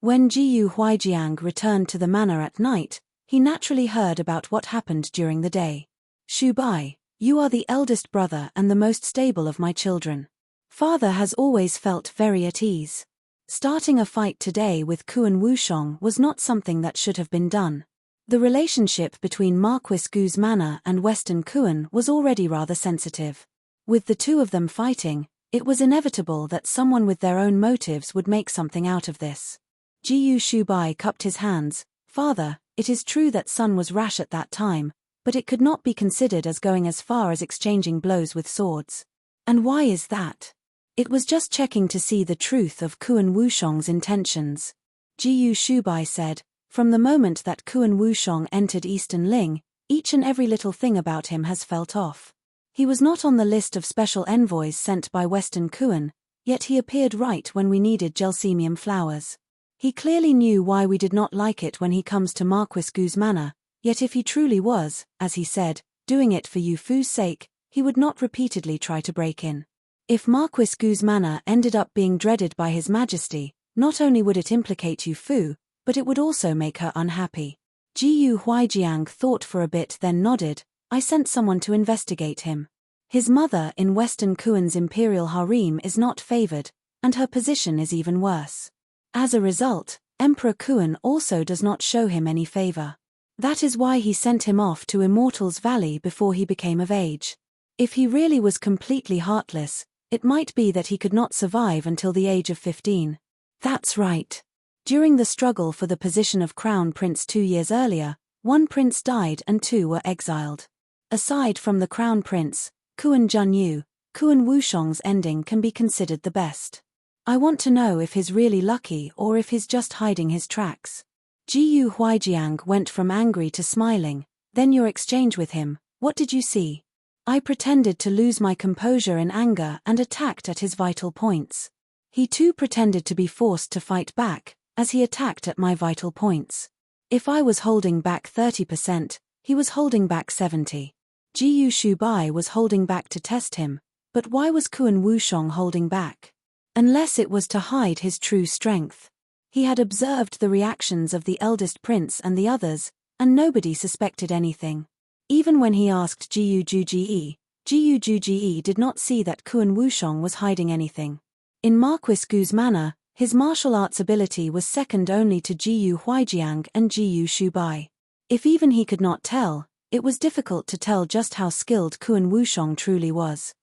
When Jiyu Huijiang returned to the manor at night, he naturally heard about what happened during the day. Shu Bai, you are the eldest brother and the most stable of my children. Father has always felt very at ease. Starting a fight today with Kuan Wushong was not something that should have been done. The relationship between Marquis Gu's manor and Western Kuan was already rather sensitive. With the two of them fighting, it was inevitable that someone with their own motives would make something out of this. Jiyu Shubai cupped his hands. Father, it is true that Sun was rash at that time, but it could not be considered as going as far as exchanging blows with swords. And why is that? It was just checking to see the truth of Kuan Wushong's intentions. Jiyu Shubai said, from the moment that Kuan Wushong entered Eastern Ling, each and every little thing about him has felt off. He was not on the list of special envoys sent by Western Kuan, yet he appeared right when we needed gelsemium flowers. He clearly knew why we did not like it when he comes to Marquis Gu's manor, yet if he truly was, as he said, doing it for Yu Fu's sake, he would not repeatedly try to break in. If Marquis Gu's manor ended up being dreaded by His Majesty, not only would it implicate Yu Fu, but it would also make her unhappy. Jiyu Huijiang thought for a bit then nodded. I sent someone to investigate him. His mother in Western Kuan's imperial harem is not favored, and her position is even worse. As a result, Emperor Kuan also does not show him any favor. That is why he sent him off to Immortals Valley before he became of age. If he really was completely heartless, it might be that he could not survive until the age of 15. That's right. During the struggle for the position of Crown Prince 2 years earlier, one prince died and 2 were exiled. Aside from the Crown Prince, Kuan Junyu, Kuan Wushong's ending can be considered the best. I want to know if he's really lucky or if he's just hiding his tracks. Jiyu Huijiang went from angry to smiling. Then your exchange with him, what did you see? I pretended to lose my composure in anger and attacked at his vital points. He too pretended to be forced to fight back, as he attacked at my vital points. If I was holding back 30%, he was holding back 70%. Jiyu Shubai was holding back to test him, but why was Kuan Wushong holding back? Unless it was to hide his true strength. He had observed the reactions of the eldest prince and the others, and nobody suspected anything. Even when he asked Jiyu Juji did not see that Kuan Wushong was hiding anything. In Marquis Gu's manor, his martial arts ability was second only to Jiyu Huijiang and Jiyu Shubai. If even he could not tell, it was difficult to tell just how skilled Kuan Wushong truly was.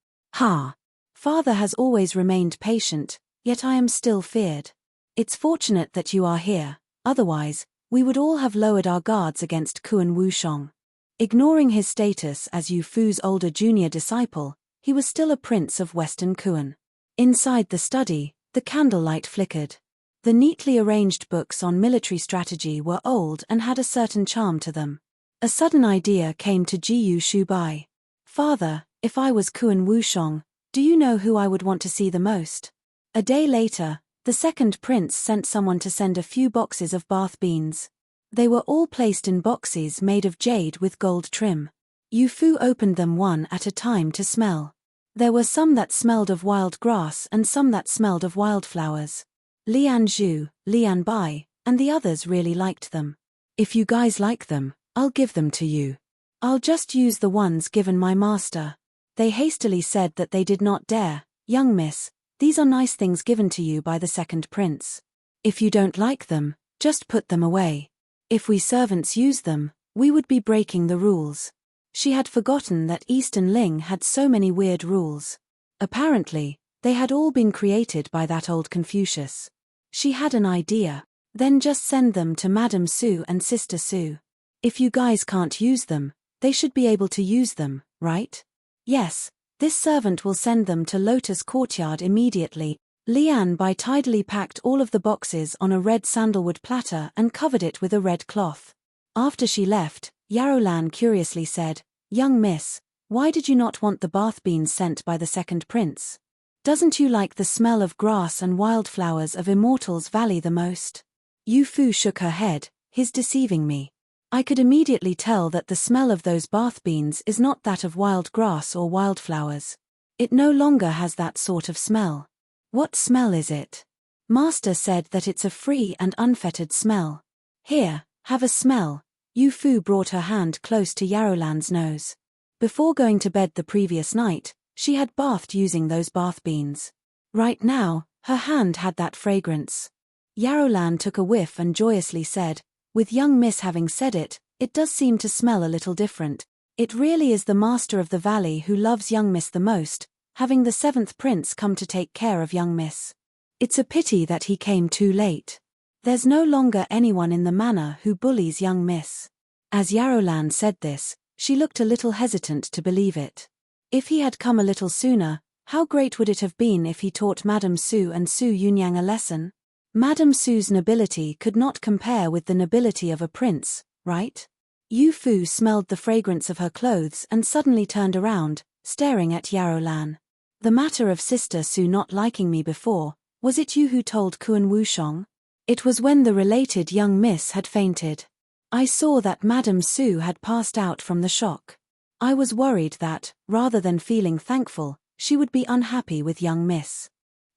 Father has always remained patient, yet I am still feared. It's fortunate that you are here, otherwise, we would all have lowered our guards against Kuan Wushong. Ignoring his status as Yu Fu's older junior disciple, he was still a prince of Western Kuan. Inside the study, the candlelight flickered. The neatly arranged books on military strategy were old and had a certain charm to them. A sudden idea came to Jiyu Shubai. Father, if I was Kuan Wushong, do you know who I would want to see the most? A day later, the second prince sent someone to send a few boxes of bath beans. They were all placed in boxes made of jade with gold trim. Yu Fu opened them one at a time to smell. There were some that smelled of wild grass and some that smelled of wildflowers. Lian Zhu, Lian Bai, and the others really liked them. If you guys like them, I'll give them to you. I'll just use the ones given my master. They hastily said that they did not dare. Young miss, these are nice things given to you by the second prince. If you don't like them, just put them away. If we servants use them, we would be breaking the rules. She had forgotten that Eastern Ling had so many weird rules. Apparently, they had all been created by that old Confucius. She had an idea. Then just send them to Madame Su and Sister Su. If you guys can't use them, they should be able to use them, right? Yes, this servant will send them to Lotus Courtyard immediately. Lian Bai tidily packed all of the boxes on a red sandalwood platter and covered it with a red cloth. After she left, Yarolan curiously said, Young miss, why did you not want the bath beans sent by the second prince? Doesn't you like the smell of grass and wildflowers of Immortals Valley the most? Yu Fu shook her head. He's deceiving me. I could immediately tell that the smell of those bath beans is not that of wild grass or wildflowers. It no longer has that sort of smell. What smell is it? Master said that it's a free and unfettered smell. Here, have a smell. Yu Fu brought her hand close to Yarolan's nose. Before going to bed the previous night, she had bathed using those bath beans. Right now, her hand had that fragrance. Yarolan took a whiff and joyously said, with young Miss having said it, it does seem to smell a little different. It really is the master of the valley who loves young Miss the most, having the 7th prince come to take care of young Miss. It's a pity that he came too late. There's no longer anyone in the manor who bullies young Miss. As Yarolan said this, she looked a little hesitant to believe it. If he had come a little sooner, how great would it have been if he taught Madame Su and Su Yunyang a lesson? Madame Su's nobility could not compare with the nobility of a prince, right? Yu Fu smelled the fragrance of her clothes and suddenly turned around, staring at Yarolan. The matter of Sister Su not liking me before, was it you who told Kuan Wushong? It was when the related young Miss had fainted. I saw that Madame Su had passed out from the shock. I was worried that, rather than feeling thankful, she would be unhappy with young Miss.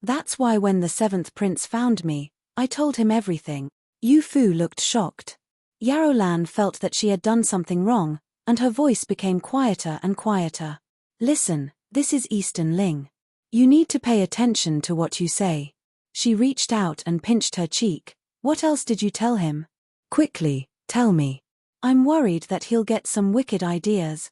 That's why when the 7th prince found me, I told him everything. Yu Fu looked shocked. Yarolan felt that she had done something wrong, and her voice became quieter and quieter. Listen, this is Eastern Ling. You need to pay attention to what you say. She reached out and pinched her cheek. What else did you tell him? Quickly, tell me. I'm worried that he'll get some wicked ideas.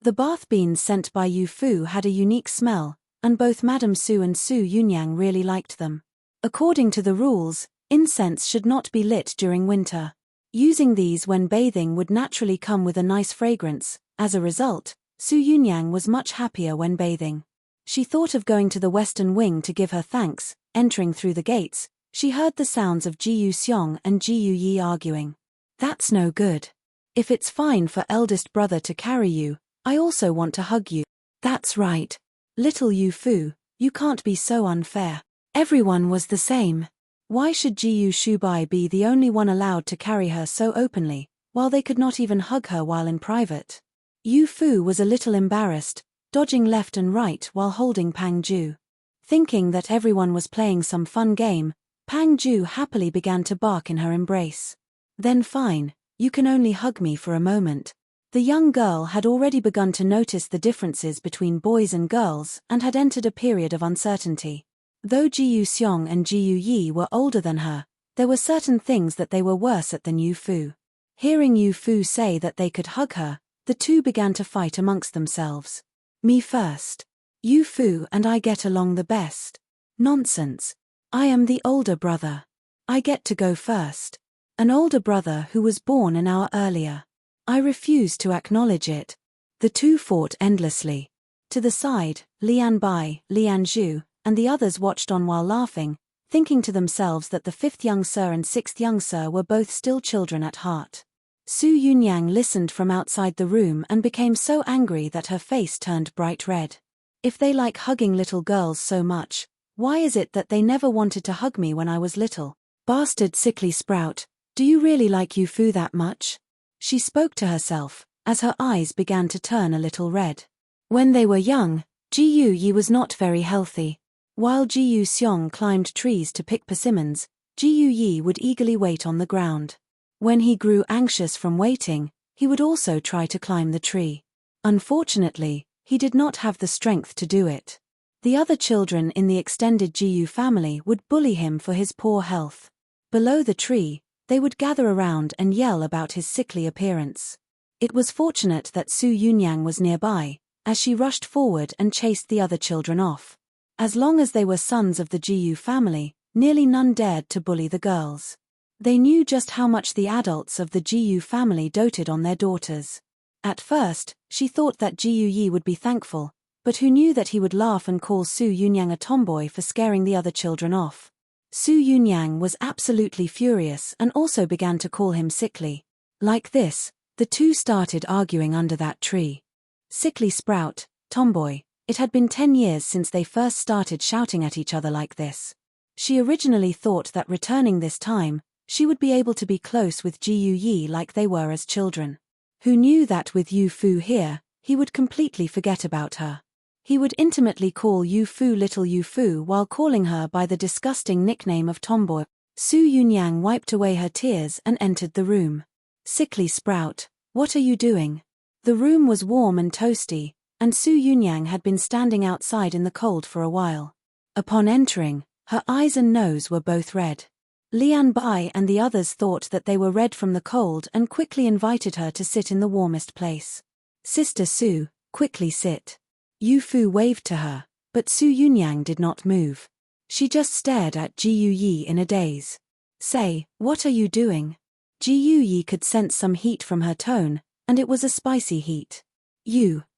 The bath beans sent by Yu Fu had a unique smell, and both Madame Su and Su Yunyang really liked them. According to the rules, incense should not be lit during winter. Using these when bathing would naturally come with a nice fragrance. As a result, Su Yunyang was much happier when bathing. She thought of going to the western wing to give her thanks. Entering through the gates, she heard the sounds of Ji Yu Xiong and Ji Yu Yi arguing. That's no good. If it's fine for eldest brother to carry you, I also want to hug you. That's right. Little Yu Fu, you can't be so unfair. Everyone was the same. Why should Ji Yu Shubai be the only one allowed to carry her so openly, while they could not even hug her while in private? Yu Fu was a little embarrassed, dodging left and right while holding Pang Ju. Thinking that everyone was playing some fun game, Pang Ju happily began to bark in her embrace. Then fine, you can only hug me for a moment. The young girl had already begun to notice the differences between boys and girls and had entered a period of uncertainty. Though Ji Yu Xiong and Ji Yu Yi were older than her, there were certain things that they were worse at than Yu Fu. Hearing Yu Fu say that they could hug her, the two began to fight amongst themselves. Me first. Yu Fu and I get along the best. Nonsense. I am the older brother. I get to go first. An older brother who was born an hour earlier. I refuse to acknowledge it. The two fought endlessly. To the side, Lian Bai, Lian Zhu, and the others watched on while laughing, thinking to themselves that the 5th young sir and 6th young sir were both still children at heart. Su Yunyang listened from outside the room and became so angry that her face turned bright red. If they like hugging little girls so much, why is it that they never wanted to hug me when I was little? Bastard sickly sprout, do you really like Yu Fu that much? She spoke to herself, as her eyes began to turn a little red. When they were young, Ji Yu Yi was not very healthy. While Ji Yu Xiong climbed trees to pick persimmons, Ji Yu Yi would eagerly wait on the ground. When he grew anxious from waiting, he would also try to climb the tree. Unfortunately, he did not have the strength to do it. The other children in the extended Ji Yu family would bully him for his poor health. Below the tree, they would gather around and yell about his sickly appearance. It was fortunate that Su Yunyang was nearby, as she rushed forward and chased the other children off. As long as they were sons of the Ji Yu family, nearly none dared to bully the girls. They knew just how much the adults of the Ji Yu family doted on their daughters. At first, she thought that Ji Yu Yi would be thankful, but who knew that he would laugh and call Su Yunyang a tomboy for scaring the other children off. Su Yunyang was absolutely furious and also began to call him sickly. Like this, the two started arguing under that tree. Sickly sprout, tomboy, it had been 10 years since they first started shouting at each other like this. She originally thought that returning this time, she would be able to be close with Ji Yu Yi like they were as children. Who knew that with Yu Fu here, he would completely forget about her. He would intimately call Yu Fu little Yu Fu while calling her by the disgusting nickname of tomboy. Su Yunyang wiped away her tears and entered the room. Sickly sprout, what are you doing? The room was warm and toasty, and Su Yunyang had been standing outside in the cold for a while. Upon entering, her eyes and nose were both red. Lian Bai and the others thought that they were red from the cold and quickly invited her to sit in the warmest place. Sister Su, quickly sit. Yu Fu waved to her, but Su Yunyang did not move. She just stared at Ji Yu Yi in a daze. Say, what are you doing? Ji Yu Yi could sense some heat from her tone, and it was a spicy heat.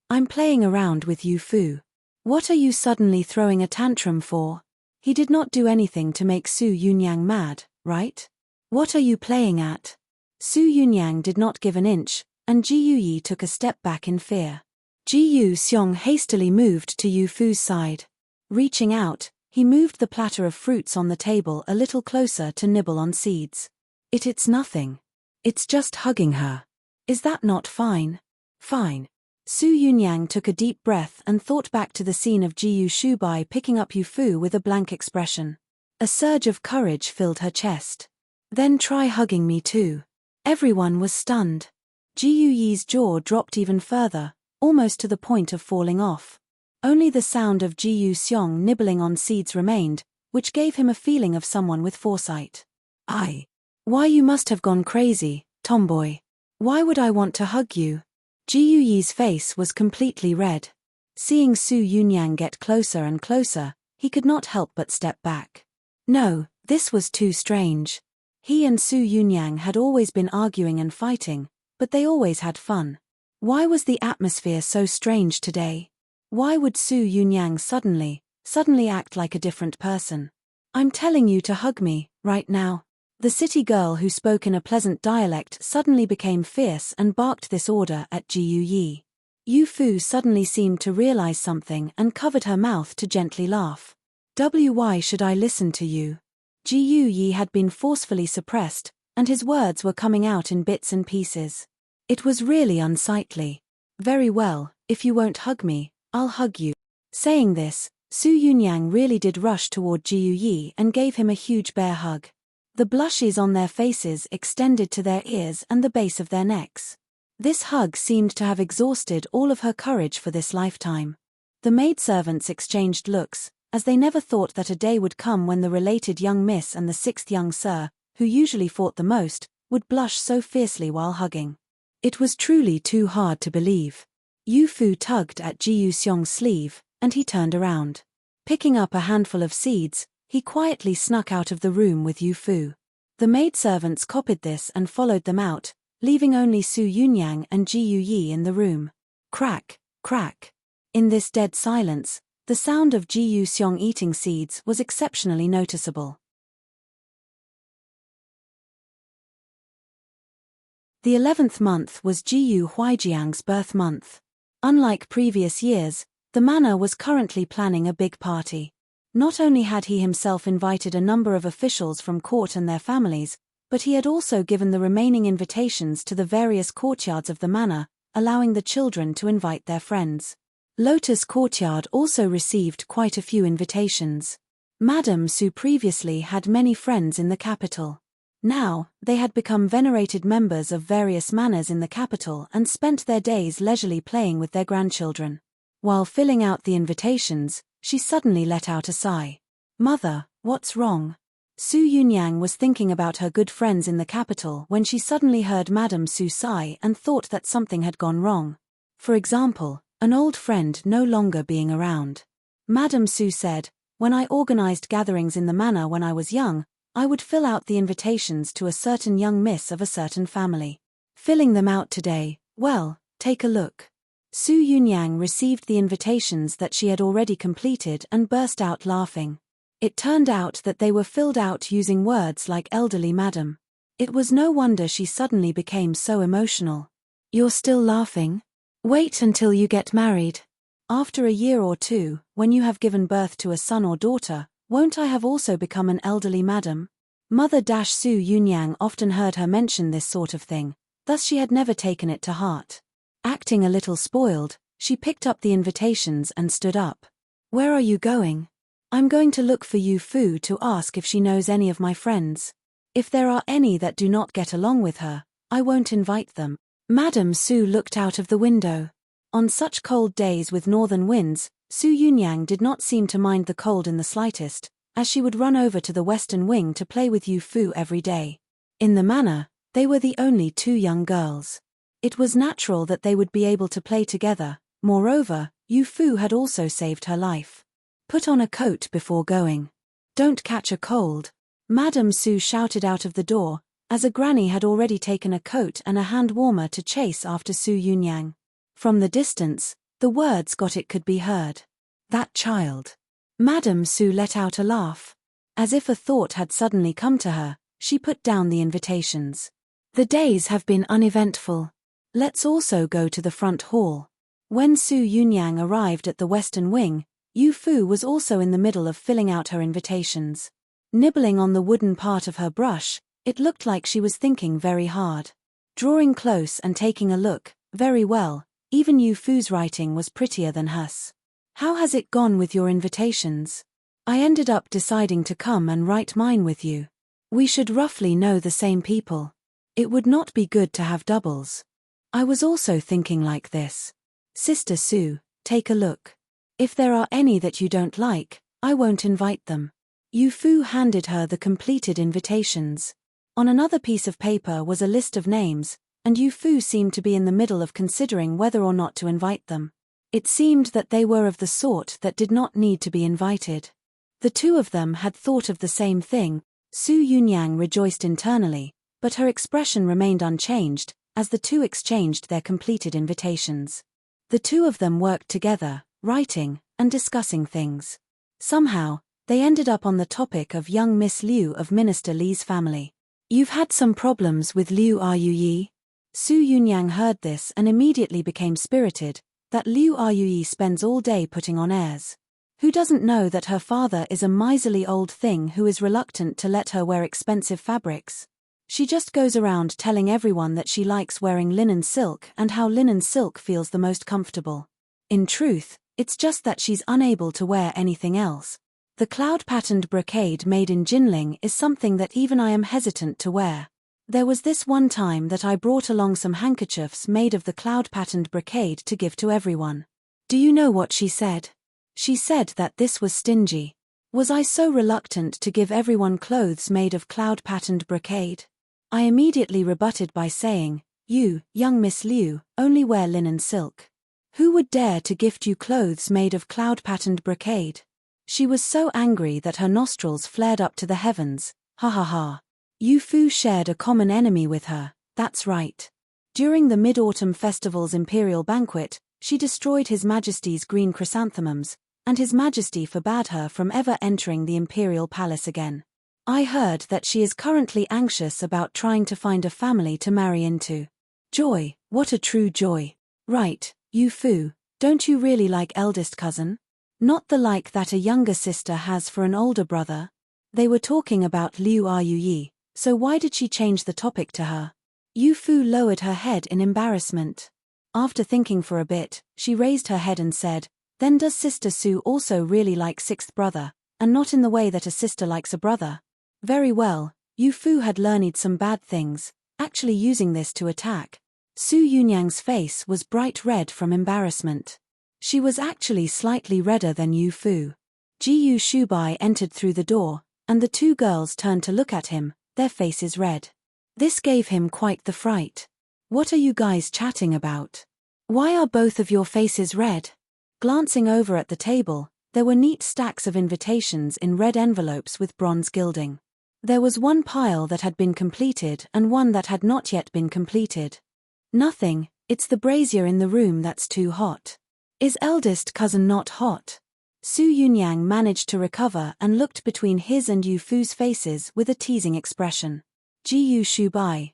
I'm playing around with Yu Fu. What are you suddenly throwing a tantrum for? He did not do anything to make Su Yunyang mad, right? What are you playing at? Su Yunyang did not give an inch, and Ji Yu Yi took a step back in fear. Ji Yu Xiong hastily moved to Yu Fu's side. Reaching out, he moved the platter of fruits on the table a little closer to nibble on seeds. It's nothing. It's just hugging her. Is that not fine? Fine. Su Yunyang took a deep breath and thought back to the scene of Jiyu Shubai picking up Yu Fu with a blank expression. A surge of courage filled her chest. Then try hugging me too. Everyone was stunned. Jiyu Yi's jaw dropped even further, almost to the point of falling off. Only the sound of Jiyu Xiong nibbling on seeds remained, which gave him a feeling of someone with foresight. Why you must have gone crazy, tomboy. Why would I want to hug you? Jiyu Yi's face was completely red. Seeing Su Yunyang get closer and closer, he could not help but step back. No, this was too strange. He and Su Yunyang had always been arguing and fighting, but they always had fun. Why was the atmosphere so strange today? Why would Su Yunyang suddenly act like a different person? I'm telling you to hug me, right now. The city girl who spoke in a pleasant dialect suddenly became fierce and barked this order at Jiyu Yi. Yu Fu suddenly seemed to realize something and covered her mouth to gently laugh. Why should I listen to you? Jiyu Yi had been forcefully suppressed, and his words were coming out in bits and pieces. It was really unsightly. Very well, if you won't hug me, I'll hug you. Saying this, Su Yunyang really did rush toward Jiyu Yi and gave him a huge bear hug. The blushes on their faces extended to their ears and the base of their necks. This hug seemed to have exhausted all of her courage for this lifetime. The maidservants exchanged looks, as they never thought that a day would come when the related young miss and the sixth young sir, who usually fought the most, would blush so fiercely while hugging. It was truly too hard to believe. Yu Fu tugged at Jiyu Xiong's sleeve, and he turned around. Picking up a handful of seeds, he quietly snuck out of the room with Yu Fu. The maidservants copied this and followed them out, leaving only Su Yunyang and Jiyu Yi in the room. Crack, crack. In this dead silence, the sound of Jiyu Xiong eating seeds was exceptionally noticeable. The 11th month was Jiyu Huijiang's birth month. Unlike previous years, the manor was currently planning a big party. Not only had he himself invited a number of officials from court and their families, but he had also given the remaining invitations to the various courtyards of the manor, allowing the children to invite their friends. Lotus Courtyard also received quite a few invitations. Madame Su previously had many friends in the capital. Now, they had become venerated members of various manors in the capital and spent their days leisurely playing with their grandchildren. While filling out the invitations, she suddenly let out a sigh. Mother, what's wrong? Su Yunyang was thinking about her good friends in the capital when she suddenly heard Madame Su sigh and thought that something had gone wrong. For example, an old friend no longer being around. Madame Su said, when I organized gatherings in the manor when I was young, I would fill out the invitations to a certain young miss of a certain family. Filling them out today, well, take a look. Su Yunyang received the invitations that she had already completed and burst out laughing. It turned out that they were filled out using words like elderly madam. It was no wonder she suddenly became so emotional. You're still laughing? Wait until you get married. After a year or two, when you have given birth to a son or daughter, won't I have also become an elderly madam? Mother Su Yunyang often heard her mention this sort of thing, thus she had never taken it to heart. Acting a little spoiled, She picked up the invitations and stood up. Where are you going? I'm going to look for Yu Fu to ask if she knows any of my friends. If there are any that do not get along with her, I won't invite them. Madame Su looked out of the window. On such cold days with northern winds, Su Yunyang did not seem to mind the cold in the slightest, as she would run over to the western wing to play with Yu Fu every day. In the manor, they were the only two young girls. It was natural that they would be able to play together. Moreover, Yu Fu had also saved her life. Put on a coat before going. Don't catch a cold. Madame Su shouted out of the door, as a granny had already taken a coat and a hand warmer to chase after Su Yunyang. From the distance, the words could be heard. That child. Madame Su let out a laugh. As if a thought had suddenly come to her, she put down the invitations. The days have been uneventful. Let's also go to the front hall. When Su Yunyang arrived at the western wing, Yu Fu was also in the middle of filling out her invitations. Nibbling on the wooden part of her brush, it looked like she was thinking very hard. Drawing close and taking a look, very well, even Yu Fu's writing was prettier than hers. How has it gone with your invitations? I ended up deciding to come and write mine with you. We should roughly know the same people. It would not be good to have doubles. I was also thinking like this. Sister Su, take a look. If there are any that you don't like, I won't invite them. Yu Fu handed her the completed invitations. On another piece of paper was a list of names, and Yu Fu seemed to be in the middle of considering whether or not to invite them. It seemed that they were of the sort that did not need to be invited. The two of them had thought of the same thing. Su Yunyang rejoiced internally, but her expression remained unchanged, as the two exchanged their completed invitations. The two of them worked together, writing, and discussing things. Somehow, they ended up on the topic of young Miss Liu of Minister Li's family. You've had some problems with Liu Yi? Su Yunyang heard this and immediately became spirited, that Liu Yi spends all day putting on airs. Who doesn't know that her father is a miserly old thing who is reluctant to let her wear expensive fabrics? She just goes around telling everyone that she likes wearing linen silk and how linen silk feels the most comfortable. In truth, it's just that she's unable to wear anything else. The cloud-patterned brocade made in Jinling is something that even I am hesitant to wear. There was this one time that I brought along some handkerchiefs made of the cloud-patterned brocade to give to everyone. Do you know what she said? She said that this was stingy. Was I so reluctant to give everyone clothes made of cloud-patterned brocade? I immediately rebutted by saying, you, young Miss Liu, only wear linen silk. Who would dare to gift you clothes made of cloud-patterned brocade? She was so angry that her nostrils flared up to the heavens. Ha ha ha. Yu Fu shared a common enemy with her, that's right. During the Mid-Autumn Festival's imperial banquet, she destroyed His Majesty's green chrysanthemums, and His Majesty forbade her from ever entering the imperial palace again. I heard that she is currently anxious about trying to find a family to marry into. Joy, what a true joy. Right, Yu Fu, don't you really like eldest cousin? Not the like that a younger sister has for an older brother? They were talking about Liu Yi, so why did she change the topic to her? Yu Fu lowered her head in embarrassment. After thinking for a bit, she raised her head and said, then does Sister Su also really like sixth brother, and not in the way that a sister likes a brother? Very well, Yu Fu had learned some bad things, actually using this to attack. Su Yunyang's face was bright red from embarrassment. She was actually slightly redder than Yu Fu. Jiyu Shubai entered through the door, and the two girls turned to look at him, their faces red. This gave him quite the fright. What are you guys chatting about? Why are both of your faces red? Glancing over at the table, there were neat stacks of invitations in red envelopes with bronze gilding. There was one pile that had been completed and one that had not yet been completed. Nothing, it's the brazier in the room that's too hot. Is eldest cousin not hot? Su Yunyang managed to recover and looked between his and Yu Fu's faces with a teasing expression. Jiyu Shubai,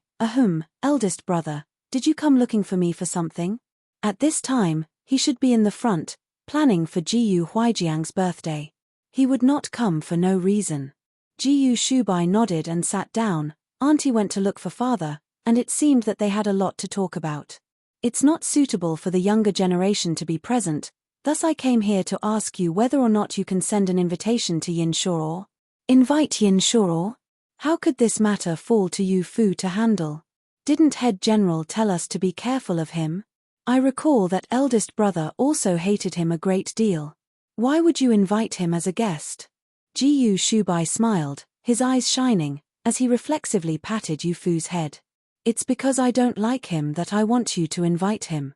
eldest brother, did you come looking for me for something? At this time, he should be in the front, planning for Jiyu Huijiang's birthday. He would not come for no reason. Jiyu Shubai nodded and sat down. Auntie went to look for father, and it seemed that they had a lot to talk about. It's not suitable for the younger generation to be present, thus I came here to ask you whether or not you can send an invitation to Yin Shuo. Invite Yin Shuo? How could this matter fall to you Fu to handle? Didn't head general tell us to be careful of him? I recall that eldest brother also hated him a great deal. Why would you invite him as a guest? Jiyu Shubai smiled, his eyes shining, as he reflexively patted Yu Fu's head. It's because I don't like him that I want you to invite him.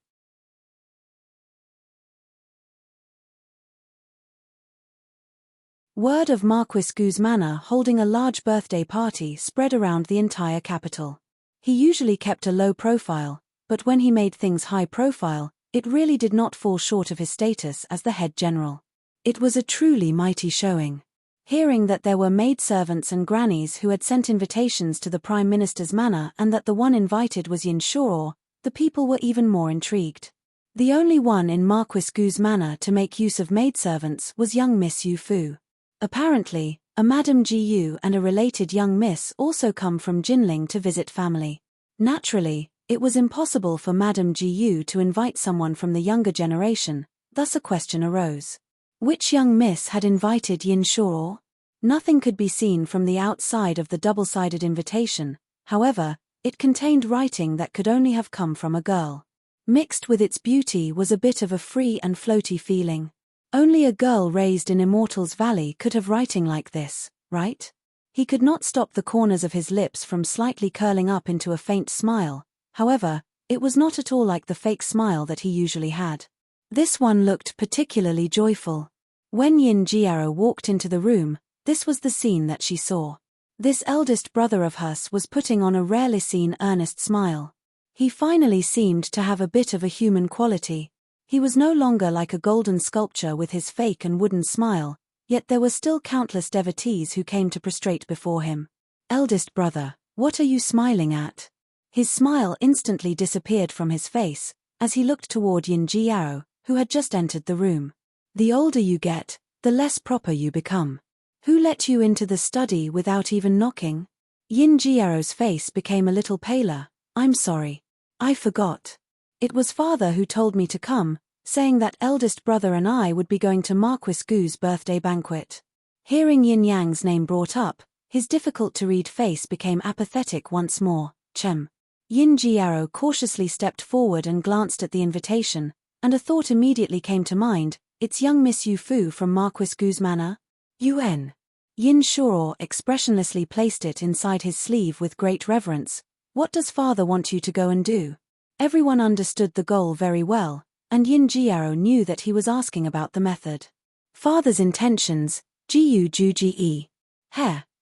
Word of Marquis Gu's manor holding a large birthday party spread around the entire capital. He usually kept a low profile, but when he made things high profile, it really did not fall short of his status as the head general. It was a truly mighty showing. Hearing that there were maidservants and grannies who had sent invitations to the Prime Minister's manor and that the one invited was Yin Shuo, the people were even more intrigued. The only one in Marquis Gu's manor to make use of maidservants was young Miss Yu Fu. Apparently, a Madame Ji Yu and a related young miss also come from Jinling to visit family. Naturally, it was impossible for Madame Ji Yu to invite someone from the younger generation, thus a question arose. Which young miss had invited Yin Shuo? Nothing could be seen from the outside of the double-sided invitation, however, it contained writing that could only have come from a girl. Mixed with its beauty was a bit of a free and floaty feeling. Only a girl raised in Immortal's Valley could have writing like this, right? He could not stop the corners of his lips from slightly curling up into a faint smile, however, it was not at all like the fake smile that he usually had. This one looked particularly joyful. When Yin Jiaro walked into the room, this was the scene that she saw. This eldest brother of hers was putting on a rarely seen earnest smile. He finally seemed to have a bit of a human quality. He was no longer like a golden sculpture with his fake and wooden smile, yet there were still countless devotees who came to prostrate before him. Eldest brother, what are you smiling at? His smile instantly disappeared from his face, as he looked toward Yin Jiaro, who had just entered the room. The older you get, the less proper you become. Who let you into the study without even knocking? Yin Jiaro's face became a little paler. I'm sorry. I forgot. It was father who told me to come, saying that eldest brother and I would be going to Marquis Gu's birthday banquet. Hearing Yin Yang's name brought up, his difficult-to-read face became apathetic once more. Chem. Yin Jiaro cautiously stepped forward and glanced at the invitation, and a thought immediately came to mind. It's young Miss Yu Fu from Marquis Gu's manor? Yun. Yin Shuo expressionlessly placed it inside his sleeve with great reverence. What does father want you to go and do? Everyone understood the goal very well, and Yin Jiaro knew that he was asking about the method. Father's intentions, Jiyu Juji.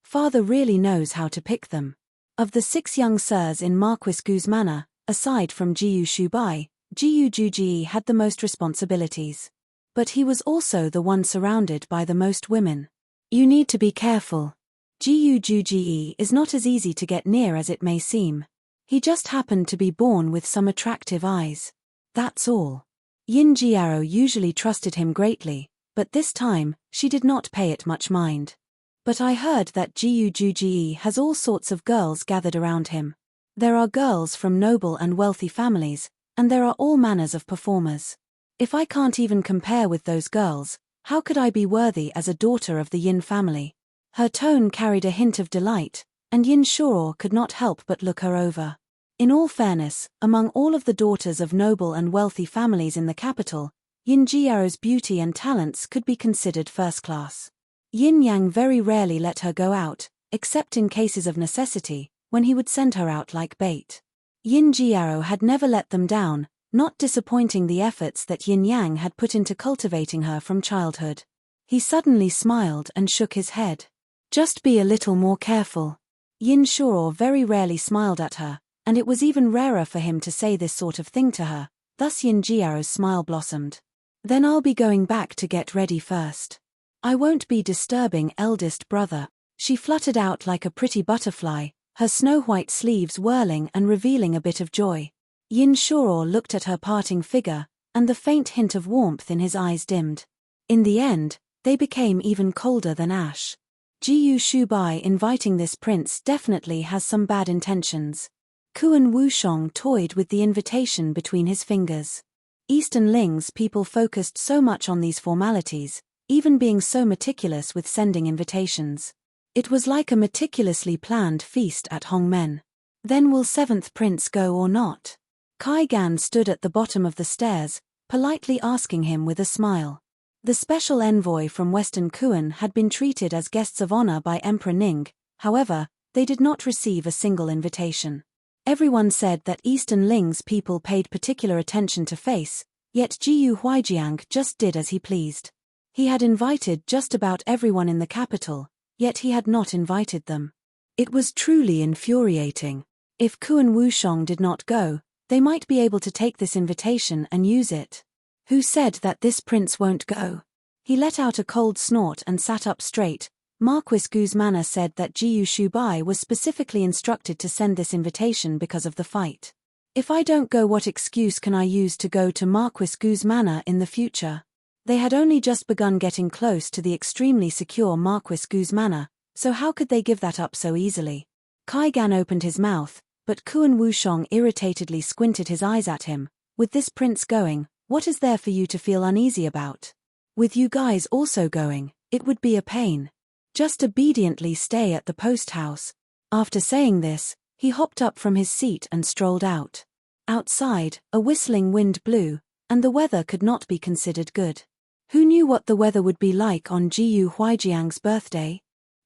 Father really knows how to pick them. Of the 6 young sirs in Marquis Gu's manor, aside from Jiyu Shubai, Jiyu Juji had the most responsibilities. But he was also the one surrounded by the most women. You need to be careful. Jiyu Juji is not as easy to get near as it may seem. He just happened to be born with some attractive eyes. That's all. Yin Jiaro usually trusted him greatly, but this time, she did not pay it much mind. But I heard that Jiyu Juji has all sorts of girls gathered around him. There are girls from noble and wealthy families, and there are all manners of performers. If I can't even compare with those girls, how could I be worthy as a daughter of the Yin family? Her tone carried a hint of delight, and Yin Shuo could not help but look her over. In all fairness, among all of the daughters of noble and wealthy families in the capital, Yin Jiao's beauty and talents could be considered first class. Yin Yang very rarely let her go out, except in cases of necessity, when he would send her out like bait. Yin Jiao had never let them down, not disappointing the efforts that Yin Yang had put into cultivating her from childhood. He suddenly smiled and shook his head. Just be a little more careful. Yin Shuo very rarely smiled at her, and it was even rarer for him to say this sort of thing to her, thus Yin Jiao's smile blossomed. Then I'll be going back to get ready first. I won't be disturbing eldest brother. She fluttered out like a pretty butterfly, her snow-white sleeves whirling and revealing a bit of joy. Yin Shuo looked at her parting figure, and the faint hint of warmth in his eyes dimmed. In the end, they became even colder than ash. Jiyu Shubai inviting this prince definitely has some bad intentions. Kuan Wushong toyed with the invitation between his fingers. Eastern Ling's people focused so much on these formalities, even being so meticulous with sending invitations. It was like a meticulously planned feast at Hongmen. Then will seventh prince go or not? Kai Gan stood at the bottom of the stairs, politely asking him with a smile. The special envoy from Western Kuan had been treated as guests of honor by Emperor Ning, however, they did not receive a single invitation. Everyone said that Eastern Ling's people paid particular attention to face, yet Jiyu Huijiang just did as he pleased. He had invited just about everyone in the capital, yet he had not invited them. It was truly infuriating. If Kuan Wushong did not go, they might be able to take this invitation and use it. Who said that this prince won't go? He let out a cold snort and sat up straight. Marquis Guzmana said that Jiyu Shubai was specifically instructed to send this invitation because of the fight. If I don't go, what excuse can I use to go to Marquis Guzmana in the future? They had only just begun getting close to the extremely secure Marquis Guzmana, so how could they give that up so easily? Kai Gan opened his mouth, but Kuan Wushong irritatedly squinted his eyes at him. With this prince going, what is there for you to feel uneasy about? With you guys also going, it would be a pain. Just obediently stay at the post house. After saying this, he hopped up from his seat and strolled out. Outside, a whistling wind blew, and the weather could not be considered good. Who knew what the weather would be like on Jiyu Huijiang's birthday?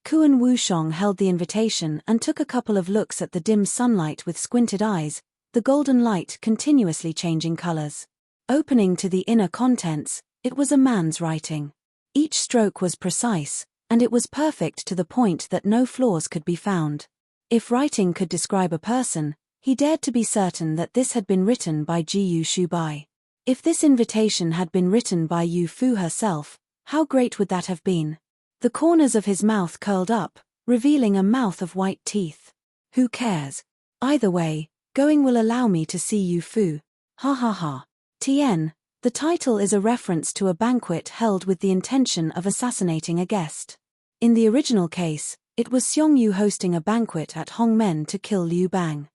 Kuan Wushong held the invitation and took a couple of looks at the dim sunlight with squinted eyes, the golden light continuously changing colors. Opening to the inner contents, it was a man's writing. Each stroke was precise, and it was perfect to the point that no flaws could be found. If writing could describe a person, he dared to be certain that this had been written by Jiyu Shubai. If this invitation had been written by Yu Fu herself, how great would that have been? The corners of his mouth curled up, revealing a mouth of white teeth. Who cares? Either way, going will allow me to see Yu Fu. Ha ha ha. Tien, the title is a reference to a banquet held with the intention of assassinating a guest. In the original case, it was Xiong Yu hosting a banquet at Hongmen to kill Liu Bang.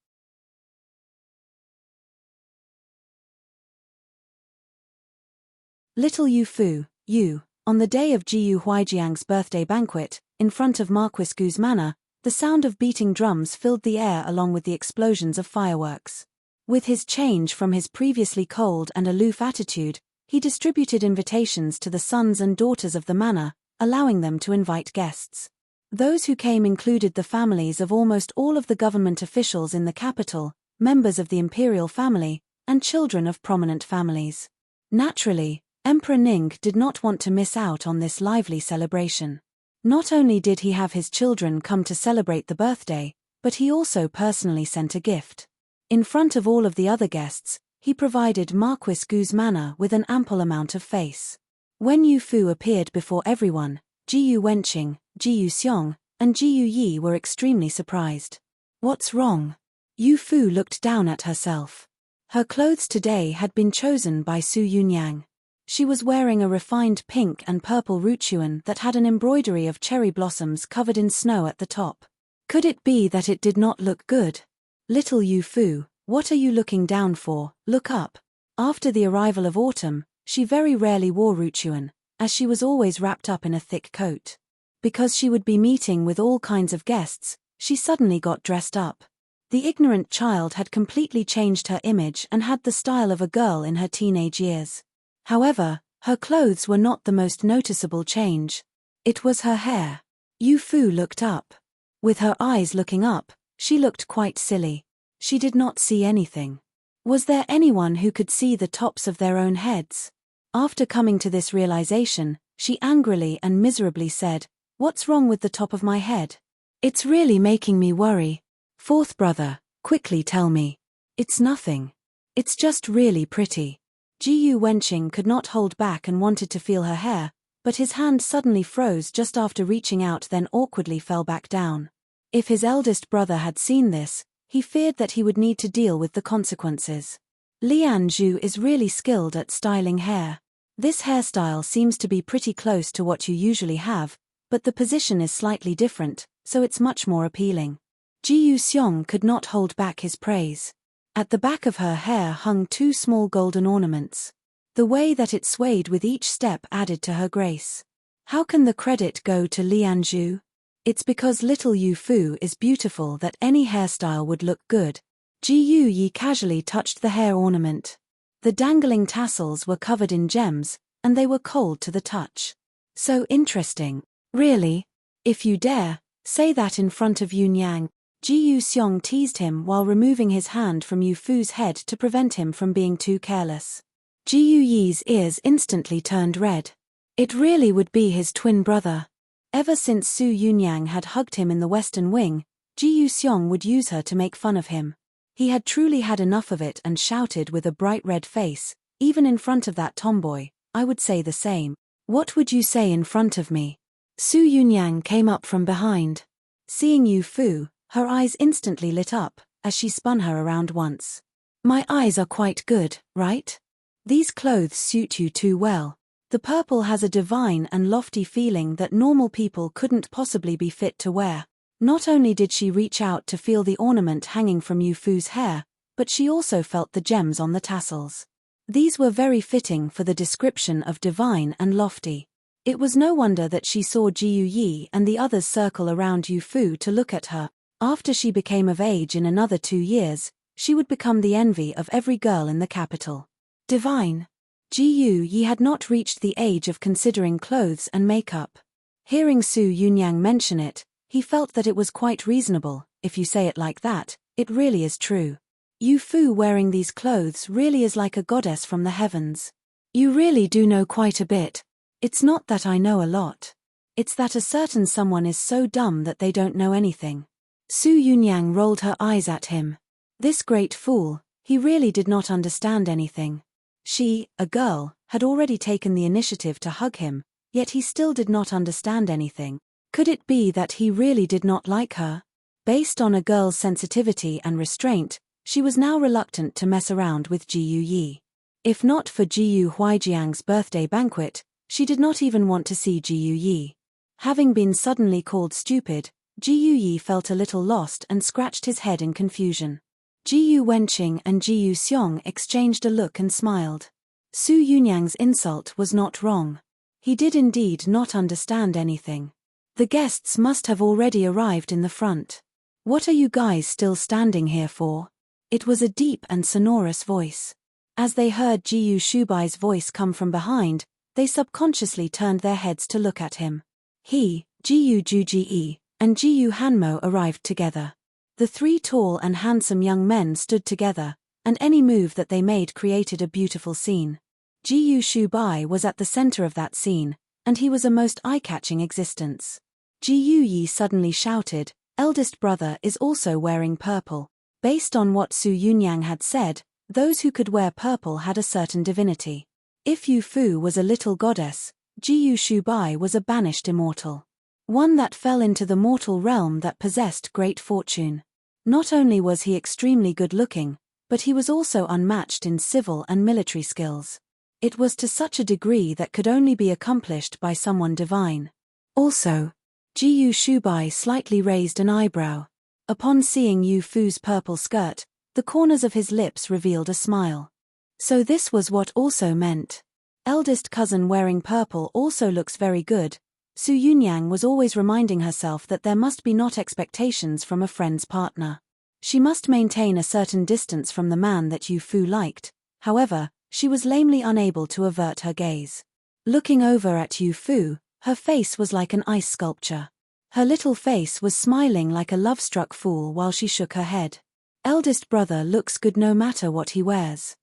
Little Yu Fu, Yu. On the day of Jiyu Huijiang's birthday banquet, in front of Marquis Guzmana, the sound of beating drums filled the air along with the explosions of fireworks. With his change from his previously cold and aloof attitude, he distributed invitations to the sons and daughters of the manor, allowing them to invite guests. Those who came included the families of almost all of the government officials in the capital, members of the imperial family, and children of prominent families. Naturally, Emperor Ning did not want to miss out on this lively celebration. Not only did he have his children come to celebrate the birthday, but he also personally sent a gift. In front of all of the other guests, he provided Marquis Guzmana with an ample amount of face. When Yu Fu appeared before everyone, Jiyu Wenqing, Jiyu Xiong, and Jiyu Yi were extremely surprised. What's wrong? Yu Fu looked down at herself. Her clothes today had been chosen by Su Yunyang. She was wearing a refined pink and purple ruchuan that had an embroidery of cherry blossoms covered in snow at the top. Could it be that it did not look good? Little Yu Fu, what are you looking down for? Look up. After the arrival of autumn, she very rarely wore ruchuan, as she was always wrapped up in a thick coat. Because she would be meeting with all kinds of guests, she suddenly got dressed up. The ignorant child had completely changed her image and had the style of a girl in her teenage years. However, her clothes were not the most noticeable change. It was her hair. Yu Fu looked up. With her eyes looking up, she looked quite silly. She did not see anything. Was there anyone who could see the tops of their own heads? After coming to this realization, she angrily and miserably said, "What's wrong with the top of my head? It's really making me worry. Fourth brother, quickly tell me." "It's nothing. It's just really pretty." Jiyu Wenqing could not hold back and wanted to feel her hair, but his hand suddenly froze just after reaching out, then awkwardly fell back down. If his eldest brother had seen this, he feared that he would need to deal with the consequences. Lian Zhu is really skilled at styling hair. This hairstyle seems to be pretty close to what you usually have, but the position is slightly different, so it's much more appealing. Ji Yu-seong could not hold back his praise. At the back of her hair hung 2 small golden ornaments. The way that it swayed with each step added to her grace. How can the credit go to Lianzhu? It's because little Yu Fu is beautiful that any hairstyle would look good. Ji Yu-yi casually touched the hair ornament. The dangling tassels were covered in gems, and they were cold to the touch. So interesting. Really? If you dare, say that in front of Yun Yang. Ji Yu-seong teased him while removing his hand from Yu Fu's head to prevent him from being too careless. Ji Yu-yi's ears instantly turned red. It really would be his twin brother. Ever since Su Yunyang had hugged him in the Western Wing, Ji Yu-seong would use her to make fun of him. He had truly had enough of it and shouted with a bright red face, even in front of that tomboy, I would say the same. What would you say in front of me? Su Yunyang came up from behind. Seeing Yu Fu, her eyes instantly lit up, as she spun her around once. My eyes are quite good, right? These clothes suit you too well. The purple has a divine and lofty feeling that normal people couldn't possibly be fit to wear. Not only did she reach out to feel the ornament hanging from Yu Fu's hair, but she also felt the gems on the tassels. These were very fitting for the description of divine and lofty. It was no wonder that she saw Ji Yu-yi and the others circle around Yu Fu to look at her. After she became of age in another 2 years, she would become the envy of every girl in the capital. Divine. Ji Yu-yi had not reached the age of considering clothes and makeup. Hearing Su Yunyang mention it, he felt that it was quite reasonable. If you say it like that, it really is true. Yu Fu wearing these clothes really is like a goddess from the heavens. You really do know quite a bit. It's not that I know a lot. It's that a certain someone is so dumb that they don't know anything. Su Yunyang rolled her eyes at him. This great fool, he really did not understand anything. She, a girl, had already taken the initiative to hug him, yet he still did not understand anything. Could it be that he really did not like her? Based on a girl's sensitivity and restraint, she was now reluctant to mess around with Ji Yu-yi. If not for Ji Yu Huijiang's birthday banquet, she did not even want to see Ji Yu-yi. Having been suddenly called stupid, Ji Yu-yi felt a little lost and scratched his head in confusion. Ji Yu Wenqing and Ji Yu-seong exchanged a look and smiled. Su Yunyang's insult was not wrong. He did indeed not understand anything. The guests must have already arrived in the front. What are you guys still standing here for? It was a deep and sonorous voice. As they heard Ji Yu Shubai's voice come from behind, they subconsciously turned their heads to look at him. He, Ji Yu Juji, and Ji Yu Hanmo arrived together. The 3 tall and handsome young men stood together, and any move that they made created a beautiful scene. Ji Yu Shubai was at the center of that scene, and he was a most eye-catching existence. Ji Yu-yi suddenly shouted, "Eldest brother is also wearing purple." Based on what Su Yunyang had said, those who could wear purple had a certain divinity. If Yu Fu was a little goddess, Ji Yu Shubai was a banished immortal. One that fell into the mortal realm that possessed great fortune. Not only was he extremely good-looking, but he was also unmatched in civil and military skills. It was to such a degree that could only be accomplished by someone divine. Also, Ji Yu Shubai slightly raised an eyebrow. Upon seeing Yu Fu's purple skirt, the corners of his lips revealed a smile. So this was what also meant. Eldest cousin wearing purple also looks very good. Su Yunyang was always reminding herself that there must be not expectations from a friend's partner. She must maintain a certain distance from the man that Yu Fu liked. However, she was lamely unable to avert her gaze. Looking over at Yu Fu, her face was like an ice sculpture. Her little face was smiling like a love-struck fool while she shook her head. Eldest brother looks good no matter what he wears.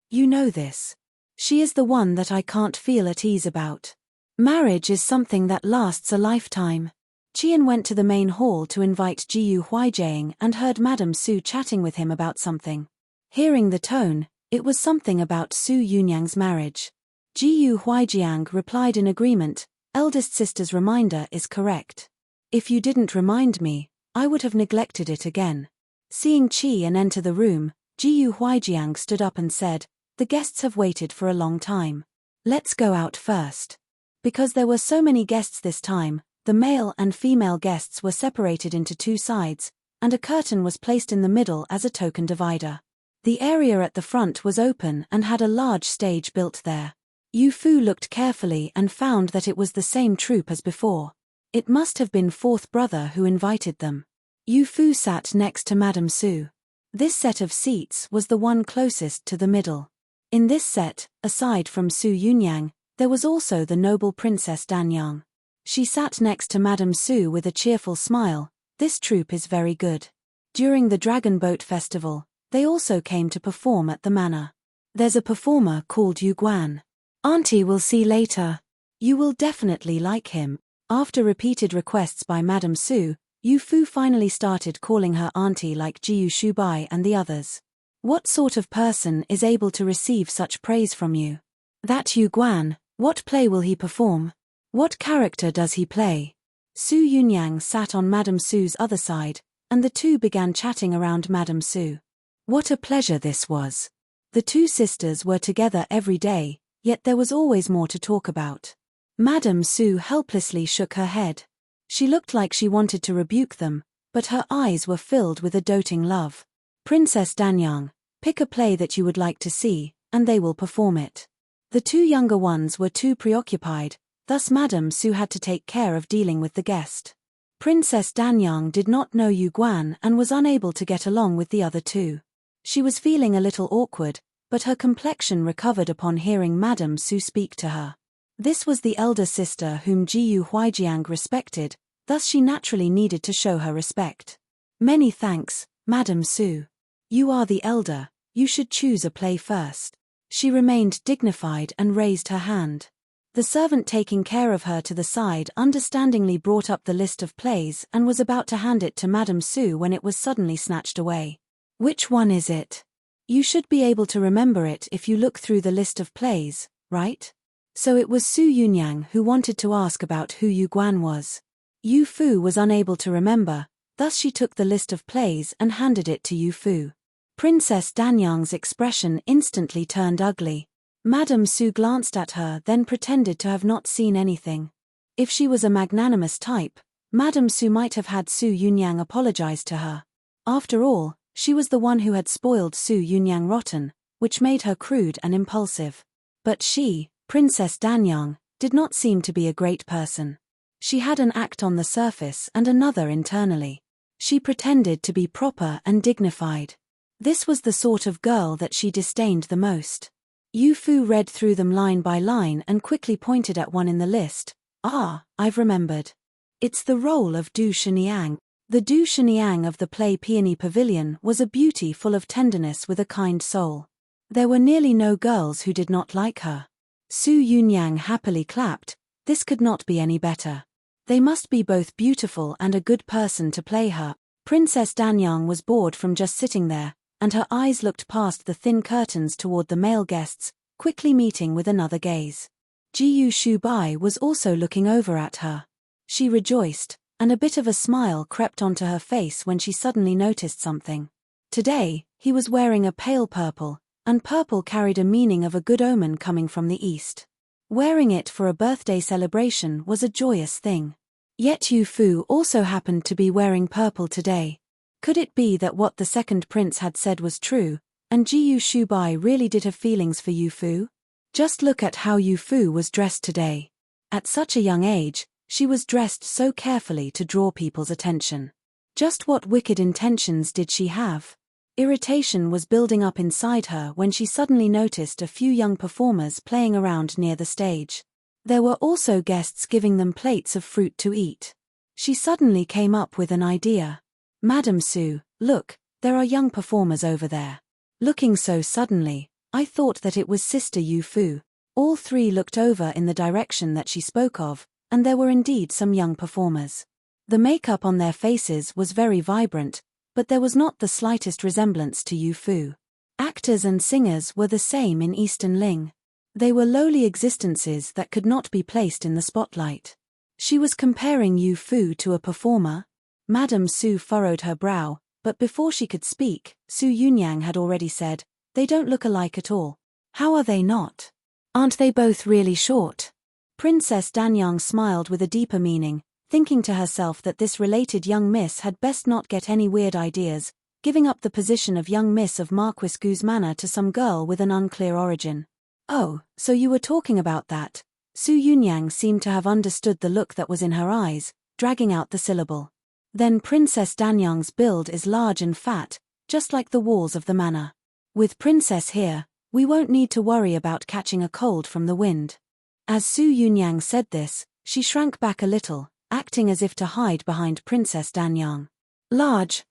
You know this. She is the one that I can't feel at ease about. Marriage is something that lasts a lifetime. Qian went to the main hall to invite Ji Yu Huijiang and heard Madame Su chatting with him about something. Hearing the tone, it was something about Su Yunyang's marriage. Ji Yu Huijiang replied in agreement, "Eldest sister's reminder is correct. If you didn't remind me, I would have neglected it again." Seeing Qian enter the room, Ji Yu Huijiang stood up and said, "The guests have waited for a long time. Let's go out first." Because there were so many guests this time, the male and female guests were separated into two sides, and a curtain was placed in the middle as a token divider. The area at the front was open and had a large stage built there. Yu Fu looked carefully and found that it was the same troupe as before. It must have been fourth brother who invited them. Yu Fu sat next to Madame Su. This set of seats was the one closest to the middle. In this set, aside from Su Yunyang, there was also the noble Princess Danyang. She sat next to Madame Su with a cheerful smile. This troupe is very good. During the Dragon Boat Festival, they also came to perform at the manor. There's a performer called Yu Guan. Auntie will see later. You will definitely like him. After repeated requests by Madame Su, Yu Fu finally started calling her auntie like Jiu Shubai and the others. What sort of person is able to receive such praise from you? That Yu Guan, what play will he perform? What character does he play? Su Yunyang sat on Madame Su's other side, and the two began chatting around Madame Su. What a pleasure this was. The two sisters were together every day, yet there was always more to talk about. Madame Su helplessly shook her head. She looked like she wanted to rebuke them, but her eyes were filled with a doting love. Princess Danyang, pick a play that you would like to see, and they will perform it. The two younger ones were too preoccupied, thus Madame Su had to take care of dealing with the guest. Princess Danyang did not know Yu Guan and was unable to get along with the other two. She was feeling a little awkward, but her complexion recovered upon hearing Madame Su speak to her. This was the elder sister whom Jiu Huijiang respected, thus she naturally needed to show her respect. Many thanks, Madame Su. You are the elder, you should choose a play first. She remained dignified and raised her hand. The servant taking care of her to the side understandingly brought up the list of plays and was about to hand it to Madame Su when it was suddenly snatched away. Which one is it? You should be able to remember it if you look through the list of plays, right? So it was Su Yunyang who wanted to ask about who Yu Guan was. Yu Fu was unable to remember, thus she took the list of plays and handed it to Yu Fu. Princess Danyang's expression instantly turned ugly. Madame Su glanced at her then pretended to have not seen anything. If she was a magnanimous type, Madame Su might have had Su Yunyang apologize to her. After all, she was the one who had spoiled Su Yunyang rotten, which made her crude and impulsive. But she, Princess Danyang, did not seem to be a great person. She had an act on the surface and another internally. She pretended to be proper and dignified. This was the sort of girl that she disdained the most. Yu Fu read through them line by line and quickly pointed at one in the list. Ah, I've remembered. It's the role of Du Sheniang. The Du Sheniang of the play Peony Pavilion was a beauty full of tenderness with a kind soul. There were nearly no girls who did not like her. Su Yunyang happily clapped. This could not be any better. They must be both beautiful and a good person to play her. Princess Danyang was bored from just sitting there, and her eyes looked past the thin curtains toward the male guests, quickly meeting with another gaze. Jiu Shubai was also looking over at her. She rejoiced, and a bit of a smile crept onto her face when she suddenly noticed something. Today, he was wearing a pale purple, and purple carried a meaning of a good omen coming from the east. Wearing it for a birthday celebration was a joyous thing. Yet Yu Fu also happened to be wearing purple today. Could it be that what the second prince had said was true, and Jiu Shubai really did have feelings for Yu Fu? Just look at how Yu Fu was dressed today. At such a young age, she was dressed so carefully to draw people's attention. Just what wicked intentions did she have? Irritation was building up inside her when she suddenly noticed a few young performers playing around near the stage. There were also guests giving them plates of fruit to eat. She suddenly came up with an idea. Madame Su, look, there are young performers over there. Looking so suddenly, I thought that it was Sister Yu Fu. All three looked over in the direction that she spoke of, and there were indeed some young performers. The makeup on their faces was very vibrant, but there was not the slightest resemblance to Yu Fu. Actors and singers were the same in Eastern Ling. They were lowly existences that could not be placed in the spotlight. She was comparing Yu Fu to a performer. Madame Su furrowed her brow, but before she could speak, Su Yunyang had already said, "They don't look alike at all." "How are they not? Aren't they both really short?" Princess Danyang smiled with a deeper meaning, thinking to herself that this related young miss had best not get any weird ideas, giving up the position of young miss of Marquis Gu's manor to some girl with an unclear origin. Oh, so you were talking about that. Su Yunyang seemed to have understood the look that was in her eyes, dragging out the syllable. Then Princess Danyang's build is large and fat, just like the walls of the manor. With Princess here, we won't need to worry about catching a cold from the wind. As Su Yunyang said this, she shrank back a little, acting as if to hide behind Princess Danyang. Large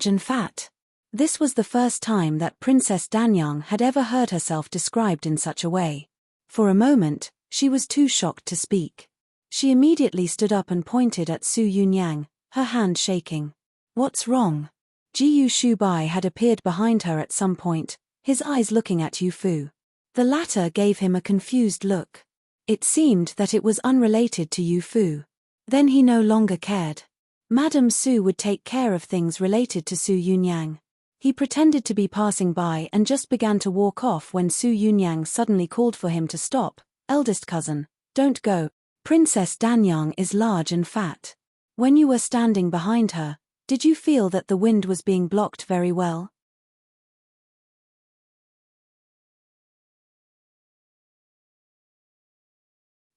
and fat. This was the first time that Princess Danyang had ever heard herself described in such a way. For a moment, she was too shocked to speak. She immediately stood up and pointed at Su Yunyang, her hand shaking. What's wrong? Jiyu Shubai had appeared behind her at some point, his eyes looking at Yu Fu. The latter gave him a confused look. It seemed that it was unrelated to Yu Fu. Then he no longer cared. Madame Su would take care of things related to Su Yunyang. He pretended to be passing by and just began to walk off when Su Yunyang suddenly called for him to stop. Eldest cousin, don't go. Princess Danyang is large and fat. When you were standing behind her, did you feel that the wind was being blocked very well?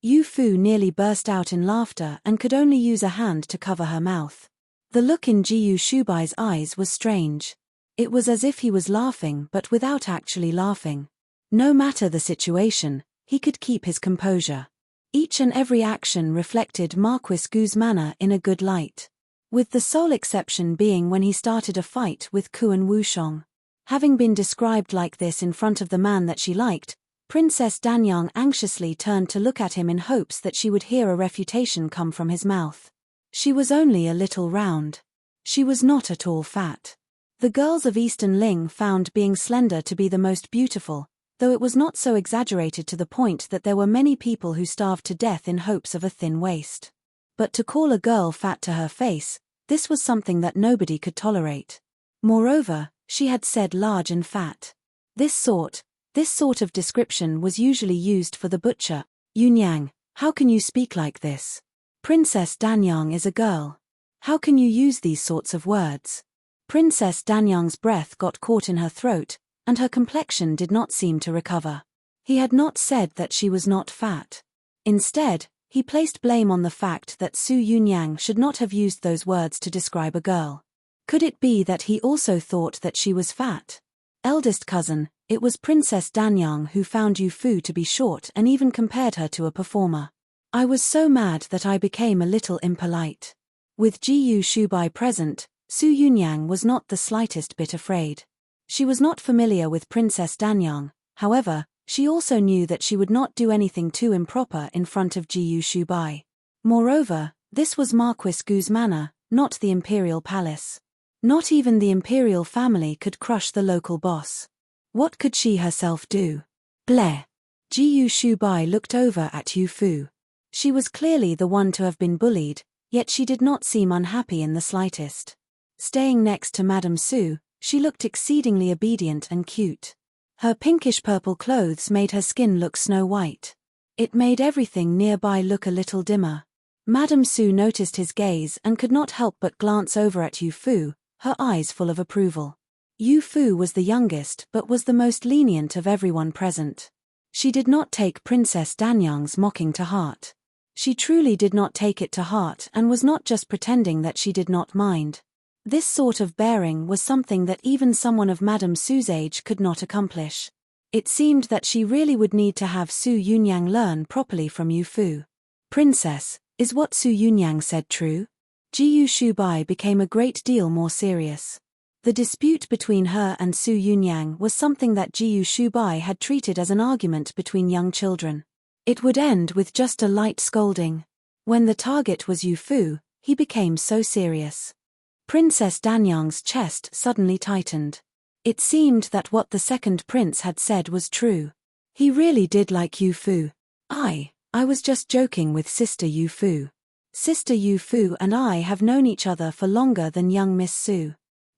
Yu Fu nearly burst out in laughter and could only use a hand to cover her mouth. The look in Jiyu Shubai's eyes was strange. It was as if he was laughing but without actually laughing. No matter the situation, he could keep his composure. Each and every action reflected Marquis Gu's manner in a good light. With the sole exception being when he started a fight with Kuan Wushong. Having been described like this in front of the man that she liked, Princess Danyang anxiously turned to look at him in hopes that she would hear a refutation come from his mouth. She was only a little round. She was not at all fat. The girls of Eastern Ling found being slender to be the most beautiful, though it was not so exaggerated to the point that there were many people who starved to death in hopes of a thin waist. But to call a girl fat to her face, this was something that nobody could tolerate. Moreover, she had said large and fat. This sort of description was usually used for the butcher. Yunyang, how can you speak like this? Princess Danyang is a girl. How can you use these sorts of words? Princess Danyang's breath got caught in her throat, and her complexion did not seem to recover. He had not said that she was not fat. Instead, he placed blame on the fact that Su Yunyang should not have used those words to describe a girl. Could it be that he also thought that she was fat? Eldest cousin, it was Princess Danyang who found Yu Fu to be short and even compared her to a performer. I was so mad that I became a little impolite. With Jiyu Shubai present, Su Yunyang was not the slightest bit afraid. She was not familiar with Princess Danyang, however, she also knew that she would not do anything too improper in front of Jiyu Shubai. Moreover, this was Marquis Gu's manor, not the imperial palace. Not even the imperial family could crush the local boss. What could she herself do? Bleh. Jiyu Shubai looked over at Yu Fu. She was clearly the one to have been bullied, yet she did not seem unhappy in the slightest. Staying next to Madame Su, she looked exceedingly obedient and cute. Her pinkish-purple clothes made her skin look snow-white. It made everything nearby look a little dimmer. Madame Su noticed his gaze and could not help but glance over at Yu Fu, her eyes full of approval. Yu Fu was the youngest but was the most lenient of everyone present. She did not take Princess Danyang's mocking to heart. She truly did not take it to heart and was not just pretending that she did not mind. This sort of bearing was something that even someone of Madame Su's age could not accomplish. It seemed that she really would need to have Su Yunyang learn properly from Yu Fu. Princess, is what Su Yunyang said true? Jiyu Shubai became a great deal more serious. The dispute between her and Su Yunyang was something that Jiyu Shubai had treated as an argument between young children. It would end with just a light scolding. When the target was Yu Fu, he became so serious. Princess Danyang's chest suddenly tightened. It seemed that what the second prince had said was true. He really did like Yu Fu. I was just joking with Sister Yu Fu. Sister Yu Fu and I have known each other for longer than young Miss Su.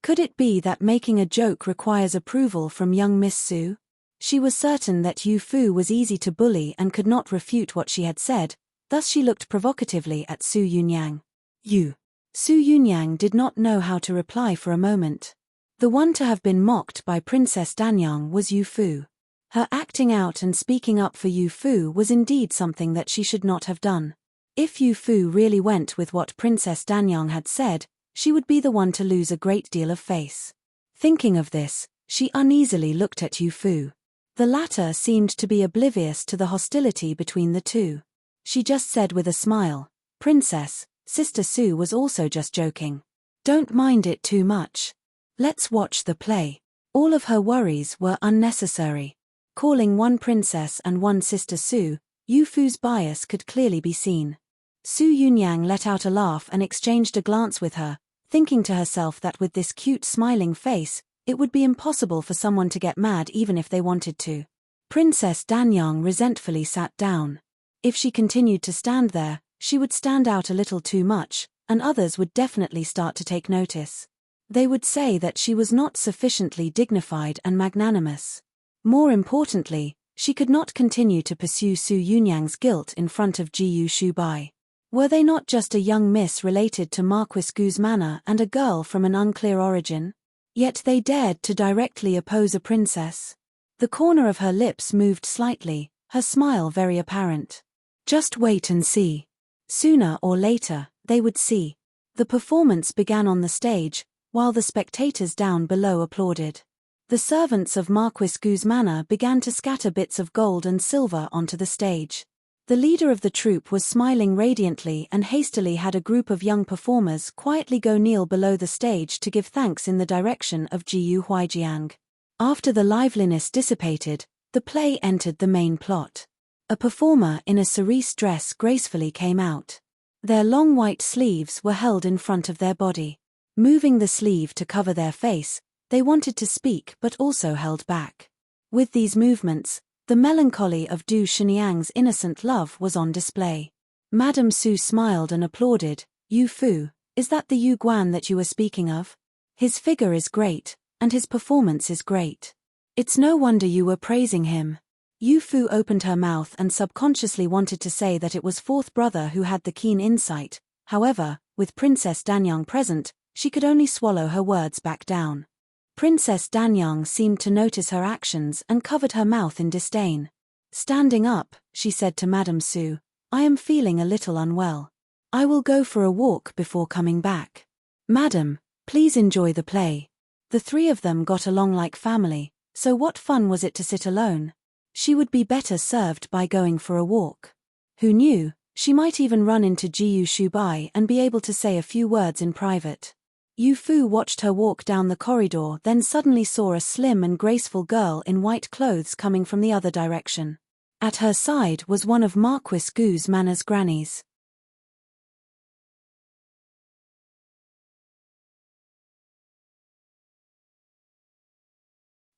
Could it be that making a joke requires approval from young Miss Su? She was certain that Yu Fu was easy to bully and could not refute what she had said, Thus she looked provocatively at Su Yunyang. You. Su Yunyang did not know how to reply for a moment. The one to have been mocked by Princess Danyang was Yu Fu. Her acting out and speaking up for Yu Fu was indeed something that she should not have done. If Yu Fu really went with what Princess Danyang had said, she would be the one to lose a great deal of face. Thinking of this, she uneasily looked at Yu Fu. The latter seemed to be oblivious to the hostility between the two. She just said with a smile, "Princess, Sister Su was also just joking. Don't mind it too much. Let's watch the play." All of her worries were unnecessary. Calling one princess and one Sister Su, Yu Fu's bias could clearly be seen. Su Yunyang let out a laugh and exchanged a glance with her, thinking to herself that with this cute smiling face, it would be impossible for someone to get mad even if they wanted to. Princess Danyang resentfully sat down. If she continued to stand there, she would stand out a little too much, and others would definitely start to take notice. They would say that she was not sufficiently dignified and magnanimous. More importantly, she could not continue to pursue Su Yunyang's guilt in front of Jiyu Shubai. Were they not just a young miss related to Marquis Gu's manor and a girl from an unclear origin? Yet they dared to directly oppose a princess. The corner of her lips moved slightly, her smile very apparent. Just wait and see. Sooner or later, they would see. The performance began on the stage, while the spectators down below applauded. The servants of Marquis Gu's manor began to scatter bits of gold and silver onto the stage. The leader of the troupe was smiling radiantly and hastily had a group of young performers quietly go kneel below the stage to give thanks in the direction of Jiyu Huijiang. After the liveliness dissipated, the play entered the main plot. A performer in a cerise dress gracefully came out. Their long white sleeves were held in front of their body. Moving the sleeve to cover their face, they wanted to speak but also held back. With these movements, the melancholy of Du Shenyang's innocent love was on display. Madame Su smiled and applauded. "Yu Fu, is that the Yu Guan that you were speaking of? His figure is great, and his performance is great. It's no wonder you were praising him." Yu Fu opened her mouth and subconsciously wanted to say that it was fourth brother who had the keen insight. However, with Princess Danyang present, she could only swallow her words back down. Princess Danyang seemed to notice her actions and covered her mouth in disdain. Standing up, she said to Madame Su, "I am feeling a little unwell. I will go for a walk before coming back. Madam, please enjoy the play." The three of them got along like family, so what fun was it to sit alone? She would be better served by going for a walk. Who knew, she might even run into Jiyu Shubai and be able to say a few words in private. Yu Fu watched her walk down the corridor, then suddenly saw a slim and graceful girl in white clothes coming from the other direction. At her side was one of Marquis Gu's manor's grannies.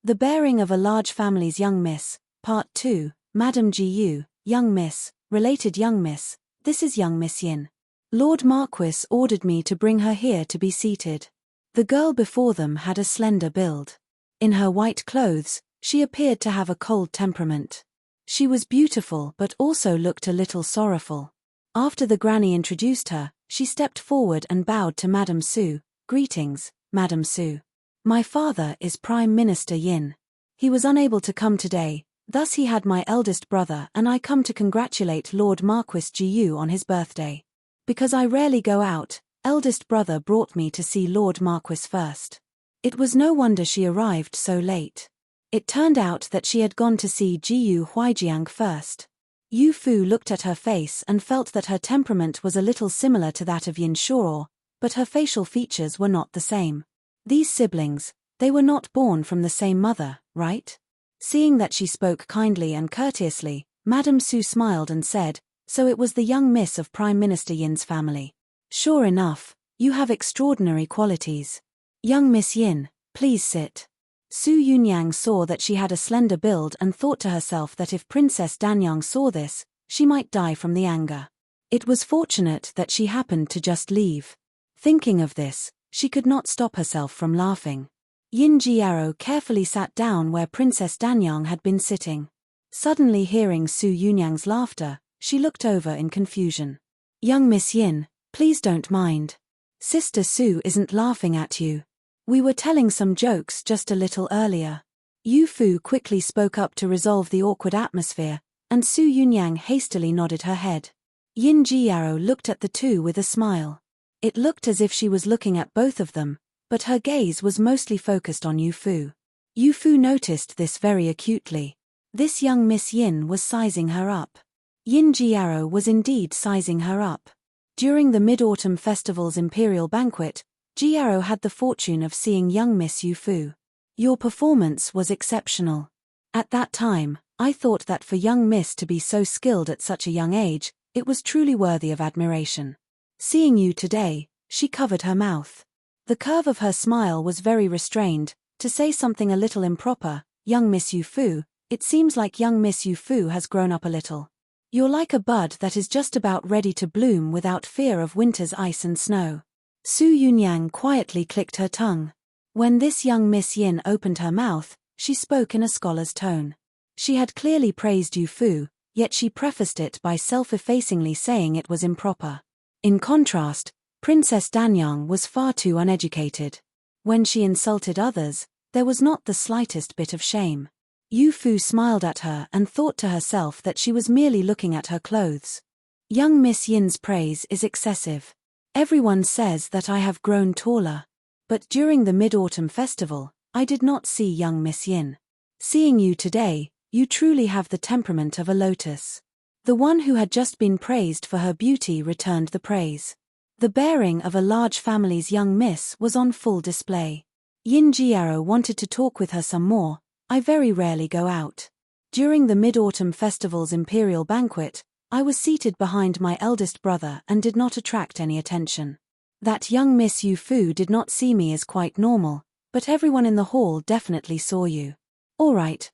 The Bearing of a Large Family's Young Miss, Part 2, Madame Jiyu, Young Miss, Related Young Miss, this is Young Miss Yin. Lord Marquis ordered me to bring her here to be seated. The girl before them had a slender build. In her white clothes, she appeared to have a cold temperament. She was beautiful but also looked a little sorrowful. After the granny introduced her, she stepped forward and bowed to Madame Su. "Greetings, Madame Su. My father is Prime Minister Yin. He was unable to come today, thus he had my eldest brother and I come to congratulate Lord Marquis Jiyu on his birthday. Because I rarely go out, eldest brother brought me to see Lord Marquis first." It was no wonder she arrived so late. It turned out that she had gone to see Jiyu Huijiang first. Yu Fu looked at her face and felt that her temperament was a little similar to that of Yin Shuo, but her facial features were not the same. These siblings, they were not born from the same mother, right? Seeing that she spoke kindly and courteously, Madame Su smiled and said, "So it was the young miss of Prime Minister Yin's family. Sure enough, you have extraordinary qualities. Young Miss Yin, please sit." Su Yunyang saw that she had a slender build and thought to herself that if Princess Danyang saw this, she might die from the anger. It was fortunate that she happened to just leave. Thinking of this, she could not stop herself from laughing. Yin Jiaro carefully sat down where Princess Danyang had been sitting. Suddenly hearing Su Yunyang's laughter, She looked over in confusion. Young Miss Yin, please don't mind. Sister Su isn't laughing at you. We were telling some jokes just a little earlier. Yu Fu quickly spoke up to resolve the awkward atmosphere, and Su Yunyang hastily nodded her head. Yin Jiaro looked at the two with a smile. It looked as if she was looking at both of them, but her gaze was mostly focused on Yu Fu. Yu Fu noticed this very acutely. This young Miss Yin was sizing her up. Yin Jiaro was indeed sizing her up. During the Mid-Autumn Festival's imperial banquet, Jiaro had the fortune of seeing young Miss Yu Fu. Your performance was exceptional. At that time, I thought that for young Miss to be so skilled at such a young age, it was truly worthy of admiration. Seeing you today, she covered her mouth. The curve of her smile was very restrained. To say something a little improper, young Miss Yu Fu, it seems like young Miss Yu Fu has grown up a little. You're like a bud that is just about ready to bloom without fear of winter's ice and snow. Su Yunyang quietly clicked her tongue. When this young Miss Yin opened her mouth, she spoke in a scholar's tone. She had clearly praised Yu Fu, yet she prefaced it by self-effacingly saying it was improper. In contrast, Princess Danyang was far too uneducated. When she insulted others, there was not the slightest bit of shame. Yu Fu smiled at her and thought to herself that she was merely looking at her clothes. Young Miss Yin's praise is excessive. Everyone says that I have grown taller. But during the Mid-Autumn Festival, I did not see young Miss Yin. Seeing you today, you truly have the temperament of a lotus. The one who had just been praised for her beauty returned the praise. The bearing of a large family's young miss was on full display. Yin Jiaro wanted to talk with her some more. I very rarely go out. During the Mid-Autumn Festival's imperial banquet, I was seated behind my eldest brother and did not attract any attention. That young Miss Yu Fu did not see me is quite normal, but everyone in the hall definitely saw you. All right,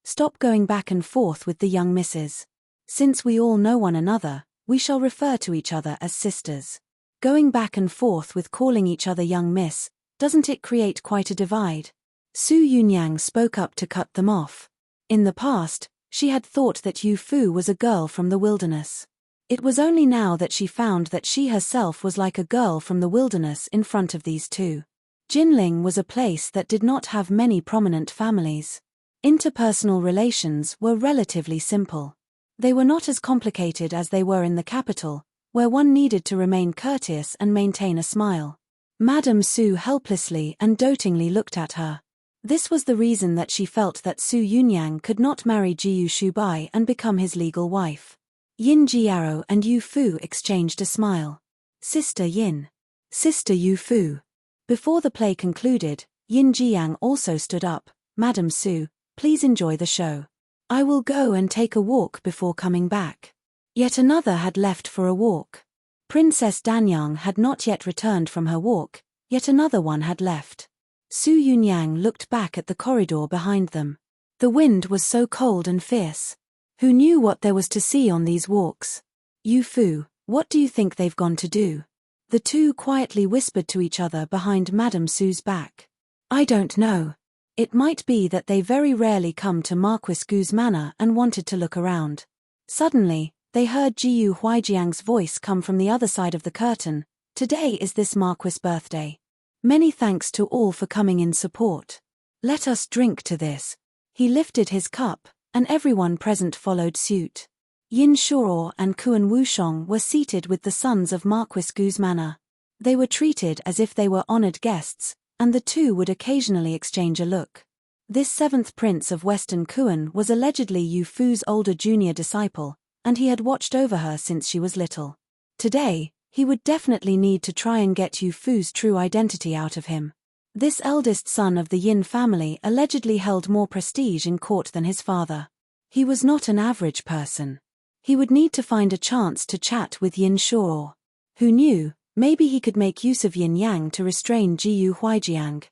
stop going back and forth with the young misses. Since we all know one another, we shall refer to each other as sisters. Going back and forth with calling each other young miss, doesn't it create quite a divide? Su Yunyang spoke up to cut them off. In the past, she had thought that Yu Fu was a girl from the wilderness. It was only now that she found that she herself was like a girl from the wilderness in front of these two. Jinling was a place that did not have many prominent families. Interpersonal relations were relatively simple. They were not as complicated as they were in the capital, where one needed to remain courteous and maintain a smile. Madame Su helplessly and dotingly looked at her. This was the reason that she felt that Su Yunyang could not marry Jiyu Shubai and become his legal wife. Yin Jiaro and Yu Fu exchanged a smile. Sister Yin. Sister Yu Fu. Before the play concluded, Yin Jiang also stood up. Madame Su, please enjoy the show. I will go and take a walk before coming back. Yet another had left for a walk. Princess Danyang had not yet returned from her walk, yet another one had left. Su Yunyang looked back at the corridor behind them. The wind was so cold and fierce. Who knew what there was to see on these walks? Yu Fu, what do you think they've gone to do? The two quietly whispered to each other behind Madame Su's back. I don't know. It might be that they very rarely come to Marquis Gu's manor and wanted to look around. Suddenly, they heard Jiyu Huijiang's voice come from the other side of the curtain. Today is this Marquis' birthday. Many thanks to all for coming in support. Let us drink to this. He lifted his cup, and everyone present followed suit. Yin Shuo and Kuan Wushong were seated with the sons of Marquis Gu's manor. They were treated as if they were honored guests, and the two would occasionally exchange a look. This seventh prince of Western Kuan was allegedly Yu Fu's older junior disciple, and he had watched over her since she was little. Today, he would definitely need to try and get Yu Fu's true identity out of him. This eldest son of the Yin family allegedly held more prestige in court than his father. He was not an average person. He would need to find a chance to chat with Yin Shuo. Who knew, maybe he could make use of Yin Yang to restrain Jiyu Huijiang.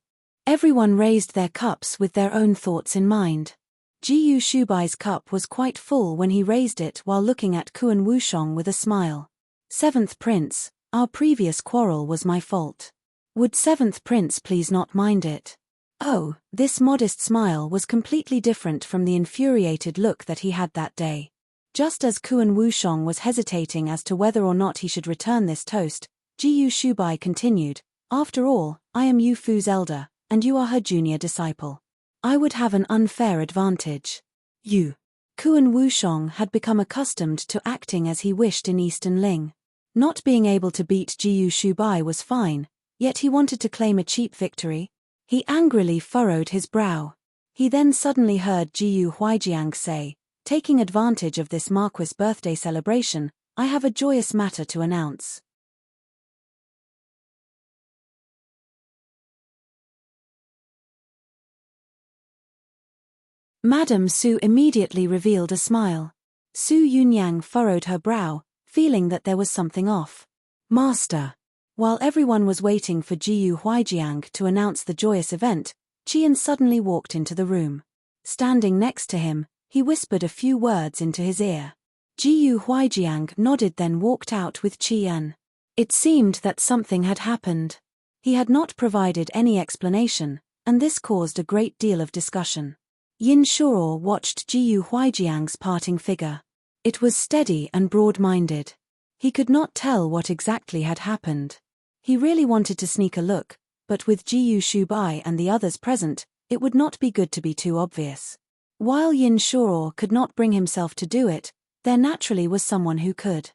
Everyone raised their cups with their own thoughts in mind. Jiyu Shubai's cup was quite full when he raised it while looking at Kuan Wushong with a smile. Seventh Prince, our previous quarrel was my fault. Would Seventh Prince please not mind it? Oh, this modest smile was completely different from the infuriated look that he had that day. Just as Kuan Wushong was hesitating as to whether or not he should return this toast, Jiyu Shubai continued, "After all, I am Yu Fu's elder, and you are her junior disciple. I would have an unfair advantage." Kuan Wushong had become accustomed to acting as he wished in Eastern Ling. Not being able to beat Jiyu Shubai was fine, yet he wanted to claim a cheap victory. He angrily furrowed his brow. He then suddenly heard Jiyu Huijiang say, "Taking advantage of this Marquis' birthday celebration, I have a joyous matter to announce." Madame Su immediately revealed a smile. Su Yunyang furrowed her brow, feeling that there was something off. "Master." While everyone was waiting for Jiyu Huijiang to announce the joyous event, Qian suddenly walked into the room. Standing next to him, he whispered a few words into his ear. Jiyu Huijiang nodded, then walked out with Qian. It seemed that something had happened. He had not provided any explanation, and this caused a great deal of discussion. Yin Shuo watched Jiyu Huijiang's parting figure. It was steady and broad-minded. He could not tell what exactly had happened. He really wanted to sneak a look, but with Jiyu Shubai and the others present, it would not be good to be too obvious. While Yin Shuo could not bring himself to do it, there naturally was someone who could.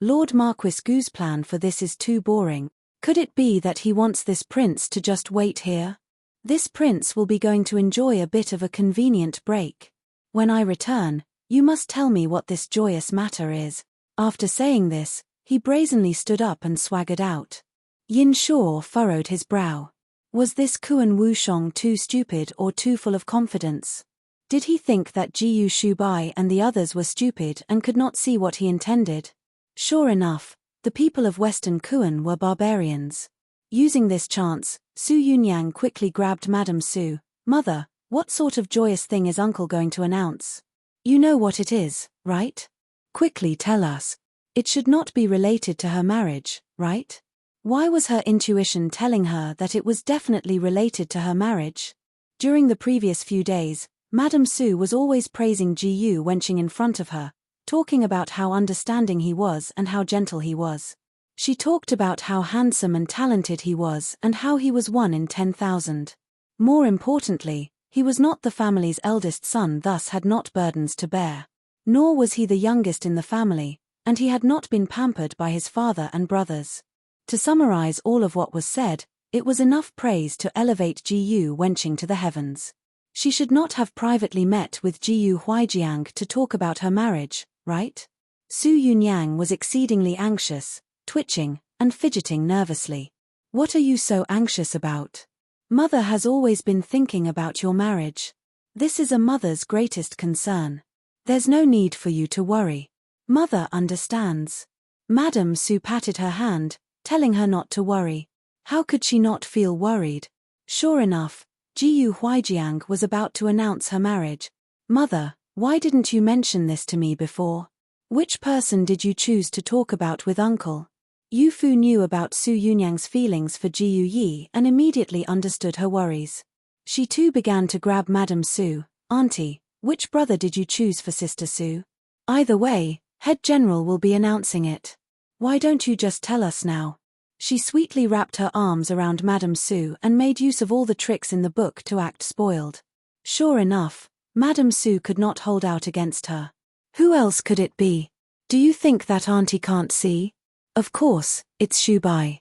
Lord Marquis Gu's plan for this is too boring. Could it be that he wants this prince to just wait here? This prince will be going to enjoy a bit of a convenient break. When I return, you must tell me what this joyous matter is. After saying this, he brazenly stood up and swaggered out. Yin Shuo furrowed his brow. Was this Kuan Wushong too stupid or too full of confidence? Did he think that Jiyu Shubai and the others were stupid and could not see what he intended? Sure enough, the people of Western Kuan were barbarians. Using this chance, Su Yunyang quickly grabbed Madame Su. "Mother, what sort of joyous thing is uncle going to announce? You know what it is, right? Quickly tell us. It should not be related to her marriage, right?" Why was her intuition telling her that it was definitely related to her marriage? During the previous few days, Madame Su was always praising Jiyu wenching in front of her, talking about how understanding he was and how gentle he was. She talked about how handsome and talented he was and how he was 1 in 10,000. More importantly, he was not the family's eldest son, thus had not burdens to bear. Nor was he the youngest in the family, and he had not been pampered by his father and brothers. To summarize all of what was said, it was enough praise to elevate Jiyu wenching to the heavens. She should not have privately met with Jiyu Huijiang to talk about her marriage, right? Su Yunyang was exceedingly anxious, twitching, and fidgeting nervously. "What are you so anxious about? Mother has always been thinking about your marriage. This is a mother's greatest concern. There's no need for you to worry. Mother understands." Madame Su patted her hand, telling her not to worry. How could she not feel worried? Sure enough, Jiyu Huijiang was about to announce her marriage. "Mother, why didn't you mention this to me before? Which person did you choose to talk about with uncle?" Yu Fu knew about Su Yunyang's feelings for Jiyu Yi and immediately understood her worries. She too began to grab Madame Su. "Auntie, which brother did you choose for Sister Su? Either way, Head General will be announcing it. Why don't you just tell us now?" She sweetly wrapped her arms around Madame Su and made use of all the tricks in the book to act spoiled. Sure enough, Madame Su could not hold out against her. "Who else could it be? Do you think that auntie can't see? Of course, it's Shubai."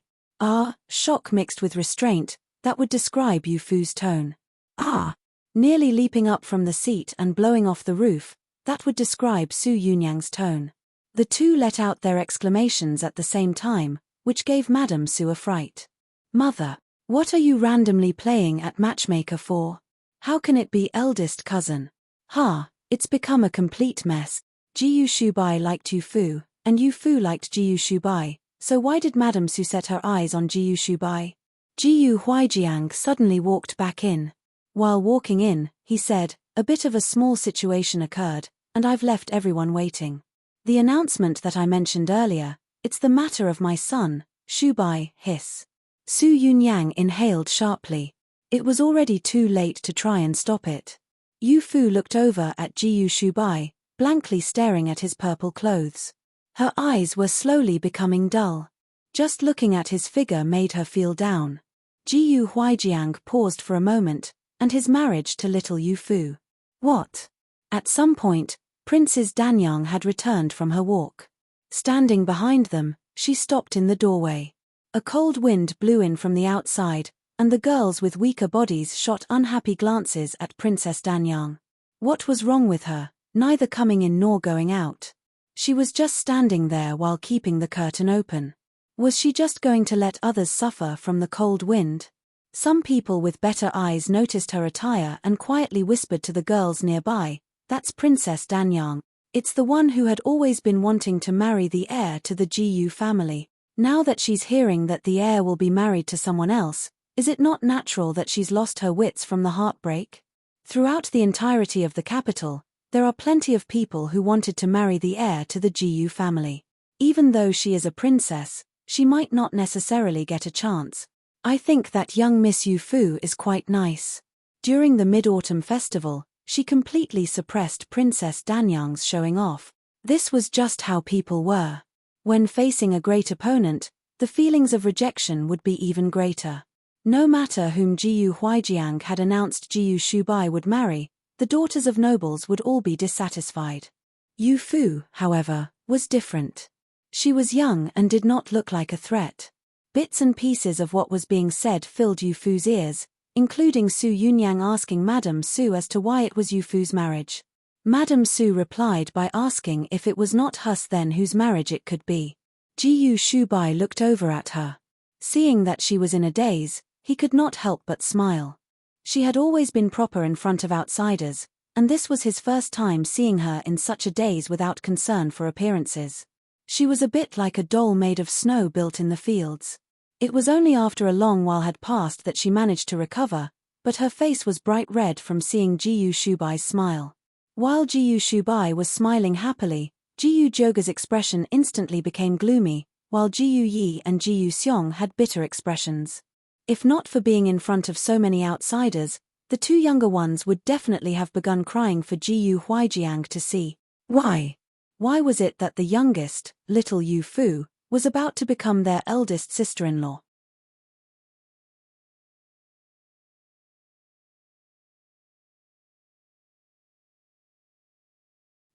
Shock mixed with restraint, that would describe Yu Fu's tone. Nearly leaping up from the seat and blowing off the roof, that would describe Su Yunyang's tone. The two let out their exclamations at the same time, which gave Madame Su a fright. "Mother, what are you randomly playing at matchmaker for? How can it be eldest cousin? It's become a complete mess. Jiyu Shubai liked Yu Fu, and Yu Fu liked Jiyu Shubai, so why did Madame Su set her eyes on Jiyu Shubai?" Jiyu Huijiang suddenly walked back in. While walking in, he said, "A bit of a small situation occurred, and I've left everyone waiting. The announcement that I mentioned earlier, it's the matter of my son, Shubai, hiss." Su Yunyang inhaled sharply. It was already too late to try and stop it. Yu Fu looked over at Jiyu Shubai, blankly staring at his purple clothes. Her eyes were slowly becoming dull. Just looking at his figure made her feel down. Jiyu Huijiang paused for a moment, and his marriage to little Yu Fu. What? At some point, Princess Danyang had returned from her walk. Standing behind them, she stopped in the doorway. A cold wind blew in from the outside, and the girls with weaker bodies shot unhappy glances at Princess Danyang. What was wrong with her, neither coming in nor going out? She was just standing there while keeping the curtain open. Was she just going to let others suffer from the cold wind? Some people with better eyes noticed her attire and quietly whispered to the girls nearby, "That's Princess Danyang. It's the one who had always been wanting to marry the heir to the Jiyu family. Now that she's hearing that the heir will be married to someone else, is it not natural that she's lost her wits from the heartbreak?" Throughout the entirety of the capital, there are plenty of people who wanted to marry the heir to the Jiyu family. Even though she is a princess, she might not necessarily get a chance. I think that young Miss Yu Fu is quite nice. During the Mid-Autumn Festival, she completely suppressed Princess Danyang's showing off. This was just how people were. When facing a great opponent, the feelings of rejection would be even greater. No matter whom Jiyu Huijiang had announced Jiyu Shubai would marry, the daughters of nobles would all be dissatisfied. Yu Fu, however, was different. She was young and did not look like a threat. Bits and pieces of what was being said filled Yu Fu's ears, including Su Yunyang asking Madame Su as to why it was Yu Fu's marriage. Madame Su replied by asking if it was not Hus then whose marriage it could be. Jiyu Shubai looked over at her. Seeing that she was in a daze, he could not help but smile. She had always been proper in front of outsiders, and this was his first time seeing her in such a daze without concern for appearances. She was a bit like a doll made of snow built in the fields. It was only after a long while had passed that she managed to recover, but her face was bright red from seeing Jiyu Shubai's smile. While Jiyu Shubai was smiling happily, Jiyu Joga's expression instantly became gloomy, while Jiyu Yi and Jiyu Seong had bitter expressions. If not for being in front of so many outsiders, the two younger ones would definitely have begun crying for Jiyu Huijiang to see. Why? Why was it that the youngest, little Yu Fu, was about to become their eldest sister-in-law?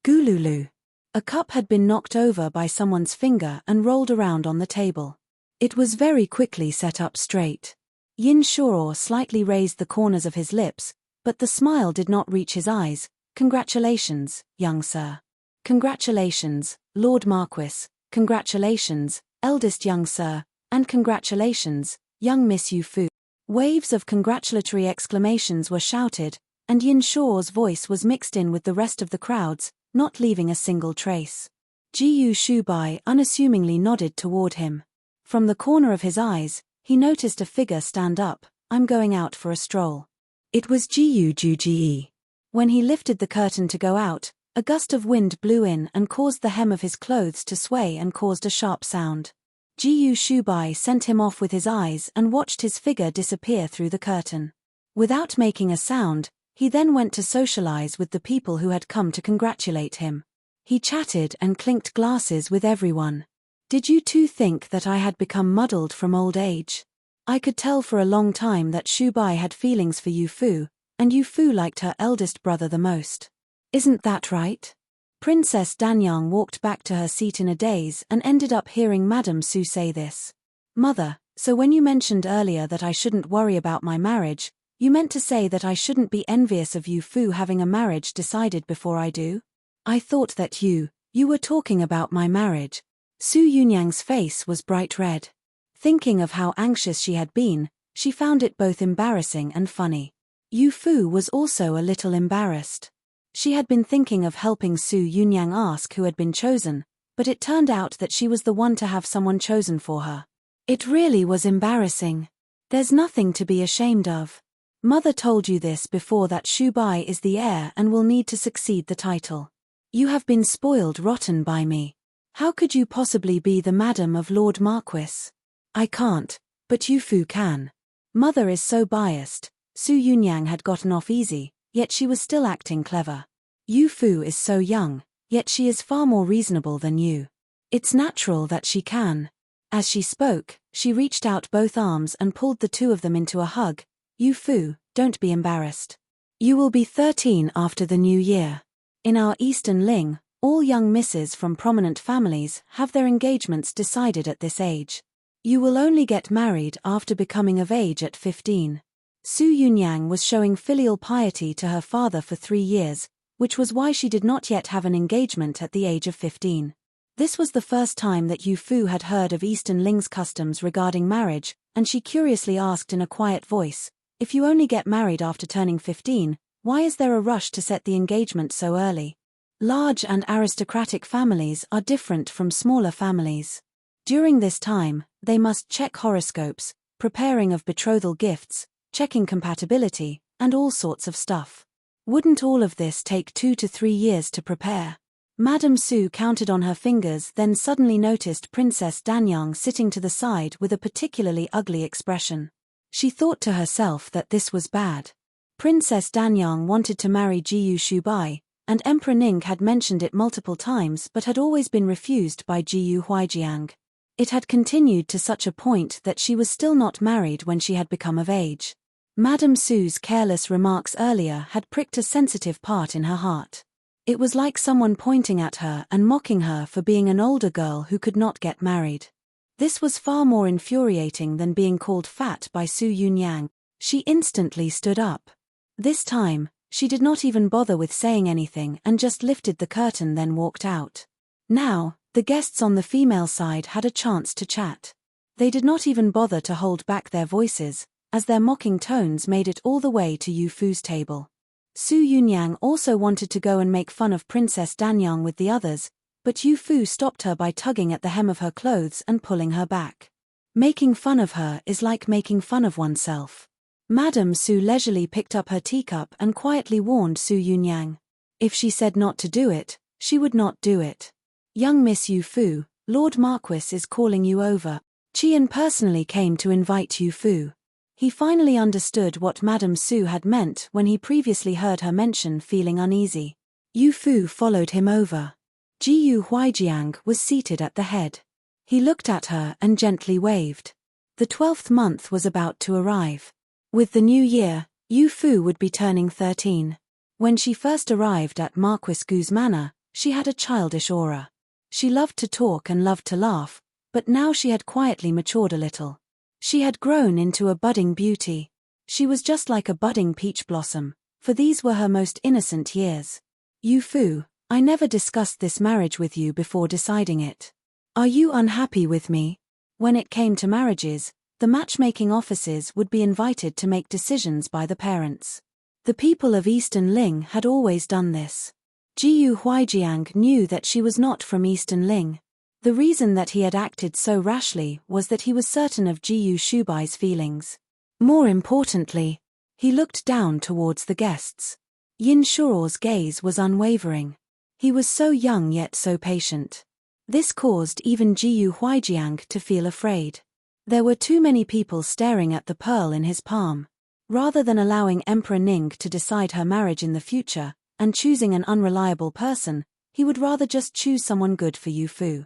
Gululu. A cup had been knocked over by someone's finger and rolled around on the table. It was very quickly set up straight. Yin Shuo slightly raised the corners of his lips, but the smile did not reach his eyes. "Congratulations, young sir. Congratulations, Lord Marquis. Congratulations, eldest young sir, and congratulations, young Miss Yu Fu." Waves of congratulatory exclamations were shouted, and Yin Shuo's voice was mixed in with the rest of the crowd's, not leaving a single trace. Jiyu Shubai unassumingly nodded toward him. From the corner of his eyes, he noticed a figure stand up. "I'm going out for a stroll." It was Jiyu Juji. When he lifted the curtain to go out, a gust of wind blew in and caused the hem of his clothes to sway and caused a sharp sound. Jiyu Shubai sent him off with his eyes and watched his figure disappear through the curtain. Without making a sound, he then went to socialize with the people who had come to congratulate him. He chatted and clinked glasses with everyone. "Did you two think that I had become muddled from old age? I could tell for a long time that Shubai had feelings for Yu Fu, and Yu Fu liked her eldest brother the most. Isn't that right?" Princess Danyang walked back to her seat in a daze and ended up hearing Madame Su say this. "Mother, so when you mentioned earlier that I shouldn't worry about my marriage, you meant to say that I shouldn't be envious of Yu Fu having a marriage decided before I do? I thought that you were talking about my marriage." Su Yunyang's face was bright red. Thinking of how anxious she had been, she found it both embarrassing and funny. Yu Fu was also a little embarrassed. She had been thinking of helping Su Yunyang ask who had been chosen, but it turned out that she was the one to have someone chosen for her. It really was embarrassing. There's nothing to be ashamed of. Mother told you this before, that Shubai is the heir and will need to succeed the title. You have been spoiled rotten by me. How could you possibly be the madam of Lord Marquis? I can't, but Yu Fu can. Mother is so biased. Su Yunyang had gotten off easy, yet she was still acting clever. Yu Fu is so young, Yet she is far more reasonable than you. It's natural that she can. As she spoke, she reached out both arms and pulled the two of them into a hug. Yu Fu, don't be embarrassed. You will be 13 after the new year. In our Eastern Ling, all young misses from prominent families have their engagements decided at this age. You will only get married after becoming of age at 15. Su Yunyang was showing filial piety to her father for 3 years, which was why she did not yet have an engagement at the age of 15. This was the first time that Yu Fu had heard of Eastern Ling's customs regarding marriage, and she curiously asked in a quiet voice, if you only get married after turning 15, why is there a rush to set the engagement so early? Large and aristocratic families are different from smaller families. During this time, they must check horoscopes, preparing of betrothal gifts, checking compatibility, and all sorts of stuff. Wouldn't all of this take 2 to 3 years to prepare? Madame Su counted on her fingers, then suddenly noticed Princess Danyang sitting to the side with a particularly ugly expression. She thought to herself that this was bad. Princess Danyang wanted to marry Jiyu Shubai, and Emperor Ning had mentioned it multiple times but had always been refused by Jiyu Huijiang. It had continued to such a point that she was still not married when she had become of age. Madame Su's careless remarks earlier had pricked a sensitive part in her heart. It was like someone pointing at her and mocking her for being an older girl who could not get married. This was far more infuriating than being called fat by Su Yunyang. She instantly stood up. This time, she did not even bother with saying anything and just lifted the curtain then walked out. Now, the guests on the female side had a chance to chat. They did not even bother to hold back their voices, as their mocking tones made it all the way to Yu Fu's table. Su Yunyang also wanted to go and make fun of Princess Danyang with the others, but Yu Fu stopped her by tugging at the hem of her clothes and pulling her back. Making fun of her is like making fun of oneself. Madame Su leisurely picked up her teacup and quietly warned Su Yunyang. If she said not to do it, she would not do it. Young Miss Yu Fu, Lord Marquis is calling you over. Qian personally came to invite Yu Fu. He finally understood what Madame Su had meant when he previously heard her mention feeling uneasy. Yu Fu followed him over. Jiyu Huijiang was seated at the head. He looked at her and gently waved. The 12th month was about to arrive. With the new year, Yu Fu would be turning 13. When she first arrived at Marquis Gu's manor, she had a childish aura. She loved to talk and loved to laugh, but now she had quietly matured a little. She had grown into a budding beauty. She was just like a budding peach blossom, for these were her most innocent years. Yu Fu, I never discussed this marriage with you before deciding it. Are you unhappy with me? When it came to marriages, the matchmaking offices would be invited to make decisions by the parents. The people of Eastern Ling had always done this. Jiyu Huijiang knew that she was not from Eastern Ling. The reason that he had acted so rashly was that he was certain of Jiyu Shubai's feelings. More importantly, he looked down towards the guests. Yin Shuo's gaze was unwavering. He was so young yet so patient. This caused even Jiyu Huijiang to feel afraid. There were too many people staring at the pearl in his palm. Rather than allowing Emperor Ning to decide her marriage in the future, and choosing an unreliable person, he would rather just choose someone good for Yu Fu.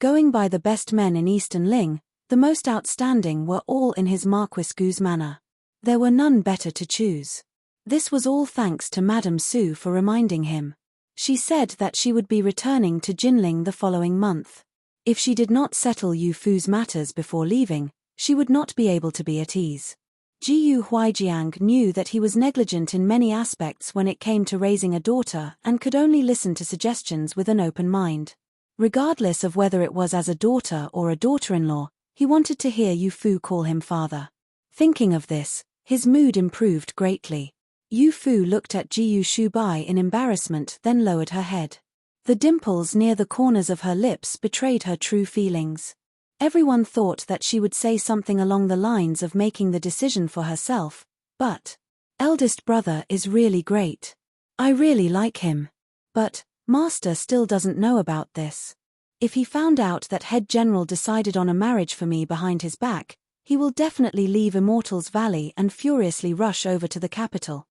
Going by the best men in Eastern Ling, the most outstanding were all in his Marquis Gu's manor. There were none better to choose. This was all thanks to Madame Su for reminding him. She said that she would be returning to Jinling the following month. If she did not settle Yu Fu's matters before leaving, she would not be able to be at ease. Jiyu Huijiang knew that he was negligent in many aspects when it came to raising a daughter and could only listen to suggestions with an open mind. Regardless of whether it was as a daughter or a daughter-in-law, he wanted to hear Yu Fu call him father. Thinking of this, his mood improved greatly. Yu Fu looked at Jiyu Shubai in embarrassment, then lowered her head. The dimples near the corners of her lips betrayed her true feelings. Everyone thought that she would say something along the lines of making the decision for herself, but, eldest brother is really great. I really like him. But, Master still doesn't know about this. If he found out that Head General decided on a marriage for me behind his back, he will definitely leave Immortals Valley and furiously rush over to the capital.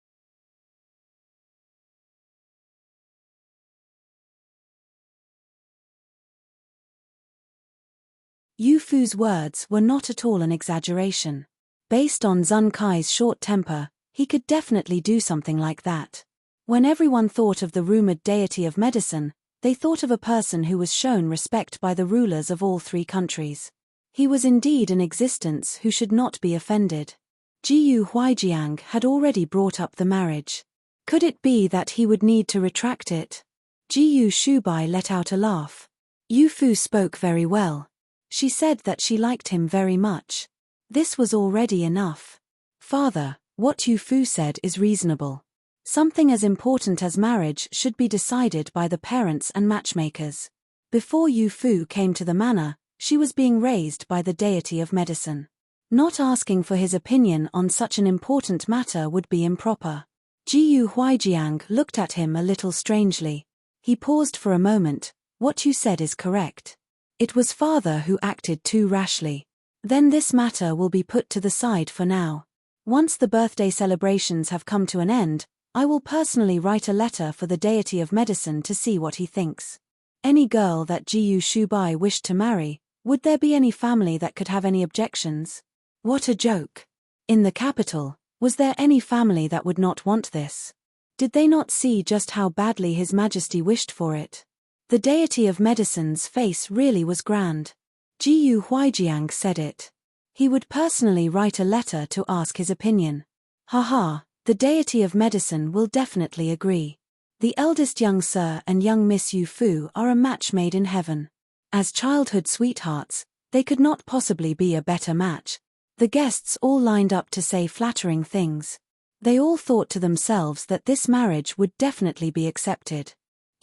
Yu Fu's words were not at all an exaggeration. Based on Zun Kai's short temper, he could definitely do something like that. When everyone thought of the rumored deity of medicine, they thought of a person who was shown respect by the rulers of all three countries. He was indeed an existence who should not be offended. Jiyu Huaijiang had already brought up the marriage. Could it be that he would need to retract it? Jiyu Shubai let out a laugh. Yu Fu spoke very well. She said that she liked him very much. This was already enough. Father, what Yu Fu said is reasonable. Something as important as marriage should be decided by the parents and matchmakers. Before Yu Fu came to the manor, she was being raised by the deity of medicine. Not asking for his opinion on such an important matter would be improper. Jiyu Huaijiang looked at him a little strangely. He paused for a moment. What you said is correct. It was father who acted too rashly. Then this matter will be put to the side for now. Once the birthday celebrations have come to an end, I will personally write a letter for the deity of medicine to see what he thinks. Any girl that Jiyu Shubai wished to marry, would there be any family that could have any objections? What a joke. In the capital, was there any family that would not want this? Did they not see just how badly His Majesty wished for it? The deity of medicine's face really was grand. Jiyu Huaijiang said it. He would personally write a letter to ask his opinion. Haha, the deity of medicine will definitely agree. The eldest young sir and young Miss Yu Fu are a match made in heaven. As childhood sweethearts, they could not possibly be a better match. The guests all lined up to say flattering things. They all thought to themselves that this marriage would definitely be accepted.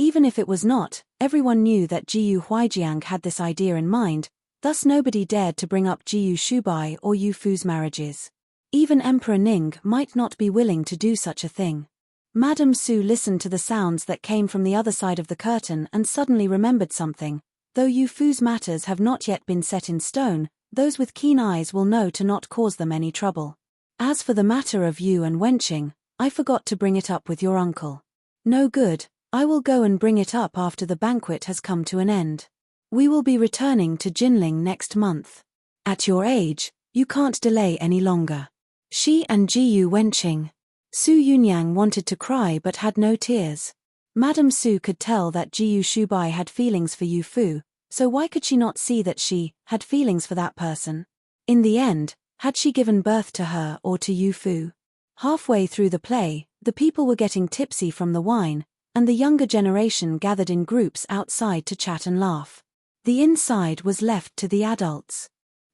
Even if it was not, everyone knew that Jiyu Huaijiang had this idea in mind, thus nobody dared to bring up Jiyu Shubai or Yu Fu's marriages. Even Emperor Ning might not be willing to do such a thing. Madame Su listened to the sounds that came from the other side of the curtain and suddenly remembered something. Though Yu Fu's matters have not yet been set in stone, those with keen eyes will know to not cause them any trouble. As for the matter of Yu and wenching, I forgot to bring it up with your uncle. No good, I will go and bring it up after the banquet has come to an end. We will be returning to Jinling next month. At your age, you can't delay any longer. She and Jiyu wenching. Su Yunyang wanted to cry but had no tears. Madame Su could tell that Jiyu Shubai had feelings for Yu Fu, so why could she not see that she had feelings for that person? In the end, had she given birth to her or to Yu Fu? Halfway through the play, the people were getting tipsy from the wine, and the younger generation gathered in groups outside to chat and laugh. The inside was left to the adults.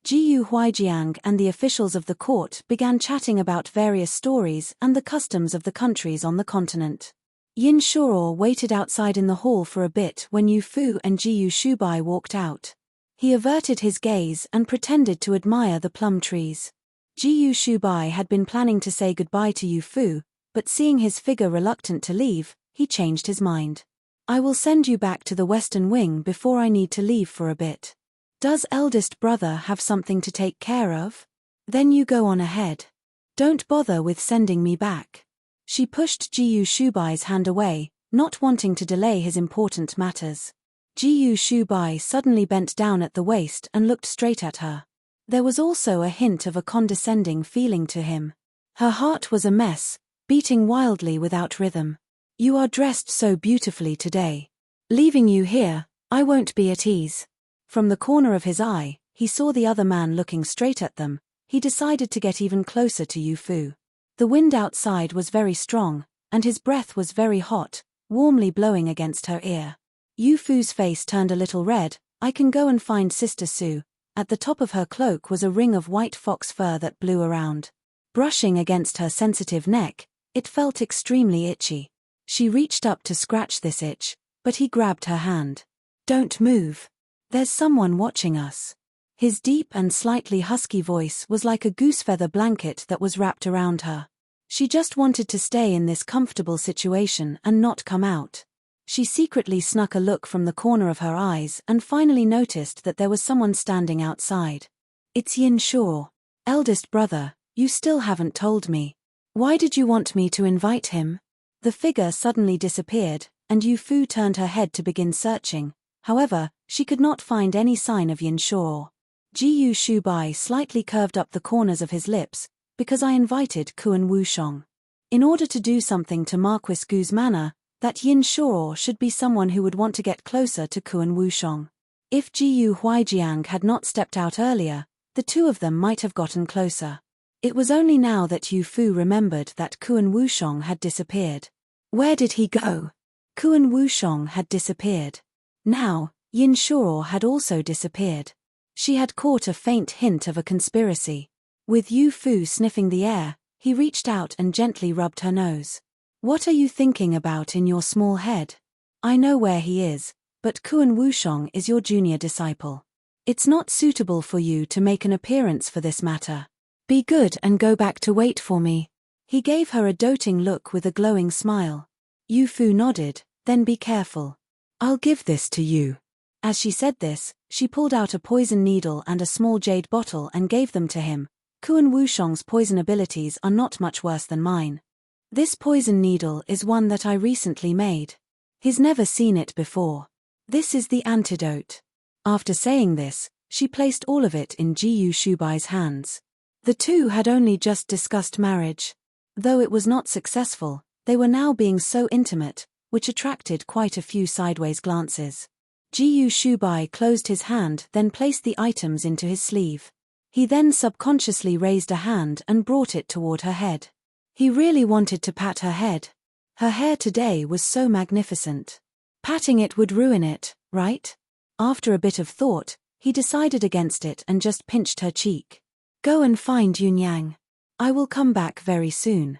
Jiyu Huaijiang and the officials of the court began chatting about various stories and the customs of the countries on the continent. Yin Shuo waited outside in the hall for a bit when Yu Fu and Jiyu Shubai walked out. He averted his gaze and pretended to admire the plum trees. Jiyu Shubai had been planning to say goodbye to Yu Fu, but seeing his figure reluctant to leave, he changed his mind. I will send you back to the western wing before I need to leave for a bit. Does eldest brother have something to take care of? Then you go on ahead. Don't bother with sending me back. She pushed Jiyu Shubai's hand away, not wanting to delay his important matters. Jiyu Shubai suddenly bent down at the waist and looked straight at her. There was also a hint of a condescending feeling to him. Her heart was a mess, beating wildly without rhythm. You are dressed so beautifully today. Leaving you here, I won't be at ease. From the corner of his eye, he saw the other man looking straight at them. He decided to get even closer to Yu Fu. The wind outside was very strong, and his breath was very hot, warmly blowing against her ear. Yu Fu's face turned a little red. I can go and find Sister Su. At the top of her cloak was a ring of white fox fur that blew around. Brushing against her sensitive neck, it felt extremely itchy. She reached up to scratch this itch, but he grabbed her hand. Don't move. There's someone watching us. His deep and slightly husky voice was like a goosefeather blanket that was wrapped around her. She just wanted to stay in this comfortable situation and not come out. She secretly snuck a look from the corner of her eyes and finally noticed that there was someone standing outside. It's Yin Shuo. Eldest brother, you still haven't told me. Why did you want me to invite him? The figure suddenly disappeared, and Yu Fu turned her head to begin searching. However, she could not find any sign of Yin Shuo. Jiyu Shubai slightly curved up the corners of his lips, because I invited Kuan Wushong. In order to do something to Marquis Gu's manor, that Yin Shuo should be someone who would want to get closer to Kuan Wushong. If Jiyu Huaijiang had not stepped out earlier, the two of them might have gotten closer. It was only now that Yu Fu remembered that Kuan Wushong had disappeared. Where did he go? Kuan Wushong had disappeared. Now, Yin Shuo had also disappeared. She had caught a faint hint of a conspiracy. With Yu Fu sniffing the air, he reached out and gently rubbed her nose. What are you thinking about in your small head? I know where he is, but Kuan Wushong is your junior disciple. It's not suitable for you to make an appearance for this matter. Be good and go back to wait for me. He gave her a doting look with a glowing smile. Yu Fu nodded, then be careful. I'll give this to you. As she said this, she pulled out a poison needle and a small jade bottle and gave them to him. Kuan Wushong's poison abilities are not much worse than mine. This poison needle is one that I recently made. He's never seen it before. This is the antidote. After saying this, she placed all of it in Jiyu Shubai's hands. The two had only just discussed marriage. Though it was not successful, they were now being so intimate, which attracted quite a few sideways glances. Jiyu Shubai closed his hand, then placed the items into his sleeve. He then subconsciously raised a hand and brought it toward her head. He really wanted to pat her head. Her hair today was so magnificent. Patting it would ruin it, right? After a bit of thought, he decided against it and just pinched her cheek. Go and find Yunyang. I will come back very soon.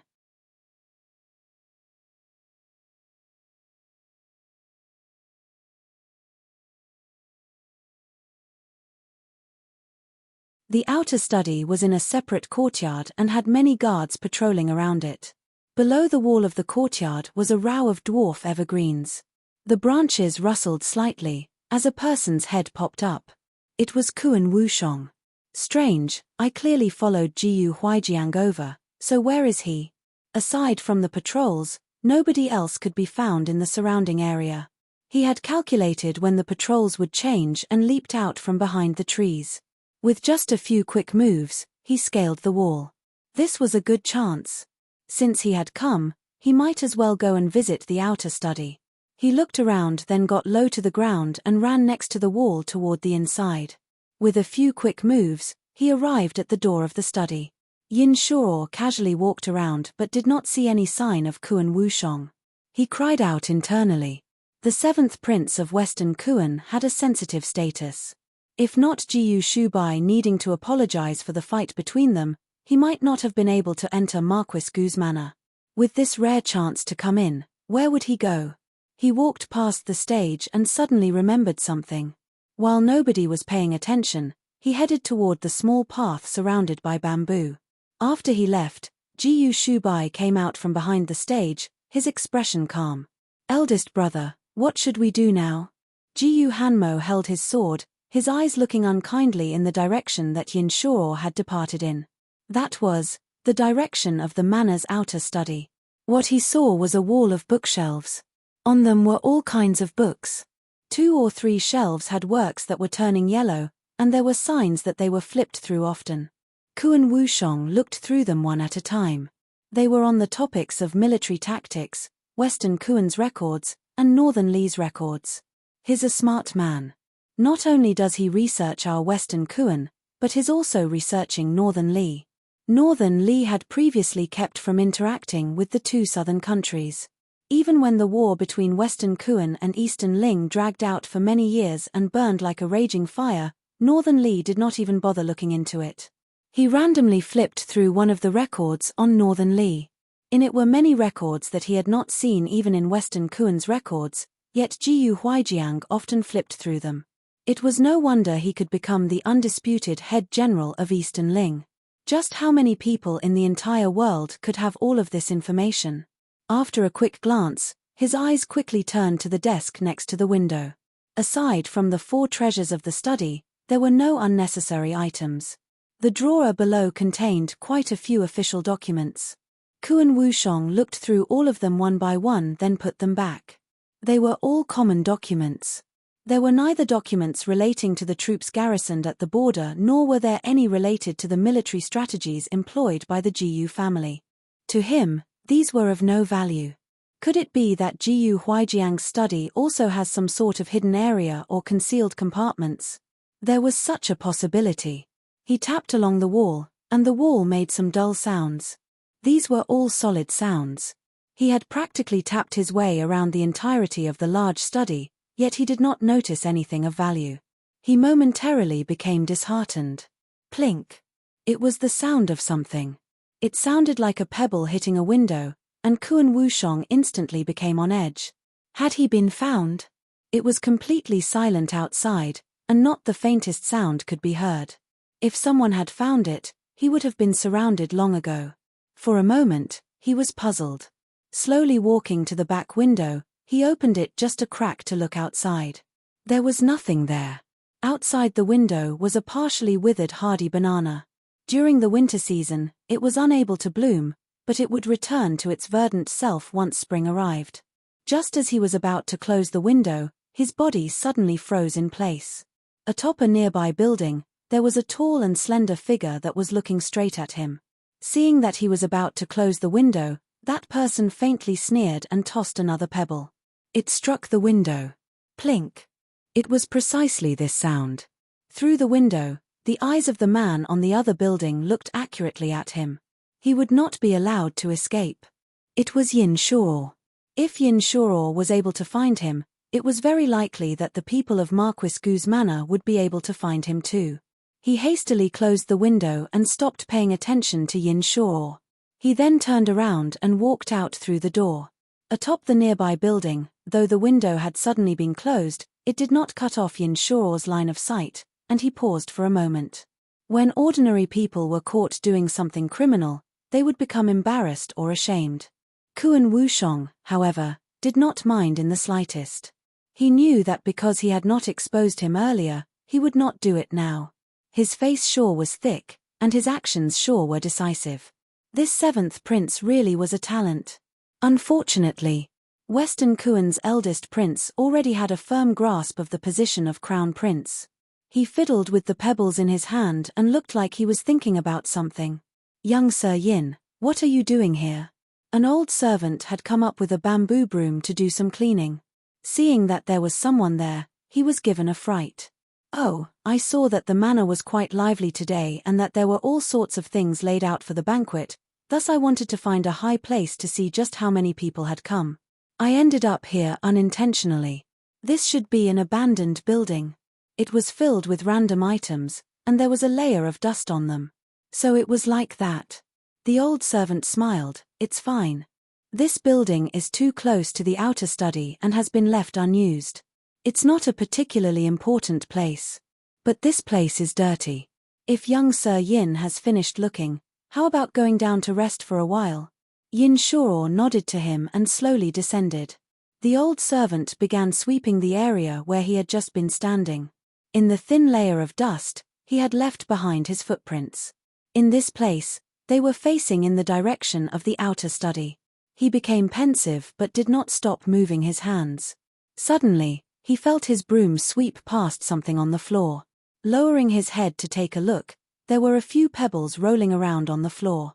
The outer study was in a separate courtyard and had many guards patrolling around it. Below the wall of the courtyard was a row of dwarf evergreens. The branches rustled slightly, as a person's head popped up. It was Kuan Wushong. Strange, I clearly followed Jiyu Huaijiang over, so where is he? Aside from the patrols, nobody else could be found in the surrounding area. He had calculated when the patrols would change and leaped out from behind the trees. With just a few quick moves, he scaled the wall. This was a good chance. Since he had come, he might as well go and visit the outer study. He looked around, then got low to the ground and ran next to the wall toward the inside. With a few quick moves, he arrived at the door of the study. Yin Shuo casually walked around but did not see any sign of Kuan Wushong. He cried out internally. The seventh prince of Western Kuan had a sensitive status. If not Jiyu Shubai needing to apologize for the fight between them, he might not have been able to enter Marquis Gu's manor. With this rare chance to come in, where would he go? He walked past the stage and suddenly remembered something. While nobody was paying attention, he headed toward the small path surrounded by bamboo. After he left, Jiyu Shubai came out from behind the stage, his expression calm. Eldest brother, what should we do now? Jiyu Hanmo held his sword, his eyes looking unkindly in the direction that Yin Shuo had departed in. That was the direction of the manor's outer study. What he saw was a wall of bookshelves. On them were all kinds of books. 2 or 3 shelves had works that were turning yellow, and there were signs that they were flipped through often. Kuan Wushong looked through them one at a time. They were on the topics of military tactics, Western Kuan's records, and Northern Li's records. He's a smart man. Not only does he research our Western Kuan, but he's also researching Northern Li. Northern Li had previously kept from interacting with the 2 southern countries. Even when the war between Western Kuan and Eastern Ling dragged out for many years and burned like a raging fire, Northern Li did not even bother looking into it. He randomly flipped through one of the records on Northern Li. In it were many records that he had not seen even in Western Kuan's records, yet Jiyu Huaijiang often flipped through them. It was no wonder he could become the undisputed head general of Eastern Ling. Just how many people in the entire world could have all of this information? After a quick glance, his eyes quickly turned to the desk next to the window. Aside from the 4 treasures of the study, there were no unnecessary items. The drawer below contained quite a few official documents. Kuan Wushong looked through all of them one by one, then put them back. They were all common documents. There were neither documents relating to the troops garrisoned at the border nor were there any related to the military strategies employed by the Jiyu family. To him, these were of no value. Could it be that Jiyu Huijiang's study also has some sort of hidden area or concealed compartments? There was such a possibility. He tapped along the wall, and the wall made some dull sounds. These were all solid sounds. He had practically tapped his way around the entirety of the large study, yet he did not notice anything of value. He momentarily became disheartened. Plink. It was the sound of something. It sounded like a pebble hitting a window, and Kuan Wushong instantly became on edge. Had he been found? It was completely silent outside, and not the faintest sound could be heard. If someone had found it, he would have been surrounded long ago. For a moment, he was puzzled. Slowly walking to the back window, he opened it just a crack to look outside. There was nothing there. Outside the window was a partially withered hardy banana. During the winter season, it was unable to bloom, but it would return to its verdant self once spring arrived. Just as he was about to close the window, his body suddenly froze in place. Atop a nearby building, there was a tall and slender figure that was looking straight at him. Seeing that he was about to close the window, that person faintly sneered and tossed another pebble. It struck the window. Plink. It was precisely this sound. Through the window, the eyes of the man on the other building looked accurately at him. He would not be allowed to escape. It was Yin Shuo. If Yin Shuo was able to find him, it was very likely that the people of Marquis Gu's manor would be able to find him too. He hastily closed the window and stopped paying attention to Yin Shuo. He then turned around and walked out through the door. Atop the nearby building, though the window had suddenly been closed, it did not cut off Yin Shuo's line of sight, and he paused for a moment. When ordinary people were caught doing something criminal, they would become embarrassed or ashamed. Kuan Wushong, however, did not mind in the slightest. He knew that because he had not exposed him earlier, he would not do it now. His face sure was thick, and his actions sure were decisive. This seventh prince really was a talent. Unfortunately, Western Kuan's eldest prince already had a firm grasp of the position of crown prince. He fiddled with the pebbles in his hand and looked like he was thinking about something. "Young Sir Yin, what are you doing here?" An old servant had come up with a bamboo broom to do some cleaning. Seeing that there was someone there, he was given a fright. "Oh, I saw that the manor was quite lively today and that there were all sorts of things laid out for the banquet, thus I wanted to find a high place to see just how many people had come. I ended up here unintentionally. This should be an abandoned building. It was filled with random items, and there was a layer of dust on them. So it was like that." The old servant smiled. "It's fine. This building is too close to the outer study and has been left unused. It's not a particularly important place. But this place is dirty. If young Sir Yin has finished looking, how about going down to rest for a while?" Yin Shuo nodded to him and slowly descended. The old servant began sweeping the area where he had just been standing. In the thin layer of dust, he had left behind his footprints. In this place, they were facing in the direction of the outer study. He became pensive but did not stop moving his hands. Suddenly, he felt his broom sweep past something on the floor. Lowering his head to take a look, there were a few pebbles rolling around on the floor.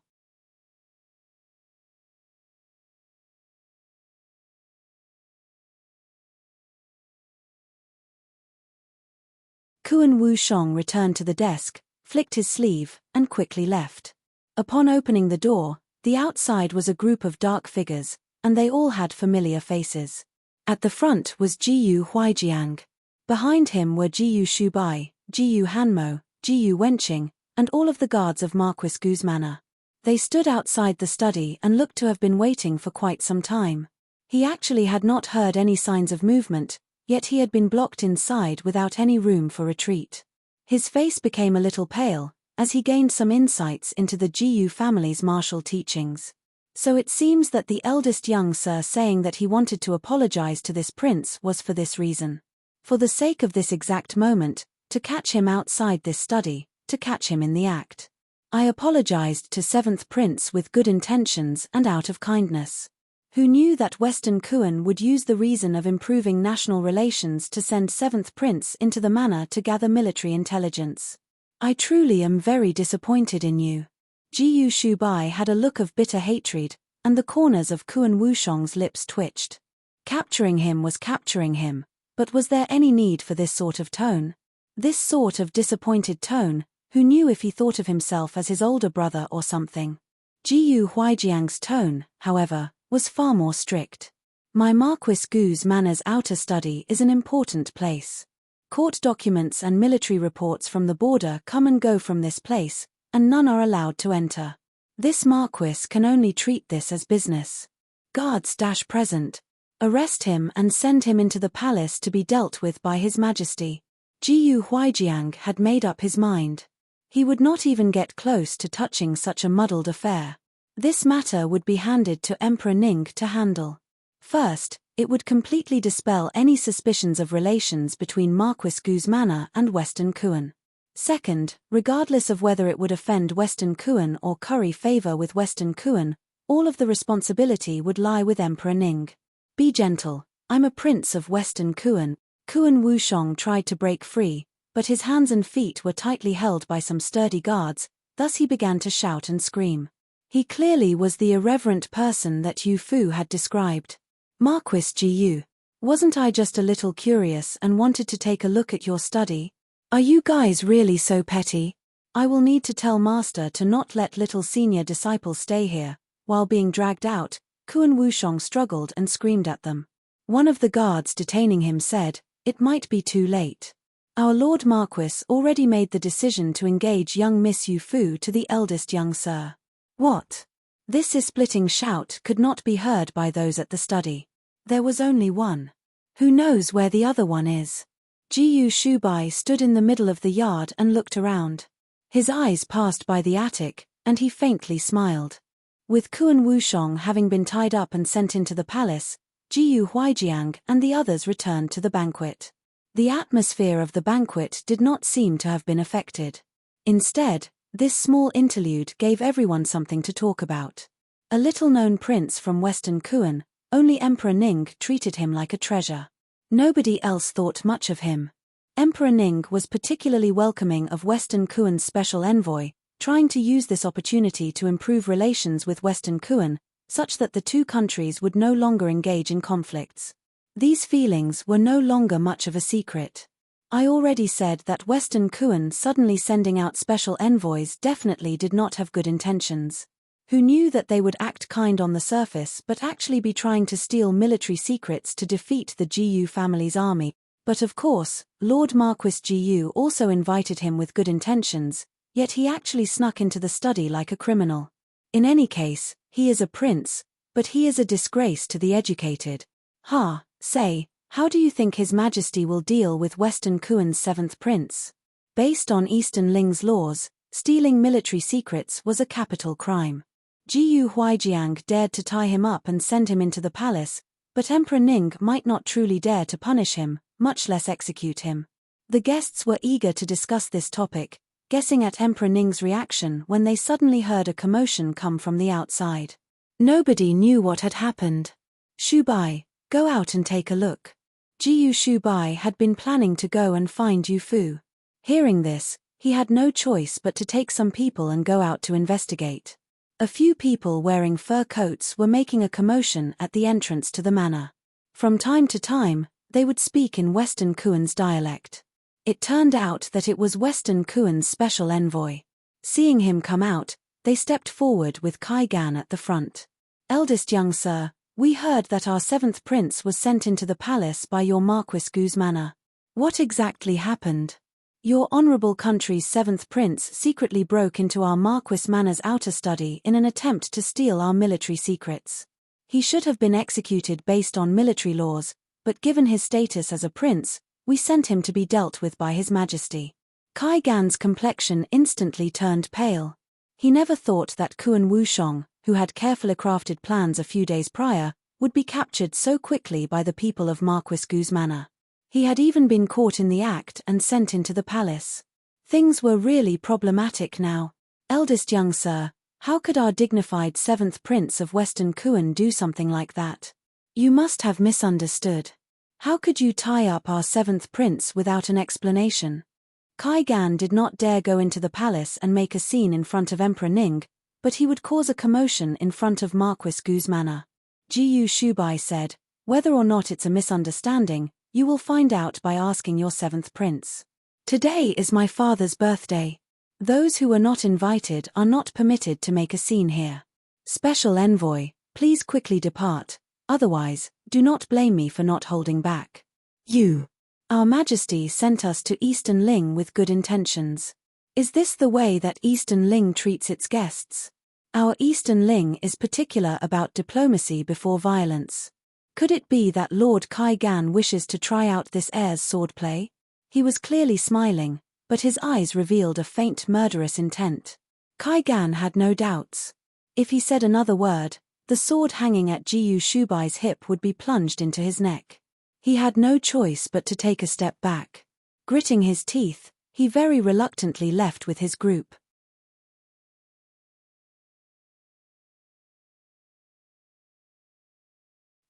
Kuan Wushong returned to the desk, flicked his sleeve, and quickly left. Upon opening the door, the outside was a group of dark figures, and they all had familiar faces. At the front was Jiyu Huijiang. Behind him were Jiyu Shubai, Jiyu Hanmo, Jiyu Wenqing, and all of the guards of Marquis Gu's manor. They stood outside the study and looked to have been waiting for quite some time. He actually had not heard any signs of movement, yet he had been blocked inside without any room for retreat. His face became a little pale, as he gained some insights into the Jiyu family's martial teachings. So it seems that the eldest young sir saying that he wanted to apologize to this prince was for this reason. For the sake of this exact moment, to catch him outside this study, to catch him in the act. "I apologized to seventh prince with good intentions and out of kindness. who knew that Western Kuan would use the reason of improving national relations to send 7th Prince into the manor to gather military intelligence. I truly am very disappointed in you. Jiyu Shubai had a look of bitter hatred, and the corners of Kuan Wushong's lips twitched. Capturing him was capturing him, but was there any need for this sort of tone? This sort of disappointed tone, who knew if he thought of himself as his older brother or something? Jiyu Huijiang's tone, however, was far more strict. My Marquis Gu's Manor's outer study is an important place. Court documents and military reports from the border come and go from this place, and none are allowed to enter. This Marquis can only treat this as business. Guards present. Arrest him and send him into the palace to be dealt with by His Majesty. Jiyu Huijiang had made up his mind. He would not even get close to touching such a muddled affair. This matter would be handed to Emperor Ning to handle. First, it would completely dispel any suspicions of relations between Marquis Gu's Manor and Western Kuan. Second, regardless of whether it would offend Western Kuan or curry favor with Western Kuan, all of the responsibility would lie with Emperor Ning. Be gentle, I'm a prince of Western Kuan. Kuan Wushong tried to break free, but his hands and feet were tightly held by some sturdy guards, thus he began to shout and scream. He clearly was the irreverent person that Yu Fu had described. Marquis Jiyu, wasn't I just a little curious and wanted to take a look at your study? Are you guys really so petty? I will need to tell Master to not let little senior disciples stay here. While being dragged out, Kuan Wushong struggled and screamed at them. One of the guards detaining him said, "It might be too late. Our Lord Marquis already made the decision to engage young Miss Yu Fu to the eldest young sir." What? This splitting shout could not be heard by those at the study. There was only one. Who knows where the other one is? Jiyu Shubai stood in the middle of the yard and looked around. His eyes passed by the attic, and he faintly smiled. With Kuan Wushong having been tied up and sent into the palace, Jiyu Huijiang and the others returned to the banquet. The atmosphere of the banquet did not seem to have been affected. Instead, this small interlude gave everyone something to talk about. A little-known prince from Western Kuan, only Emperor Ning treated him like a treasure. Nobody else thought much of him. Emperor Ning was particularly welcoming of Western Kuan's special envoy, trying to use this opportunity to improve relations with Western Kuan, such that the two countries would no longer engage in conflicts. These feelings were no longer much of a secret. I already said that Western Kuan suddenly sending out special envoys definitely did not have good intentions. Who knew that they would act kind on the surface but actually be trying to steal military secrets to defeat the Jiyu family's army. But of course, Lord Marquis Jiyu also invited him with good intentions, yet he actually snuck into the study like a criminal. In any case, he is a prince, but he is a disgrace to the educated. Say, how do you think His Majesty will deal with Western Kuan's 7th prince? Based on Eastern Ling's laws, stealing military secrets was a capital crime. Jiyu Huijiang dared to tie him up and send him into the palace, but Emperor Ning might not truly dare to punish him, much less execute him. The guests were eager to discuss this topic, guessing at Emperor Ning's reaction when they suddenly heard a commotion come from the outside. Nobody knew what had happened. Shubai, go out and take a look. Jiyu Shubai had been planning to go and find Yu Fu. Hearing this, he had no choice but to take some people and go out to investigate. A few people wearing fur coats were making a commotion at the entrance to the manor. From time to time, they would speak in Western Kuan's dialect. It turned out that it was Western Kuan's special envoy. Seeing him come out, they stepped forward with Kai Gan at the front. "Eldest young sir, we heard that our 7th prince was sent into the palace by your Marquis Gu's Manor. What exactly happened? Your honorable country's 7th prince secretly broke into our Marquis Manor's outer study in an attempt to steal our military secrets. He should have been executed based on military laws, but given his status as a prince, we sent him to be dealt with by His Majesty." Kai Gan's complexion instantly turned pale. He never thought that Kuan Wushong, who had carefully crafted plans a few days prior, would be captured so quickly by the people of Marquis Gu's Manor. He had even been caught in the act and sent into the palace. Things were really problematic now. "Eldest young sir, How could our dignified 7th Prince of Western Kuan do something like that? You must have misunderstood. How could you tie up our 7th Prince without an explanation? Kai Gan did not dare go into the palace and make a scene in front of Emperor Ning, but he would cause a commotion in front of Marquis Gu's manor. Jiyu Shubai said, whether or not it's a misunderstanding, you will find out by asking your 7th Prince. Today is my father's birthday. Those who were not invited are not permitted to make a scene here. Special envoy, please quickly depart, otherwise, do not blame me for not holding back. Our Majesty sent us to Eastern Ling with good intentions. Is this the way that Eastern Ling treats its guests? Our Eastern Ling is particular about diplomacy before violence. Could it be that Lord Kai Gan wishes to try out this heir's swordplay? He was clearly smiling, but his eyes revealed a faint murderous intent. Kai Gan had no doubts. If he said another word, the sword hanging at Jiyu Shubai's hip would be plunged into his neck. He had no choice but to take a step back. Gritting his teeth, he very reluctantly left with his group.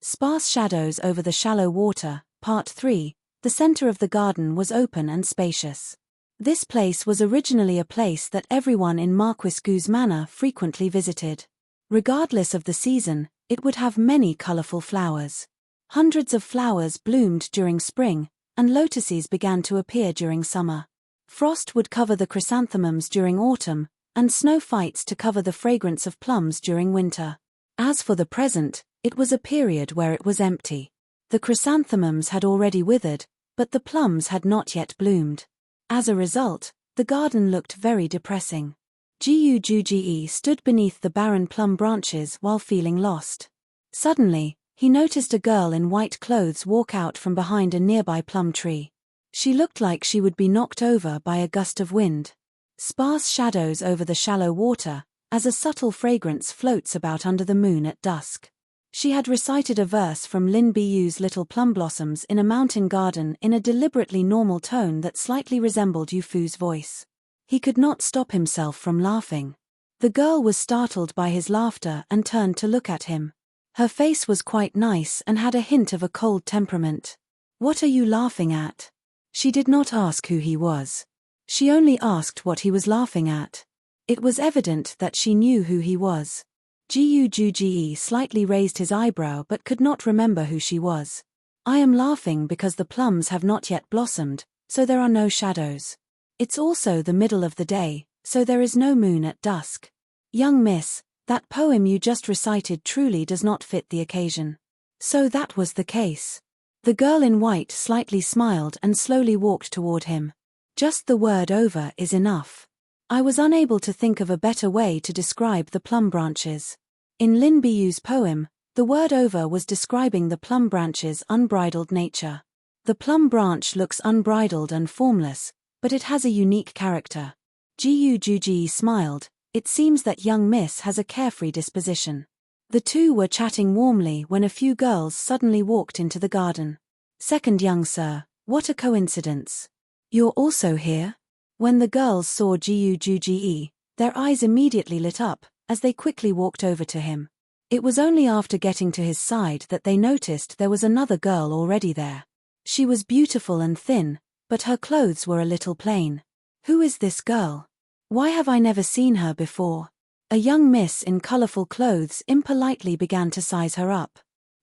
Sparse shadows over the shallow water, Part 3. The center of the garden was open and spacious. This place was originally a place that everyone in Marquis Gu's manor frequently visited. Regardless of the season, it would have many colorful flowers. Hundreds of flowers bloomed during spring, and lotuses began to appear during summer. Frost would cover the chrysanthemums during autumn, and snow fights to cover the fragrance of plums during winter. As for the present, it was a period where it was empty. The chrysanthemums had already withered, but the plums had not yet bloomed. As a result, the garden looked very depressing. Jiyu Juji stood beneath the barren plum branches while feeling lost. Suddenly, he noticed a girl in white clothes walk out from behind a nearby plum tree. She looked like she would be knocked over by a gust of wind. Sparse shadows over the shallow water, as a subtle fragrance floats about under the moon at dusk. She had recited a verse from Lin Biyu's Little Plum Blossoms in a mountain garden in a deliberately normal tone that slightly resembled Yu Fu's voice. He could not stop himself from laughing. The girl was startled by his laughter and turned to look at him. Her face was quite nice and had a hint of a cold temperament. What are you laughing at? She did not ask who he was. She only asked what he was laughing at. It was evident that she knew who he was. Jiyu Juji slightly raised his eyebrow but could not remember who she was. I am laughing because the plums have not yet blossomed, so there are no shadows. It's also the middle of the day, so there is no moon at dusk. Young miss, that poem you just recited truly does not fit the occasion. So that was the case. The girl in white slightly smiled and slowly walked toward him. Just the word over is enough. I was unable to think of a better way to describe the plum branches. In Lin Biyu's poem, the word over was describing the plum branch's unbridled nature. The plum branch looks unbridled and formless, but it has a unique character. Jiyu Juji smiled. It seems that young miss has a carefree disposition. The two were chatting warmly when a few girls suddenly walked into the garden. Second young sir, what a coincidence. You're also here? When the girls saw Jiyu Juji, their eyes immediately lit up, as they quickly walked over to him. It was only after getting to his side that they noticed there was another girl already there. She was beautiful and thin, but her clothes were a little plain. Who is this girl? Why have I never seen her before? A young miss in colorful clothes impolitely began to size her up.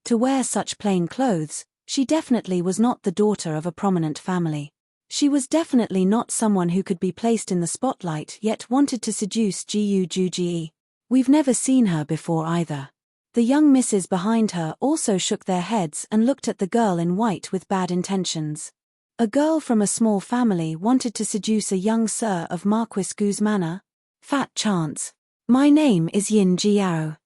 To wear such plain clothes, she definitely was not the daughter of a prominent family. She was definitely not someone who could be placed in the spotlight yet wanted to seduce Jiyu Juji. We've never seen her before either. The young misses behind her also shook their heads and looked at the girl in white with bad intentions. A girl from a small family wanted to seduce a young sir of Marquis Gu's manor? Fat chance. My name is Yin Jiao.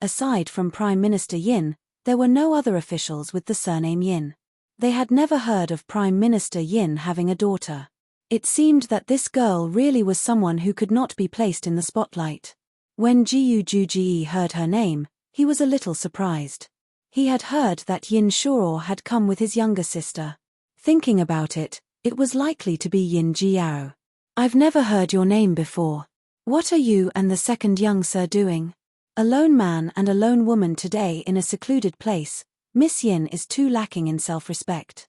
Aside from Prime Minister Yin, there were no other officials with the surname Yin. They had never heard of Prime Minister Yin having a daughter. It seemed that this girl really was someone who could not be placed in the spotlight. When Jiyu Juji heard her name, he was a little surprised. He had heard that Yin Shuo had come with his younger sister. Thinking about it, it was likely to be Yin Jiao. I've never heard your name before. What are you and the second young sir doing? A lone man and a lone woman today in a secluded place. Miss Yin is too lacking in self-respect.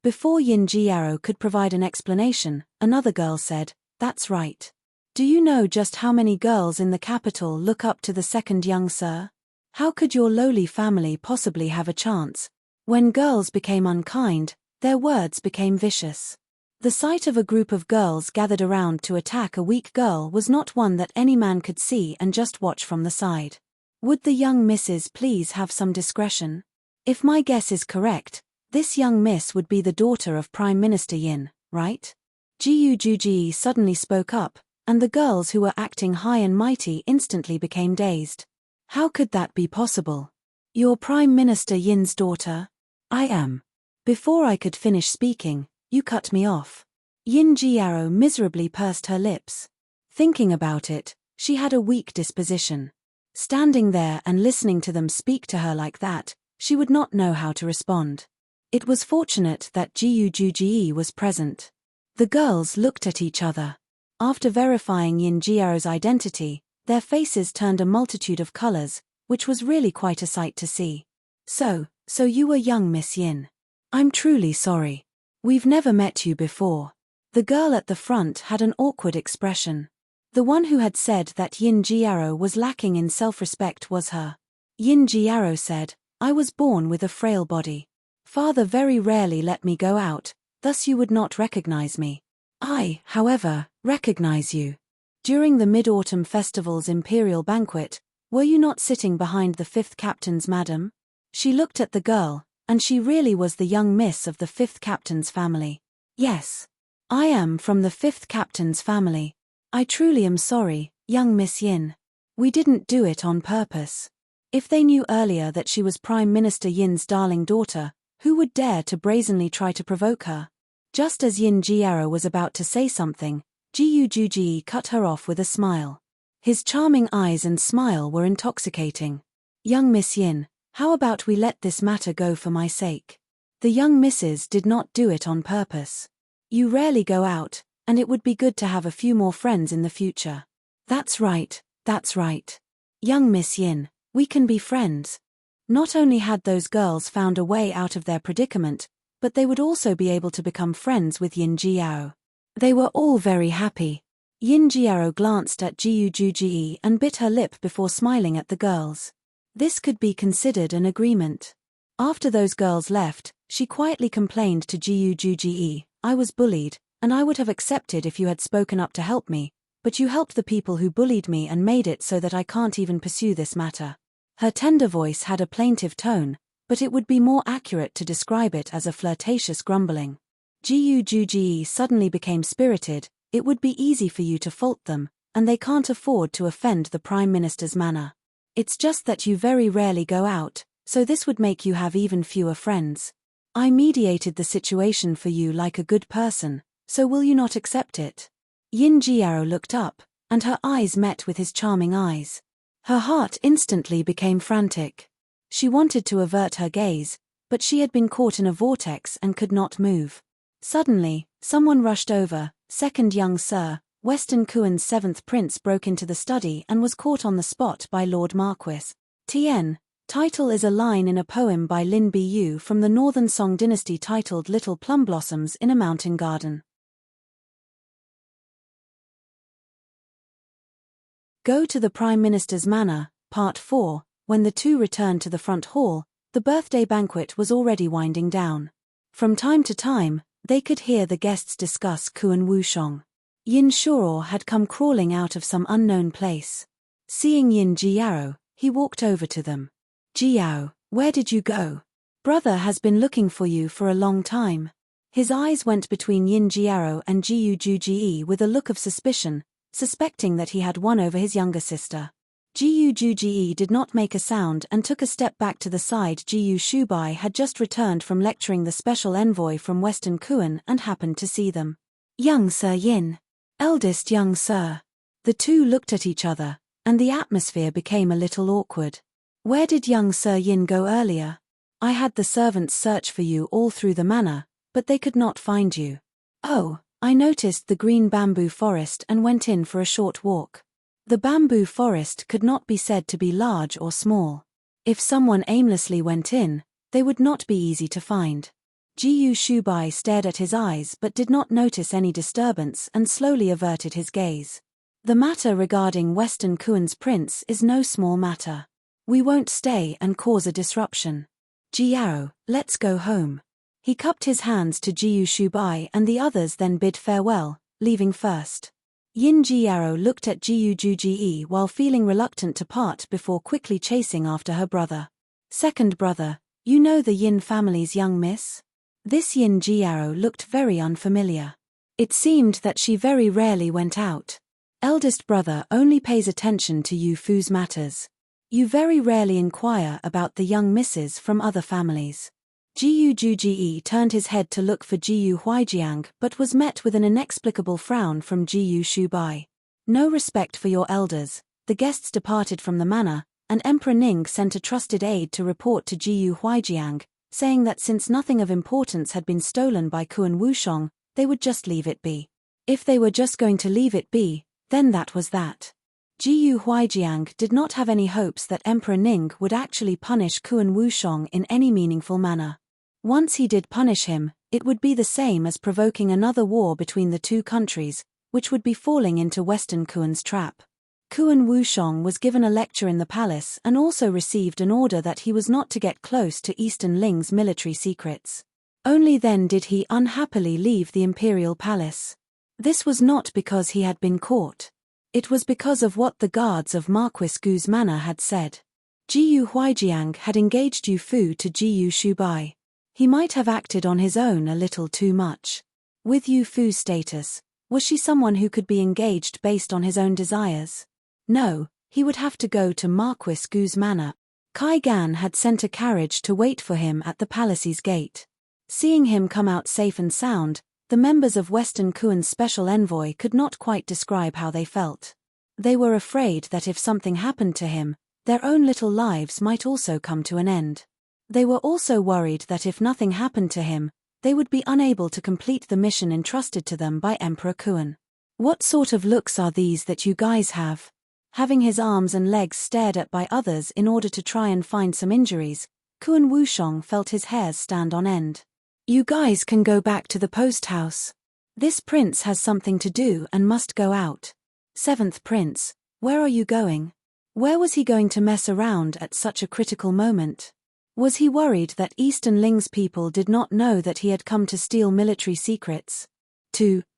Before Yin Jiaro could provide an explanation, another girl said, "That's right. Do you know just how many girls in the capital look up to the second young sir? How could your lowly family possibly have a chance? When girls became unkind, their words became vicious." The sight of a group of girls gathered around to attack a weak girl was not one that any man could see and just watch from the side. Would the young misses please have some discretion? If my guess is correct, this young miss would be the daughter of Prime Minister Yin, right? Jiu Juji suddenly spoke up, and the girls who were acting high and mighty instantly became dazed. How could that be possible? You're Prime Minister Yin's daughter? I am. Before I could finish speaking, you cut me off. Yin Jiaro miserably pursed her lips. Thinking about it, she had a weak disposition. Standing there and listening to them speak to her like that, she would not know how to respond. It was fortunate that Jiu Juji was present. The girls looked at each other. After verifying Yin Jiao's identity, their faces turned a multitude of colors, which was really quite a sight to see. So you were young Miss Yin. I'm truly sorry. We've never met you before. The girl at the front had an awkward expression. The one who had said that Yin Jiaro was lacking in self-respect was her. Yin Jiaro said, "I was born with a frail body. Father very rarely let me go out, thus you would not recognize me. I, however, recognize you. During the Mid-Autumn Festival's imperial banquet, were you not sitting behind the fifth captain's madam?" She looked at the girl, and she really was the young miss of the fifth captain's family. "Yes. I am from the fifth captain's family. I truly am sorry, young Miss Yin. We didn't do it on purpose." If they knew earlier that she was Prime Minister Yin's darling daughter, who would dare to brazenly try to provoke her? Just as Yin Jiaro was about to say something, Jiu Juji cut her off with a smile. His charming eyes and smile were intoxicating. "Young Miss Yin, how about we let this matter go for my sake? The young misses did not do it on purpose. You rarely go out, and it would be good to have a few more friends in the future." That's right. Young Miss Yin, we can be friends." Not only had those girls found a way out of their predicament, but they would also be able to become friends with Yin Jiao. They were all very happy. Yin Jiao glanced at Jiu Juji and bit her lip before smiling at the girls. This could be considered an agreement. After those girls left, she quietly complained to Jiu Juji, "I was bullied, and I would have accepted if you had spoken up to help me, but you helped the people who bullied me and made it so that I can't even pursue this matter." Her tender voice had a plaintive tone, but it would be more accurate to describe it as a flirtatious grumbling. Jiu Juji suddenly became spirited. "It would be easy for you to fault them, and they can't afford to offend the Prime Minister's manner. It's just that you very rarely go out, so this would make you have even fewer friends. I mediated the situation for you like a good person, so will you not accept it?" Yin Jiao looked up, and her eyes met with his charming eyes. Her heart instantly became frantic. She wanted to avert her gaze, but she had been caught in a vortex and could not move. Suddenly, someone rushed over. "Second young sir, Western Kuan's seventh prince broke into the study and was caught on the spot by Lord Marquis. Tien." Title is a line in a poem by Lin Bu from the Northern Song dynasty titled Little Plum Blossoms in a Mountain Garden. Go to the Prime Minister's Manor, Part 4. When the two returned to the front hall, the birthday banquet was already winding down. From time to time, they could hear the guests discuss Kuan Wushong. Yin Shuo had come crawling out of some unknown place. Seeing Yin Jiao, he walked over to them. "Jiao, where did you go? Brother has been looking for you for a long time." His eyes went between Yin Jiao and Jiu Juji with a look of suspicion, suspecting that he had won over his younger sister. Jiu Juji did not make a sound and took a step back to the side. Jiu Shubai had just returned from lecturing the special envoy from Western Kuan and happened to see them. "Young Sir Yin. Eldest young sir." The two looked at each other, and the atmosphere became a little awkward. "Where did young Sir Yin go earlier? I had the servants search for you all through the manor, but they could not find you." "Oh, I noticed the green bamboo forest and went in for a short walk. The bamboo forest could not be said to be large or small. If someone aimlessly went in, they would not be easy to find. Jiyu Shubai stared at his eyes but did not notice any disturbance and slowly averted his gaze. The matter regarding Western Kuan's prince is no small matter. We won't stay and cause a disruption. Jiao, let's go home. He cupped his hands to Jiyu Shubai and the others then bid farewell, leaving first. Yin Jiao looked at Jiyu Juji while feeling reluctant to part before quickly chasing after her brother. Second brother, you know the Yin family's young miss? This Yin Jiao looked very unfamiliar. It seemed that she very rarely went out. Eldest brother only pays attention to Yu Fu's matters. You very rarely inquire about the young misses from other families. Jiyu Juji turned his head to look for Jiyu Huijiang but was met with an inexplicable frown from Jiyu Shubai. No respect for your elders. The guests departed from the manor, and Emperor Ning sent a trusted aide to report to Jiyu Huijiang, saying that since nothing of importance had been stolen by Kuan Wushong, they would just leave it be. If they were just going to leave it be, then that was that. Jiyu Huijiang did not have any hopes that Emperor Ning would actually punish Kuan Wushong in any meaningful manner. Once he did punish him, it would be the same as provoking another war between the two countries, which would be falling into Western Kuan's trap. Kuan Wushong was given a lecture in the palace and also received an order that he was not to get close to Eastern Ling's military secrets. Only then did he unhappily leave the imperial palace. This was not because he had been caught. It was because of what the guards of Marquis Gu's manor had said. Jiyu Huijiang had engaged Yu Fu to Jiyu Shubai. He might have acted on his own a little too much. With Yu Fu's status, was she someone who could be engaged based on his own desires? No, he would have to go to Marquis Gu's manor. Kai Gan had sent a carriage to wait for him at the palace's gate. Seeing him come out safe and sound, the members of Western Kuan's special envoy could not quite describe how they felt. They were afraid that if something happened to him, their own little lives might also come to an end. They were also worried that if nothing happened to him, they would be unable to complete the mission entrusted to them by Emperor Kuan. What sort of looks are these that you guys have? Having his arms and legs stared at by others in order to try and find some injuries, Kuan Wushong felt his hairs stand on end. You guys can go back to the post house. This prince has something to do and must go out. Seventh prince, where are you going? Where was he going to mess around at such a critical moment? Was he worried that Eastern Ling's people did not know that he had come to steal military secrets?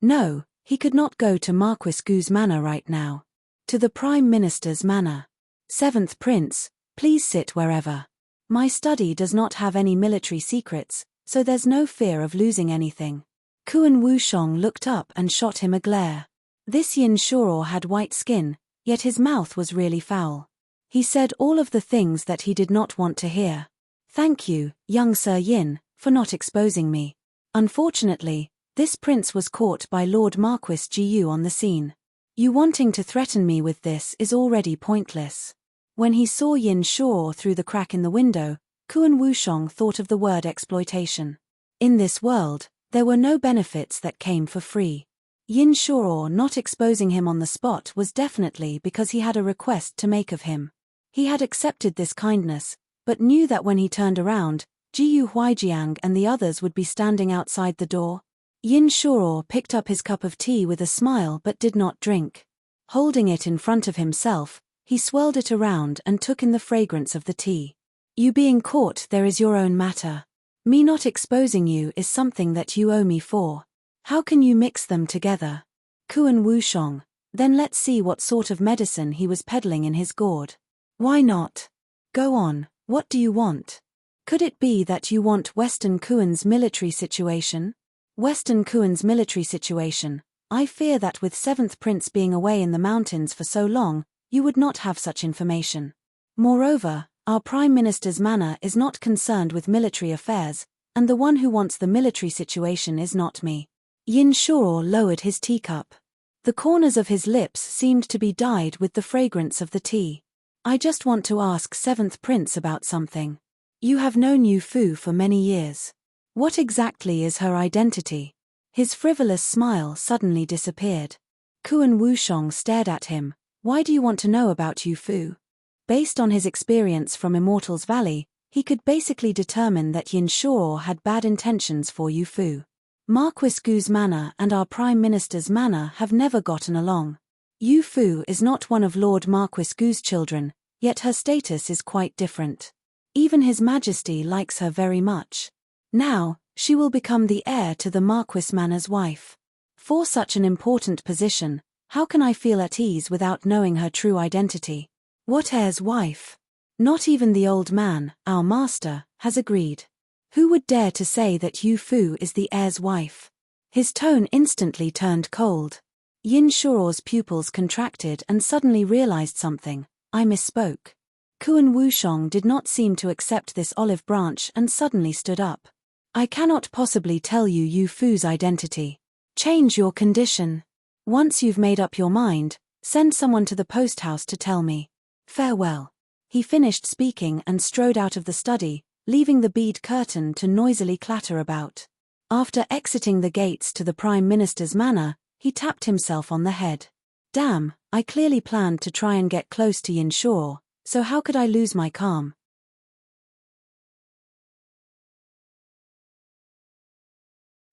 No, he could not go to Marquis Gu's manor right now. To the Prime Minister's manor. Seventh prince, please sit wherever. My study does not have any military secrets, so there's no fear of losing anything. Kuan Wushong looked up and shot him a glare. This Yin Shuo had white skin, yet his mouth was really foul. He said all of the things that he did not want to hear. Thank you, young Sir Yin, for not exposing me. Unfortunately, this prince was caught by Lord Marquis Jiyu on the scene. You wanting to threaten me with this is already pointless. When he saw Yin Shuo through the crack in the window, Kuan Wushong thought of the word exploitation. In this world, there were no benefits that came for free. Yin Shuo not exposing him on the spot was definitely because he had a request to make of him. He had accepted this kindness, but knew that when he turned around, Jiyu Huijiang and the others would be standing outside the door. Yin Shuo picked up his cup of tea with a smile but did not drink. Holding it in front of himself, he swirled it around and took in the fragrance of the tea. You being caught there is your own matter. Me not exposing you is something that you owe me for. How can you mix them together? Kuan Wushong, then let's see what sort of medicine he was peddling in his gourd. Why not? Go on, what do you want? Could it be that you want Western Kuan's military situation? Western Kuan's military situation, I fear that with 7th Prince being away in the mountains for so long, you would not have such information. Moreover, our Prime Minister's manor is not concerned with military affairs, and the one who wants the military situation is not me. Yin Shuo lowered his teacup. The corners of his lips seemed to be dyed with the fragrance of the tea. I just want to ask 7th Prince about something. You have known Yu Fu for many years. What exactly is her identity? His frivolous smile suddenly disappeared. Kuan Wushong stared at him. Why do you want to know about Yu Fu? Based on his experience from Immortal's Valley, he could basically determine that Yin Shuo had bad intentions for Yu Fu. Marquis Gu's manor and our Prime Minister's manor have never gotten along. Yu Fu is not one of Lord Marquis Gu's children, yet her status is quite different. Even His Majesty likes her very much. Now, she will become the heir to the Marquis Manor's wife. For such an important position, how can I feel at ease without knowing her true identity? What heir's wife? Not even the old man, our master, has agreed. Who would dare to say that Yu Fu is the heir's wife? His tone instantly turned cold. Yin Shuo's pupils contracted and suddenly realized something. I misspoke. Kuan Wushong did not seem to accept this olive branch and suddenly stood up. I cannot possibly tell you Yu Fu's identity. Change your condition. Once you've made up your mind, send someone to the post house to tell me. Farewell. He finished speaking and strode out of the study, leaving the bead curtain to noisily clatter about. After exiting the gates to the Prime Minister's manor, he tapped himself on the head. Damn, I clearly planned to try and get close to Yin Shuo, so how could I lose my calm?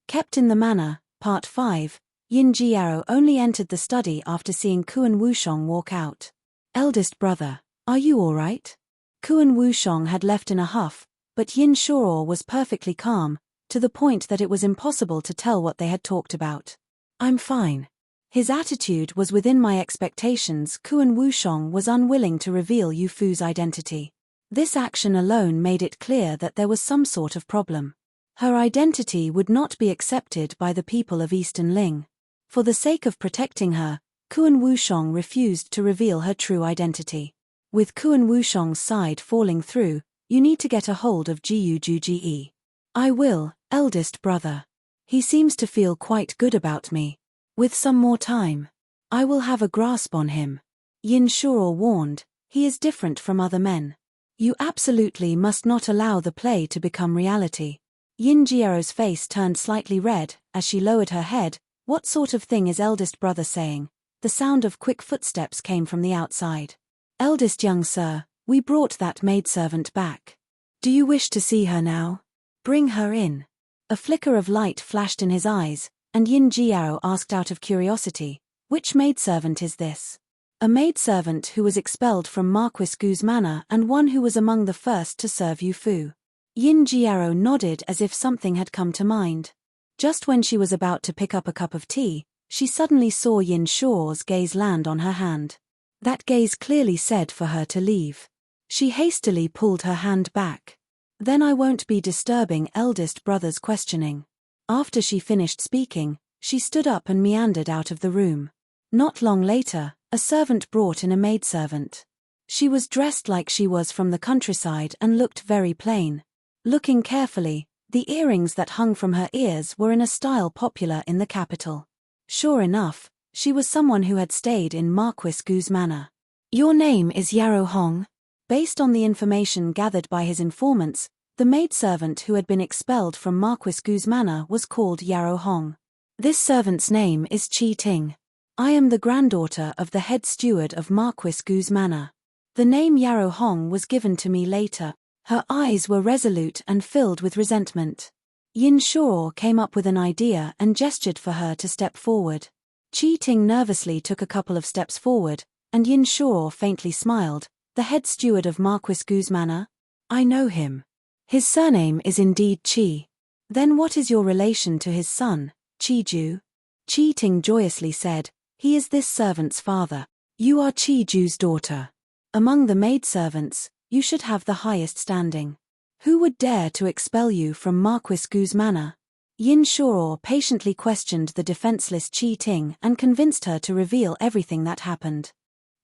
Kept in the Manor, Part 5, Yin Jiao only entered the study after seeing Kuan Wushong walk out. Eldest brother, are you all right? Kuan Wushong had left in a huff, but Yin Shuo was perfectly calm, to the point that it was impossible to tell what they had talked about. I'm fine. His attitude was within my expectations. Kuan Wushong was unwilling to reveal Yu Fu's identity. This action alone made it clear that there was some sort of problem. Her identity would not be accepted by the people of Eastern Ling. For the sake of protecting her, Kuan Wushong refused to reveal her true identity. With Kuan Wushong's side falling through, you need to get a hold of Jiu Ge. I will, eldest brother. He seems to feel quite good about me. With some more time, I will have a grasp on him. Yin Shuo warned, he is different from other men. You absolutely must not allow the play to become reality. Yin Jiao's face turned slightly red, as she lowered her head. What sort of thing is eldest brother saying? The sound of quick footsteps came from the outside. Eldest young sir, we brought that maidservant back. Do you wish to see her now? Bring her in. A flicker of light flashed in his eyes, and Yin Jiao asked out of curiosity, which maidservant is this? A maidservant who was expelled from Marquis Gu's manor and one who was among the first to serve Yu Fu. Yin Jiao nodded as if something had come to mind. Just when she was about to pick up a cup of tea, she suddenly saw Yin Shuo's gaze land on her hand. That gaze clearly said for her to leave. She hastily pulled her hand back. Then I won't be disturbing eldest brother's questioning. After she finished speaking, she stood up and meandered out of the room. Not long later, a servant brought in a maidservant. She was dressed like she was from the countryside and looked very plain. Looking carefully, the earrings that hung from her ears were in a style popular in the capital. Sure enough, she was someone who had stayed in Marquis Gu's manor. Your name is Yarrow Hong? Based on the information gathered by his informants, the maidservant who had been expelled from Marquis Gu's manor was called Yarrow Hong. This servant's name is Qi Ting. I am the granddaughter of the head steward of Marquis Gu's manor. The name Yarrow Hong was given to me later. Her eyes were resolute and filled with resentment. Yin Shuo came up with an idea and gestured for her to step forward. Qi Ting nervously took a couple of steps forward, and Yin Shuo faintly smiled. The head steward of Marquis Gu's manor? I know him. His surname is indeed Qi. Then what is your relation to his son, Qi Ju? Qi Ting joyously said, he is this servant's father. You are Qi Ju's daughter. Among the maidservants, you should have the highest standing. Who would dare to expel you from Marquis Gu's manor? Yin Shuo patiently questioned the defenseless Qi Ting and convinced her to reveal everything that happened.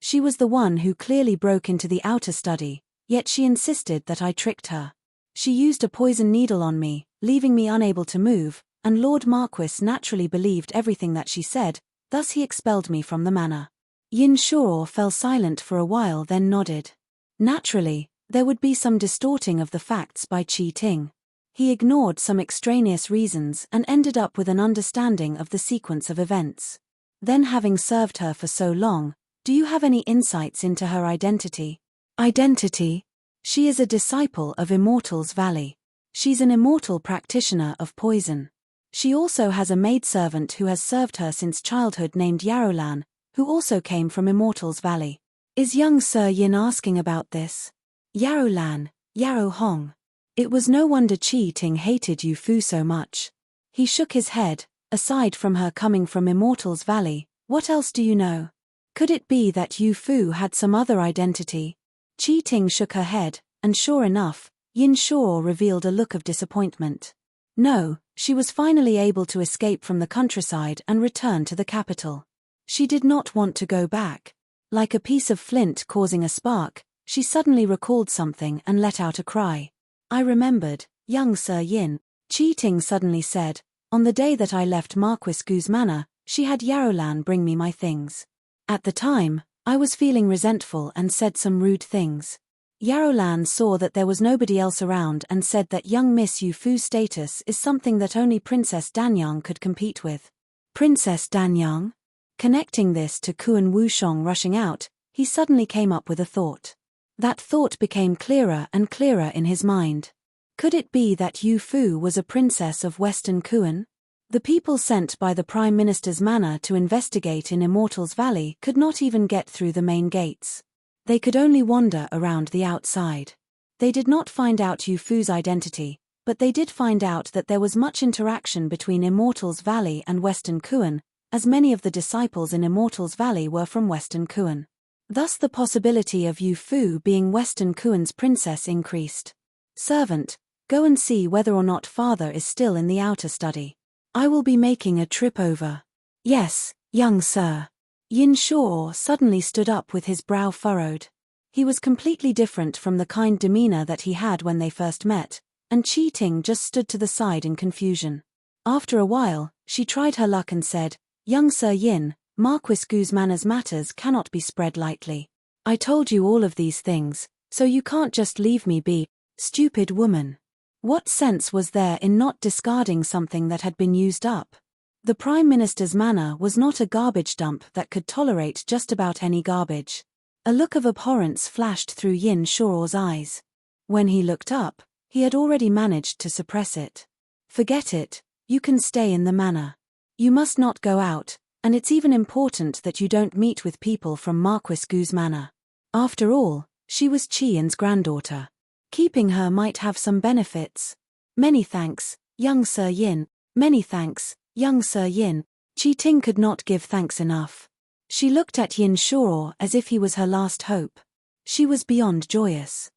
She was the one who clearly broke into the outer study, yet she insisted that I tricked her. She used a poison needle on me, leaving me unable to move, and Lord Marquis naturally believed everything that she said, thus he expelled me from the manor. Yin Shuo fell silent for a while, then nodded. Naturally, there would be some distorting of the facts by Qi Ting. He ignored some extraneous reasons and ended up with an understanding of the sequence of events. Then, having served her for so long, do you have any insights into her identity? Identity? She is a disciple of Immortals Valley. She's an immortal practitioner of poison. She also has a maidservant who has served her since childhood named Yarolan, who also came from Immortals Valley. Is young Sir Yin asking about this? Yarolan, Yaro Hong. It was no wonder Qi Ting hated Yu Fu so much. He shook his head. Aside from her coming from Immortals Valley, what else do you know? Could it be that Yu Fu had some other identity? Qi Ting shook her head, and sure enough, Yin Shuo revealed a look of disappointment. No, she was finally able to escape from the countryside and return to the capital. She did not want to go back. Like a piece of flint causing a spark, she suddenly recalled something and let out a cry. I remembered, young Sir Yin, Qi Ting suddenly said. On the day that I left Marquis Gu's manor, she had Yarolan bring me my things. At the time, I was feeling resentful and said some rude things. Yarolan saw that there was nobody else around and said that young Miss Yu Fu's status is something that only Princess Danyang could compete with. Princess Danyang? Connecting this to Kuan Wushong rushing out, he suddenly came up with a thought. That thought became clearer and clearer in his mind. Could it be that Yu Fu was a princess of Western Kuan? The people sent by the Prime Minister's manor to investigate in Immortals Valley could not even get through the main gates. They could only wander around the outside. They did not find out Yu Fu's identity, but they did find out that there was much interaction between Immortals Valley and Western Kuan, as many of the disciples in Immortals Valley were from Western Kuan. Thus the possibility of Yu Fu being Western Kuan's princess increased. Servant, go and see whether or not father is still in the outer study. I will be making a trip over. Yes, young sir. Yin Shuo suddenly stood up with his brow furrowed. He was completely different from the kind demeanor that he had when they first met, and Qi Ting just stood to the side in confusion. After a while, she tried her luck and said, Young Sir Yin, Marquis Gu's manners matters cannot be spread lightly. I told you all of these things, so you can't just leave me be, stupid woman. What sense was there in not discarding something that had been used up? The Prime Minister's manor was not a garbage dump that could tolerate just about any garbage. A look of abhorrence flashed through Yin Shuo's eyes. When he looked up, he had already managed to suppress it. Forget it, you can stay in the manor. You must not go out, and it's even important that you don't meet with people from Marquis Gu's manor. After all, she was Qi Yin's granddaughter. Keeping her might have some benefits. Many thanks, young Sir Yin. Many thanks, young Sir Yin. Qi Ting could not give thanks enough. She looked at Yin Shuo as if he was her last hope. She was beyond joyous.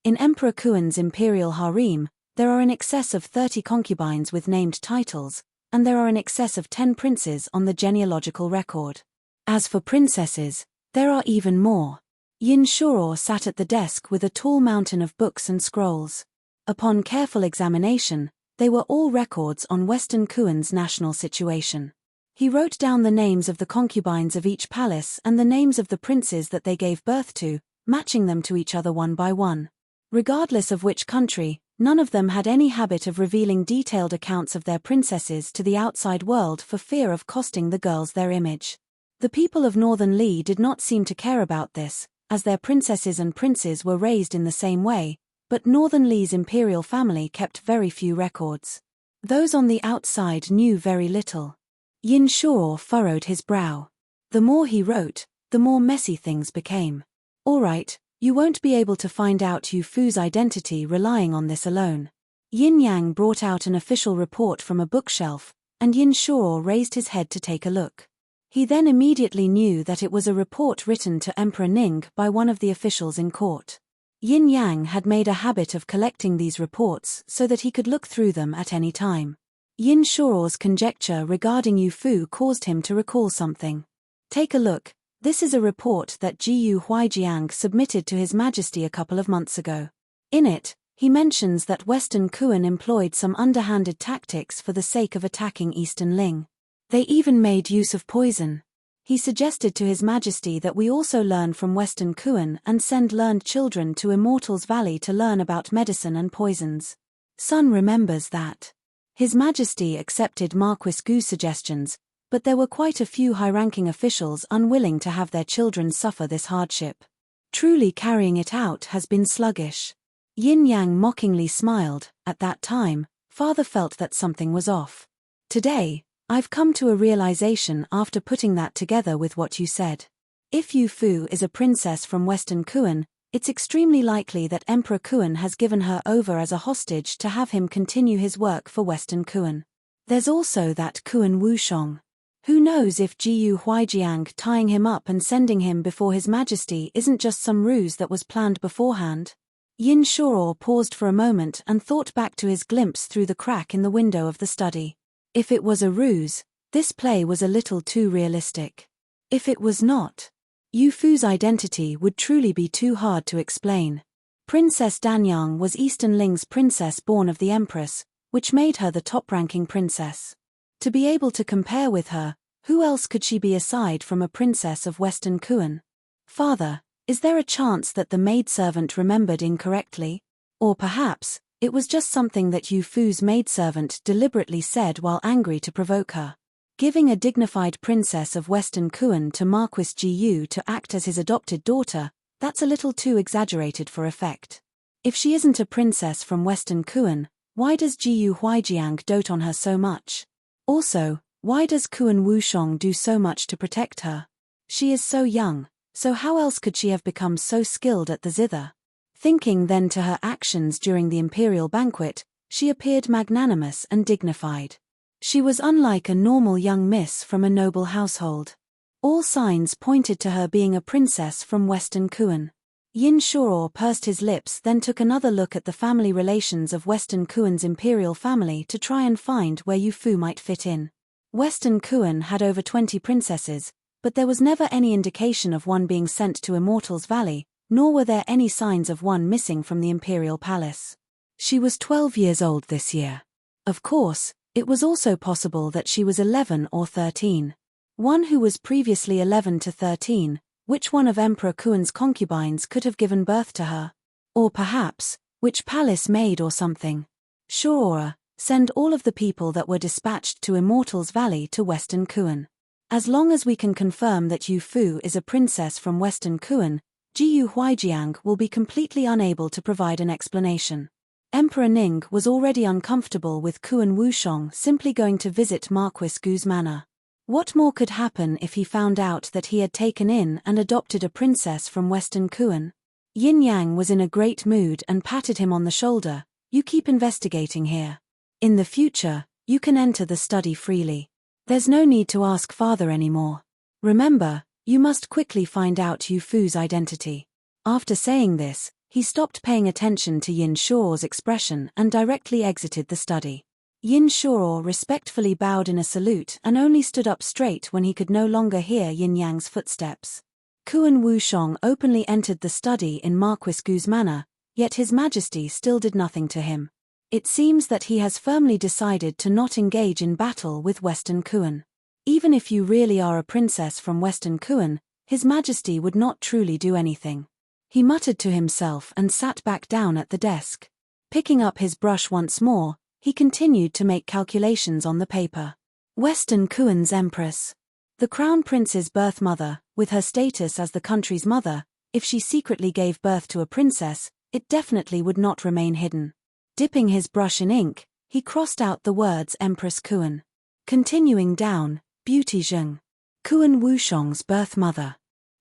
In Emperor Kuan's imperial harem, there are in excess of 30 concubines with named titles, and there are in excess of 10 princes on the genealogical record. As for princesses, there are even more. Yin Shuo sat at the desk with a tall mountain of books and scrolls. Upon careful examination, they were all records on Western Kuan's national situation. He wrote down the names of the concubines of each palace and the names of the princes that they gave birth to, matching them to each other one by one. Regardless of which country, none of them had any habit of revealing detailed accounts of their princesses to the outside world for fear of costing the girls their image. The people of Northern Li did not seem to care about this, as their princesses and princes were raised in the same way, but Northern Li's imperial family kept very few records. Those on the outside knew very little. Yin Shuo furrowed his brow. The more he wrote, the more messy things became. All right, you won't be able to find out Yu Fu's identity relying on this alone. Yin Yang brought out an official report from a bookshelf, and Yin Shuo raised his head to take a look. He then immediately knew that it was a report written to Emperor Ning by one of the officials in court. Yin Yang had made a habit of collecting these reports so that he could look through them at any time. Yin Shuo's conjecture regarding Yu Fu caused him to recall something. Take a look, this is a report that Jiyu Huijiang submitted to His Majesty a couple of months ago. In it, he mentions that Western Kuan employed some underhanded tactics for the sake of attacking Eastern Ling. They even made use of poison. He suggested to His Majesty that we also learn from Western Kuan and send learned children to Immortals Valley to learn about medicine and poisons. Sun remembers that. His Majesty accepted Marquis Gu's suggestions, but there were quite a few high-ranking officials unwilling to have their children suffer this hardship. Truly carrying it out has been sluggish. Yin Yang mockingly smiled. At that time, Father felt that something was off. Today, I've come to a realization after putting that together with what you said. If Yu Fu is a princess from Western Kuan, it's extremely likely that Emperor Kuan has given her over as a hostage to have him continue his work for Western Kuan. There's also that Kuan Wushong. Who knows if Jiyu Huijiang tying him up and sending him before His Majesty isn't just some ruse that was planned beforehand? Yin Shuo paused for a moment and thought back to his glimpse through the crack in the window of the study. If it was a ruse, this play was a little too realistic. If it was not, Yu Fu's identity would truly be too hard to explain. Princess Danyang was Eastern Ling's princess born of the Empress, which made her the top-ranking princess. To be able to compare with her, who else could she be aside from a princess of Western Kuan? Father, is there a chance that the maidservant remembered incorrectly? Or perhaps, it was just something that Yu Fu's maidservant deliberately said while angry to provoke her. Giving a dignified princess of Western Kuan to Marquis Jiyu to act as his adopted daughter, that's a little too exaggerated for effect. If she isn't a princess from Western Kuan, why does Jiyu Huijiang dote on her so much? Also, why does Kuan Wushong do so much to protect her? She is so young, so how else could she have become so skilled at the zither? Thinking then to her actions during the imperial banquet, she appeared magnanimous and dignified. She was unlike a normal young miss from a noble household. All signs pointed to her being a princess from Western Kuan. Yin Shuo pursed his lips, then took another look at the family relations of Western Kuan's imperial family to try and find where Yu Fu might fit in. Western Kuan had over 20 princesses, but there was never any indication of one being sent to Immortals Valley, nor were there any signs of one missing from the imperial palace. She was 12 years old this year. Of course, it was also possible that she was 11 or 13. One who was previously 11 to 13, which one of Emperor Kuan's concubines could have given birth to her? Or perhaps, which palace maid or something? Shuora, send all of the people that were dispatched to Immortals Valley to Western Kuan. As long as we can confirm that Yu Fu is a princess from Western Kuan, Jiyu Huijiang will be completely unable to provide an explanation. Emperor Ning was already uncomfortable with Kuan Wushong simply going to visit Marquis Gu's manor. What more could happen if he found out that he had taken in and adopted a princess from Western Kuan? Yin Yang was in a great mood and patted him on the shoulder. You keep investigating here. In the future, you can enter the study freely. There's no need to ask Father anymore. Remember, you must quickly find out Yu Fu's identity. After saying this, he stopped paying attention to Yin Shuo's expression and directly exited the study. Yin Shuo respectfully bowed in a salute and only stood up straight when he could no longer hear Yin Yang's footsteps. Kuan Wushong openly entered the study in Marquis Gu's manor, yet His Majesty still did nothing to him. It seems that he has firmly decided to not engage in battle with Western Kuan. Even if you really are a princess from Western Kuan, His Majesty would not truly do anything. He muttered to himself and sat back down at the desk. Picking up his brush once more, he continued to make calculations on the paper. Western Kuan's Empress. The Crown Prince's birth mother, with her status as the country's mother, if she secretly gave birth to a princess, it definitely would not remain hidden. Dipping his brush in ink, he crossed out the words Empress Kuan. Continuing down, Beauty Zheng. Kuan Wushong's birth mother.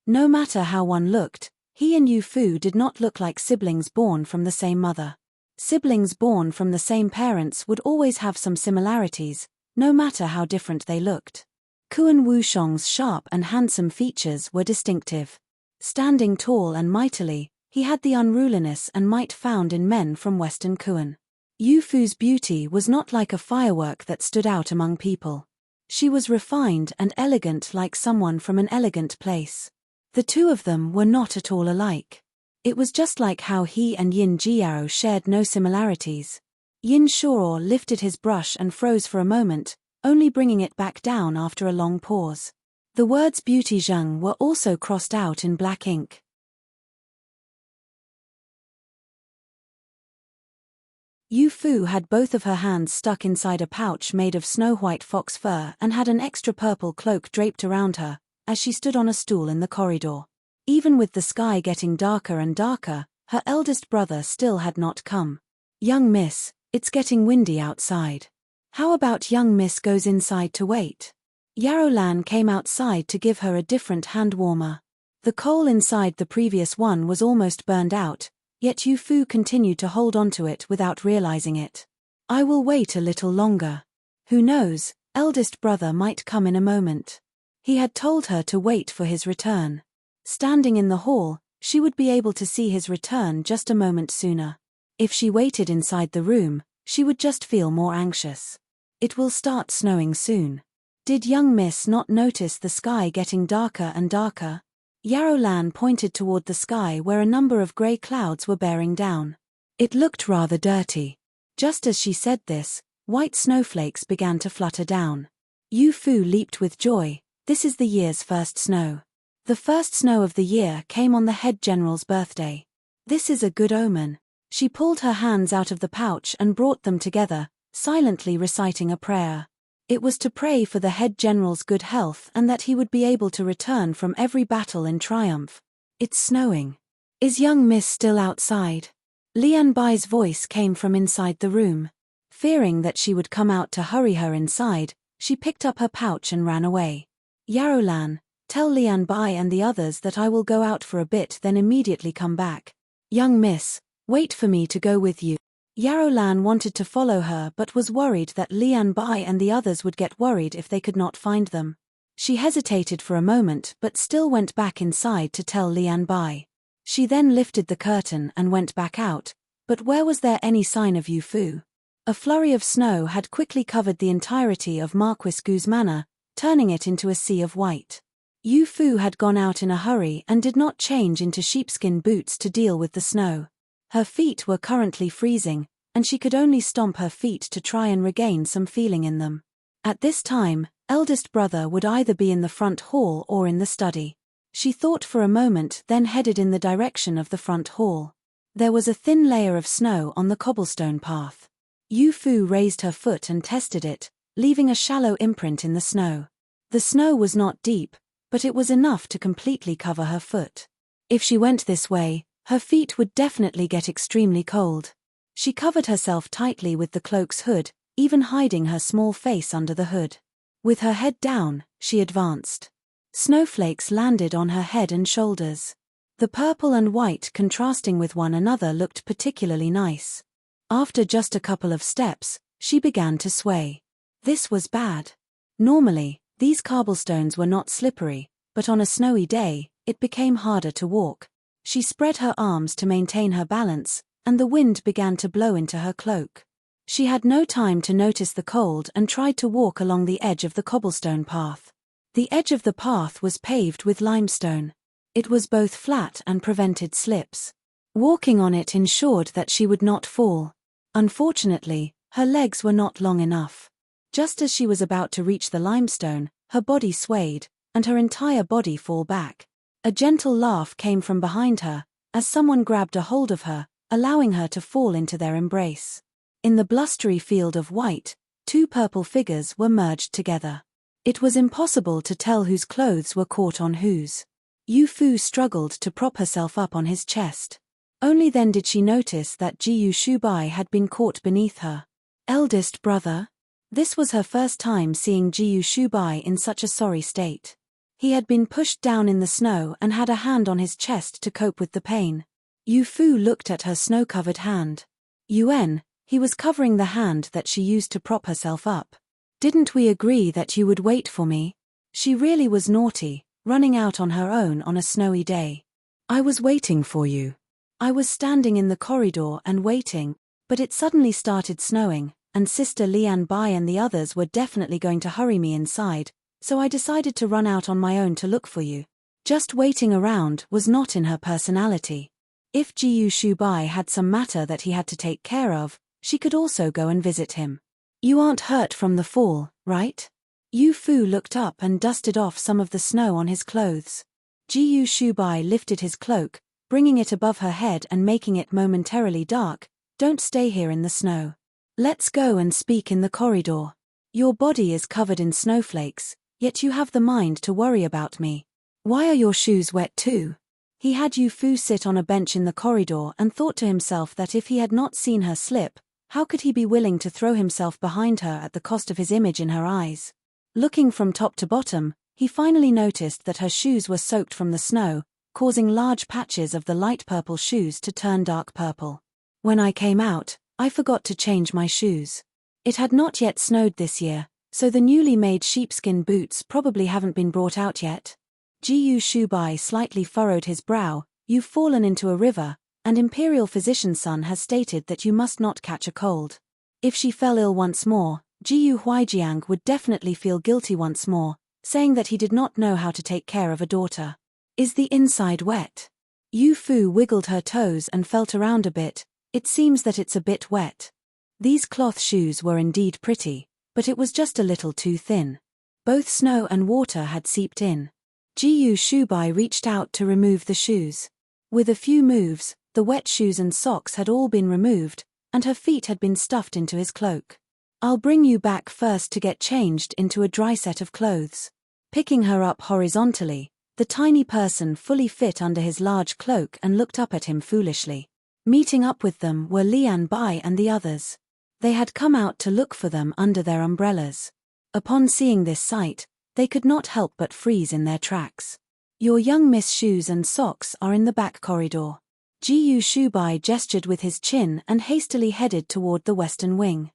No matter how one looked, he and Yu Fu did not look like siblings born from the same mother. Siblings born from the same parents would always have some similarities, no matter how different they looked. Kuan Wushong's sharp and handsome features were distinctive. Standing tall and mightily, he had the unruliness and might found in men from Western Kuan. Yu Fu's beauty was not like a firework that stood out among people. She was refined and elegant like someone from an elegant place. The two of them were not at all alike. It was just like how he and Yin Jiao shared no similarities. Yin Shuo lifted his brush and froze for a moment, only bringing it back down after a long pause. The words Beauty Zheng were also crossed out in black ink. Yu Fu had both of her hands stuck inside a pouch made of snow-white fox fur and had an extra purple cloak draped around her, as she stood on a stool in the corridor. Even with the sky getting darker and darker, her eldest brother still had not come. "Young miss, it's getting windy outside. How about young miss goes inside to wait?" Yarrow Lan came outside to give her a different hand warmer. The coal inside the previous one was almost burned out, yet Yu Fu continued to hold onto it without realizing it. "I will wait a little longer. Who knows, eldest brother might come in a moment." He had told her to wait for his return. Standing in the hall, she would be able to see his return just a moment sooner. If she waited inside the room, she would just feel more anxious. It will start snowing soon. Did young miss not notice the sky getting darker and darker? Yarrow Lan pointed toward the sky where a number of grey clouds were bearing down. It looked rather dirty. Just as she said this, white snowflakes began to flutter down. Yu Fu leaped with joy. This is the year's first snow. The first snow of the year came on the head general's birthday. This is a good omen. She pulled her hands out of the pouch and brought them together, silently reciting a prayer. It was to pray for the head general's good health and that he would be able to return from every battle in triumph. "It's snowing. Is young miss still outside?" Lian Bai's voice came from inside the room. Fearing that she would come out to hurry her inside, she picked up her pouch and ran away. "Yarrow Lan, tell Lian Bai and the others that I will go out for a bit then immediately come back. Young miss, wait for me to go with you." Yarrow Lan wanted to follow her but was worried that Lian Bai and the others would get worried if they could not find them. She hesitated for a moment but still went back inside to tell Lian Bai. She then lifted the curtain and went back out, but where was there any sign of Yu Fu? A flurry of snow had quickly covered the entirety of Marquis Gu's manor, turning it into a sea of white. Yu Fu had gone out in a hurry and did not change into sheepskin boots to deal with the snow. Her feet were currently freezing, and she could only stomp her feet to try and regain some feeling in them. At this time, eldest brother would either be in the front hall or in the study. She thought for a moment then headed in the direction of the front hall. There was a thin layer of snow on the cobblestone path. Yu Fu raised her foot and tested it, leaving a shallow imprint in the snow. The snow was not deep, but it was enough to completely cover her foot. If she went this way, her feet would definitely get extremely cold. She covered herself tightly with the cloak's hood, even hiding her small face under the hood. With her head down, she advanced. Snowflakes landed on her head and shoulders. The purple and white contrasting with one another looked particularly nice. After just a couple of steps, she began to sway. This was bad. Normally, these cobblestones were not slippery, but on a snowy day, it became harder to walk. She spread her arms to maintain her balance, and the wind began to blow into her cloak. She had no time to notice the cold and tried to walk along the edge of the cobblestone path. The edge of the path was paved with limestone. It was both flat and prevented slips. Walking on it ensured that she would not fall. Unfortunately, her legs were not long enough. Just as she was about to reach the limestone, her body swayed, and her entire body fell back. A gentle laugh came from behind her, as someone grabbed a hold of her, allowing her to fall into their embrace. In the blustery field of white, two purple figures were merged together. It was impossible to tell whose clothes were caught on whose. Yu Fu struggled to prop herself up on his chest. Only then did she notice that Jiyu Shubai had been caught beneath her. Eldest brother? This was her first time seeing Jiyu Shubai in such a sorry state. He had been pushed down in the snow and had a hand on his chest to cope with the pain. Yu Fu looked at her snow-covered hand. Yuan, he was covering the hand that she used to prop herself up. Didn't we agree that you would wait for me? She really was naughty, running out on her own on a snowy day. I was waiting for you. I was standing in the corridor and waiting, but it suddenly started snowing, and Sister Lian Bai and the others were definitely going to hurry me inside, so I decided to run out on my own to look for you. Just waiting around was not in her personality. If Jiyu Shubai had some matter that he had to take care of, she could also go and visit him. You aren't hurt from the fall, right? Yu Fu looked up and dusted off some of the snow on his clothes. Jiyu Shubai lifted his cloak, bringing it above her head and making it momentarily dark. Don't stay here in the snow. Let's go and speak in the corridor. Your body is covered in snowflakes, yet you have the mind to worry about me. Why are your shoes wet too? He had Yu Fu sit on a bench in the corridor and thought to himself that if he had not seen her slip, how could he be willing to throw himself behind her at the cost of his image in her eyes? Looking from top to bottom, he finally noticed that her shoes were soaked from the snow, causing large patches of the light purple shoes to turn dark purple. When I came out, I forgot to change my shoes. It had not yet snowed this year, so the newly made sheepskin boots probably haven't been brought out yet. Jiyu Shubai slightly furrowed his brow. You've fallen into a river, and Imperial Physician's son has stated that you must not catch a cold. If she fell ill once more, Jiyu Huijiang would definitely feel guilty once more, saying that he did not know how to take care of a daughter. Is the inside wet? Yu Fu wiggled her toes and felt around a bit. It seems that it's a bit wet. These cloth shoes were indeed pretty, but it was just a little too thin. Both snow and water had seeped in. Jiyu Shubai reached out to remove the shoes. With a few moves, the wet shoes and socks had all been removed, and her feet had been stuffed into his cloak. I'll bring you back first to get changed into a dry set of clothes. Picking her up horizontally, the tiny person fully fit under his large cloak and looked up at him foolishly. Meeting up with them were Lian Bai and the others. They had come out to look for them under their umbrellas. Upon seeing this sight, they could not help but freeze in their tracks. Your young Miss shoes and socks are in the back corridor. Jiyu Shubai gestured with his chin and hastily headed toward the western wing.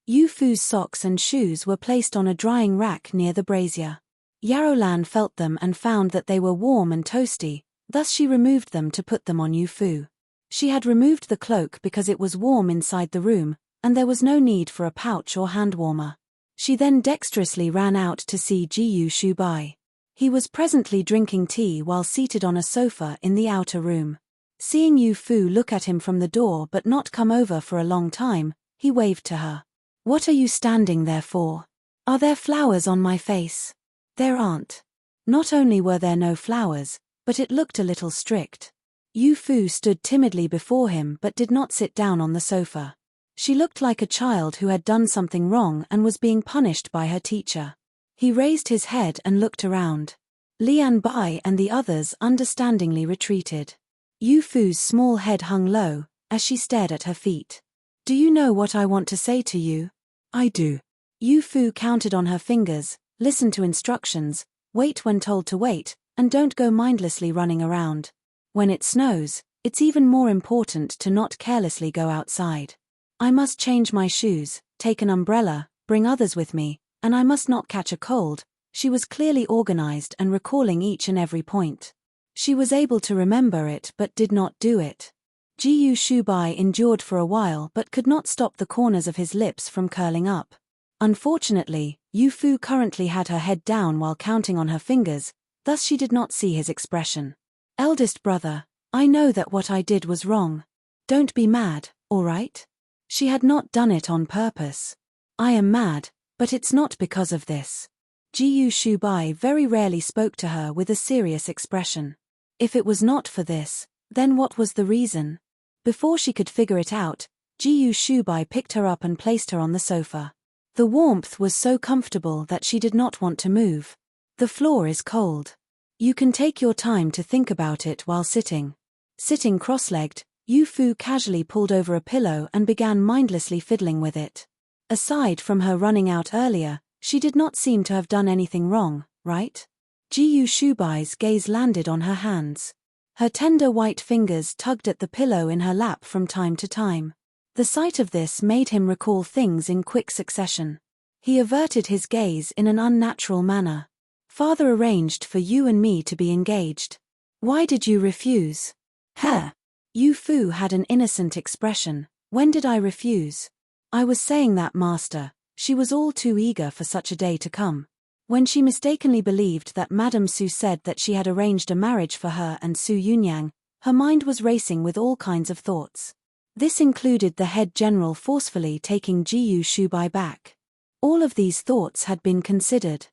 Yu Fu's socks and shoes were placed on a drying rack near the brazier. Yarolan felt them and found that they were warm and toasty, thus she removed them to put them on Yu Fu. She had removed the cloak because it was warm inside the room, and there was no need for a pouch or hand warmer. She then dexterously ran out to see Jiyu Shubai. He was presently drinking tea while seated on a sofa in the outer room. Seeing Yu Fu look at him from the door but not come over for a long time, he waved to her. What are you standing there for? Are there flowers on my face? There aren't. Not only were there no flowers, but it looked a little strict. Yu Fu stood timidly before him but did not sit down on the sofa. She looked like a child who had done something wrong and was being punished by her teacher. He raised his head and looked around. Lian Bai and the others understandingly retreated. Yu Fu's small head hung low, as she stared at her feet. Do you know what I want to say to you? I do. Yu Fu counted on her fingers. Listen to instructions, wait when told to wait, and don't go mindlessly running around. When it snows, it's even more important to not carelessly go outside. I must change my shoes, take an umbrella, bring others with me, and I must not catch a cold. She was clearly organized and recalling each and every point. She was able to remember it but did not do it. Jiyu Shubai endured for a while but could not stop the corners of his lips from curling up. Unfortunately, Yu Fu currently had her head down while counting on her fingers, thus she did not see his expression. Eldest brother, I know that what I did was wrong. Don't be mad, all right? She had not done it on purpose. I am mad, but it's not because of this. Jiyu Shubai very rarely spoke to her with a serious expression. If it was not for this, then what was the reason? Before she could figure it out, Jiyu Shubai picked her up and placed her on the sofa. The warmth was so comfortable that she did not want to move. The floor is cold. You can take your time to think about it while sitting. Sitting cross-legged, Yu Fu casually pulled over a pillow and began mindlessly fiddling with it. Aside from her running out earlier, she did not seem to have done anything wrong, right? Jiyu Shubai's gaze landed on her hands. Her tender white fingers tugged at the pillow in her lap from time to time. The sight of this made him recall things in quick succession. He averted his gaze in an unnatural manner. Father arranged for you and me to be engaged. Why did you refuse? Huh? Yu Fu had an innocent expression. When did I refuse? I was saying that, master. She was all too eager for such a day to come. When she mistakenly believed that Madame Su said that she had arranged a marriage for her and Su Yunyang, her mind was racing with all kinds of thoughts. This included the head general forcefully taking Jiyu Shubai back. All of these thoughts had been considered.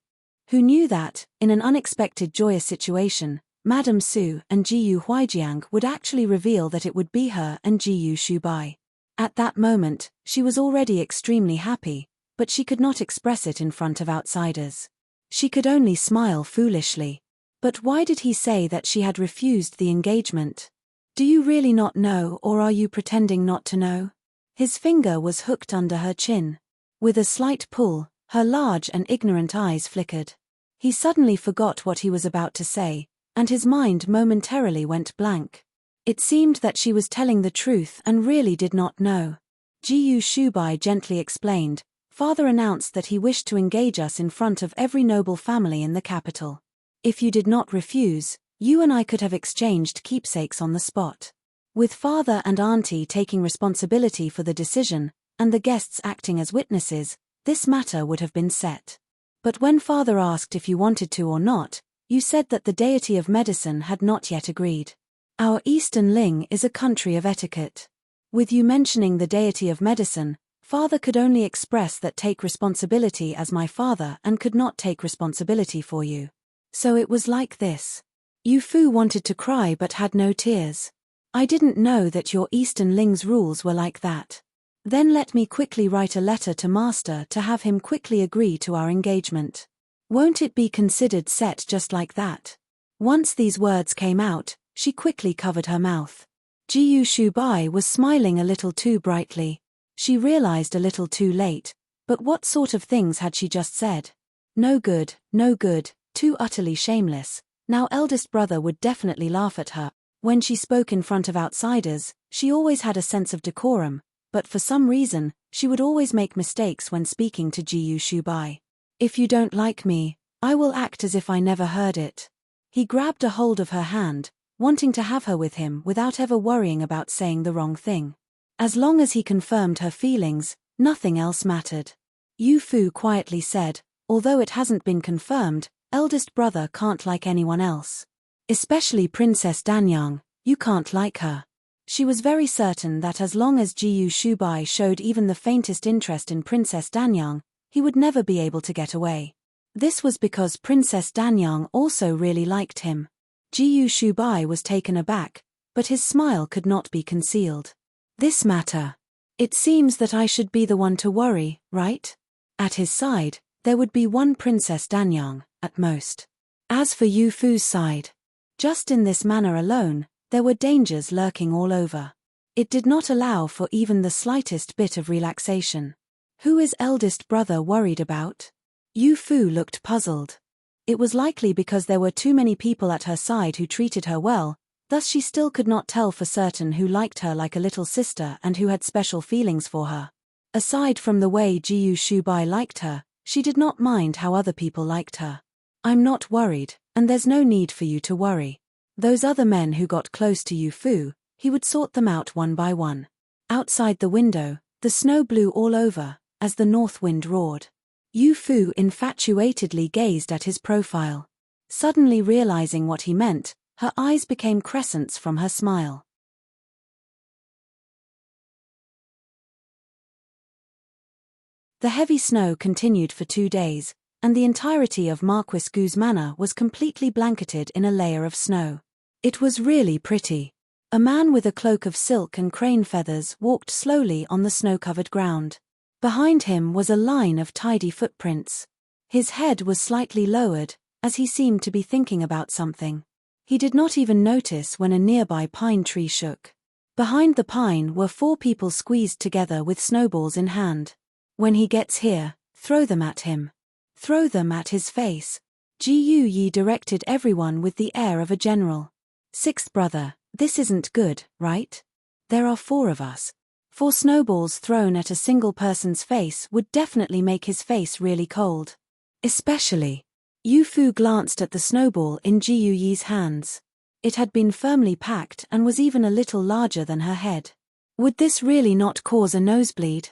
Who knew that, in an unexpected joyous situation, Madame Su and Jiyu Huijiang would actually reveal that it would be her and Jiyu Shubai. At that moment, she was already extremely happy, but she could not express it in front of outsiders. She could only smile foolishly. But why did he say that she had refused the engagement? Do you really not know, or are you pretending not to know? His finger was hooked under her chin. With a slight pull, her large and ignorant eyes flickered. He suddenly forgot what he was about to say, and his mind momentarily went blank. It seemed that she was telling the truth and really did not know. Jiyu Shubai gently explained, "Father announced that he wished to engage us in front of every noble family in the capital. If you did not refuse, you and I could have exchanged keepsakes on the spot." With father and auntie taking responsibility for the decision, and the guests acting as witnesses, this matter would have been set. But when father asked if you wanted to or not, you said that the deity of medicine had not yet agreed. Our Eastern Ling is a country of etiquette. With you mentioning the deity of medicine, father could only express that take responsibility as my father and could not take responsibility for you. So it was like this. Yu Fu wanted to cry but had no tears. I didn't know that your Eastern Ling's rules were like that. Then let me quickly write a letter to master to have him quickly agree to our engagement. Won't it be considered set just like that? Once these words came out, she quickly covered her mouth. Jiyu Shubai was smiling a little too brightly. She realized a little too late, but what sort of things had she just said? No good, too utterly shameless. Now eldest brother would definitely laugh at her. When she spoke in front of outsiders, she always had a sense of decorum, but for some reason, she would always make mistakes when speaking to Jiyu Shubai. If you don't like me, I will act as if I never heard it. He grabbed a hold of her hand, wanting to have her with him without ever worrying about saying the wrong thing. As long as he confirmed her feelings, nothing else mattered. Yu Fu quietly said, although it hasn't been confirmed, eldest brother can't like anyone else. Especially Princess Danyang, you can't like her. She was very certain that as long as Jiyu Shubai showed even the faintest interest in Princess Danyang, he would never be able to get away. This was because Princess Danyang also really liked him. Jiyu Shubai was taken aback, but his smile could not be concealed. This matter. It seems that I should be the one to worry, right? At his side, there would be one Princess Danyang, at most. As for Yu Fu's side, just in this manner alone, there were dangers lurking all over. It did not allow for even the slightest bit of relaxation. Who is eldest brother worried about? Yu Fu looked puzzled. It was likely because there were too many people at her side who treated her well, thus she still could not tell for certain who liked her like a little sister and who had special feelings for her. Aside from the way Jiyu Shubai liked her, she did not mind how other people liked her. I'm not worried, and there's no need for you to worry. Those other men who got close to Yu Fu, he would sort them out one by one. Outside the window, the snow blew all over, as the north wind roared. Yu Fu infatuatedly gazed at his profile. Suddenly realizing what he meant, her eyes became crescents from her smile. The heavy snow continued for 2 days, and the entirety of Marquis Gu's manor was completely blanketed in a layer of snow. It was really pretty. A man with a cloak of silk and crane feathers walked slowly on the snow-covered ground. Behind him was a line of tidy footprints. His head was slightly lowered, as he seemed to be thinking about something. He did not even notice when a nearby pine tree shook. Behind the pine were 4 people squeezed together with snowballs in hand. When he gets here, throw them at him. Throw them at his face. Jiyu Yi directed everyone with the air of a general. 6th brother, this isn't good, right? There are 4 of us. 4 snowballs thrown at a single person's face would definitely make his face really cold. Especially. Yu Fu glanced at the snowball in Jiyu Yi's hands. It had been firmly packed and was even a little larger than her head. Would this really not cause a nosebleed?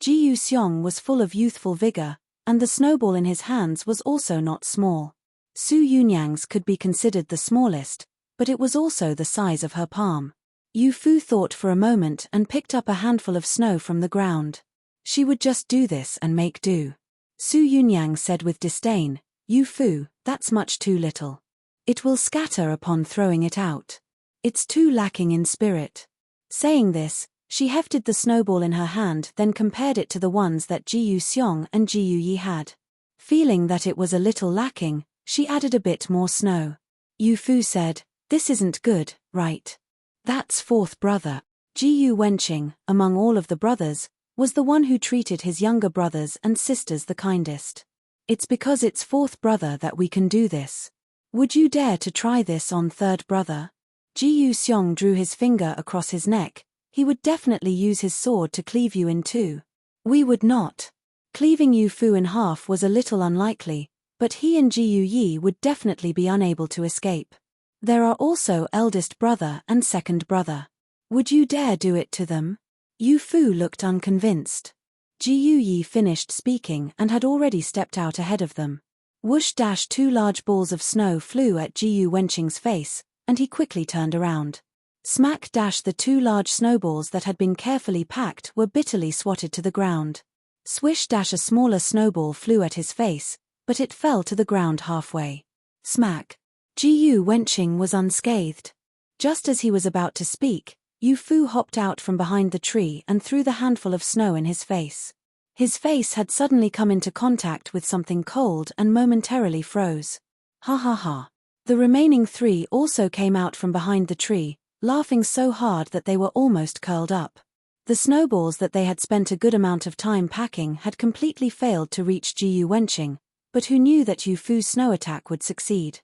Jiyu Xiong was full of youthful vigor, and the snowball in his hands was also not small. Su Yunyang's could be considered the smallest, but it was also the size of her palm. Yu Fu thought for a moment and picked up a handful of snow from the ground. She would just do this and make do. Su Yunyang said with disdain, Yu Fu, that's much too little. It will scatter upon throwing it out. It's too lacking in spirit. Saying this, she hefted the snowball in her hand, then compared it to the ones that Jiyu Xiong and Jiyu Yi had. Feeling that it was a little lacking, she added a bit more snow. Yu Fu said, this isn't good, right? That's fourth brother. Jiyu Wenqing, among all of the brothers, was the one who treated his younger brothers and sisters the kindest. It's because it's fourth brother that we can do this. Would you dare to try this on third brother? Jiyu Xiong drew his finger across his neck. He would definitely use his sword to cleave you in two. We would not. Cleaving Yu Fu in half was a little unlikely, but he and Jiyu Yi would definitely be unable to escape. There are also eldest brother and second brother. Would you dare do it to them? Yu Fu looked unconvinced. Jiyu Yi finished speaking and had already stepped out ahead of them. Whoosh! Two large balls of snow flew at Jiyu Wenqing's face, and he quickly turned around. Smack! The two large snowballs that had been carefully packed were bitterly swatted to the ground. Swish! A smaller snowball flew at his face, but it fell to the ground halfway. Smack! Jiyu Wenqing was unscathed. Just as he was about to speak, Yu Fu hopped out from behind the tree and threw the handful of snow in his face. His face had suddenly come into contact with something cold and momentarily froze. Ha ha ha. The remaining three also came out from behind the tree, laughing so hard that they were almost curled up. The snowballs that they had spent a good amount of time packing had completely failed to reach Jiyu Wenqing, but who knew that Yu Fu's snow attack would succeed?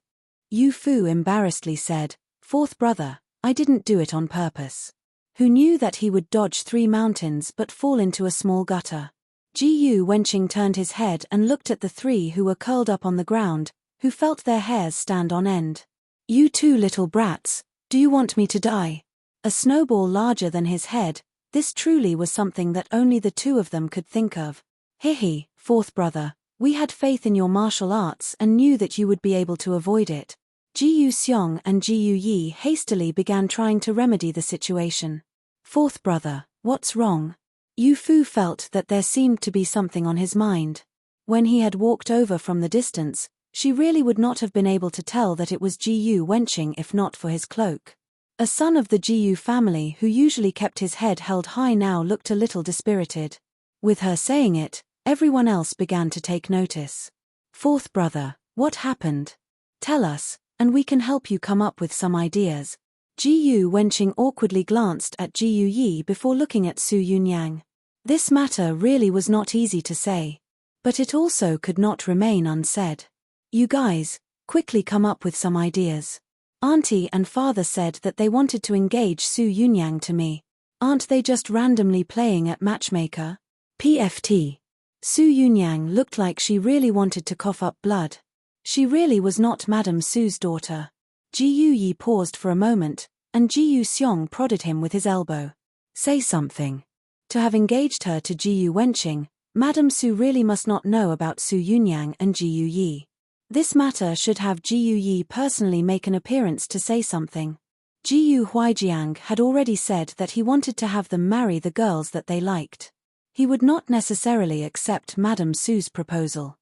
Yu Fu embarrassedly said, fourth brother, I didn't do it on purpose. Who knew that he would dodge 3 mountains but fall into a small gutter? Jiyu Wenqing turned his head and looked at the 3 who were curled up on the ground, who felt their hairs stand on end. You 2 little brats, do you want me to die? A snowball larger than his head, this truly was something that only the 2 of them could think of. Hehe, fourth brother, we had faith in your martial arts and knew that you would be able to avoid it. Jiyu Xiong and Jiyu Yi hastily began trying to remedy the situation. Fourth brother, what's wrong? Yu Fu felt that there seemed to be something on his mind. When he had walked over from the distance, she really would not have been able to tell that it was Jiyu Wenqing if not for his cloak. A son of the Jiyu family who usually kept his head held high now looked a little dispirited. With her saying it, everyone else began to take notice. Fourth brother, what happened? Tell us, and we can help you come up with some ideas. Jiyu Wenqing awkwardly glanced at Jiyu Yi before looking at Su Yunyang. This matter really was not easy to say. But it also could not remain unsaid. You guys, quickly come up with some ideas. Auntie and father said that they wanted to engage Su Yunyang to me. Aren't they just randomly playing at matchmaker? PFT. Su Yunyang looked like she really wanted to cough up blood. She really was not Madame Su's daughter. Jiyu Yi paused for a moment, and Jiyu Xiong prodded him with his elbow. Say something. To have engaged her to Jiyu Wenqing, Madame Su really must not know about Su Yunyang and Jiyu Yi. This matter should have Jiyu Yi personally make an appearance to say something. Jiyu Huijiang had already said that he wanted to have them marry the girls that they liked. He would not necessarily accept Madame Su's proposal.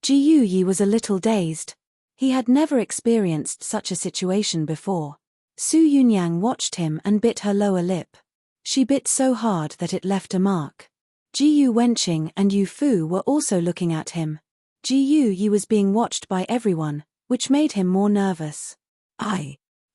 Jiyu Yi was a little dazed. He had never experienced such a situation before. Su Yunyang watched him and bit her lower lip. She bit so hard that it left a mark. Jiyu Wenqing and Yu Fu were also looking at him. Jiyu Yi was being watched by everyone, which made him more nervous.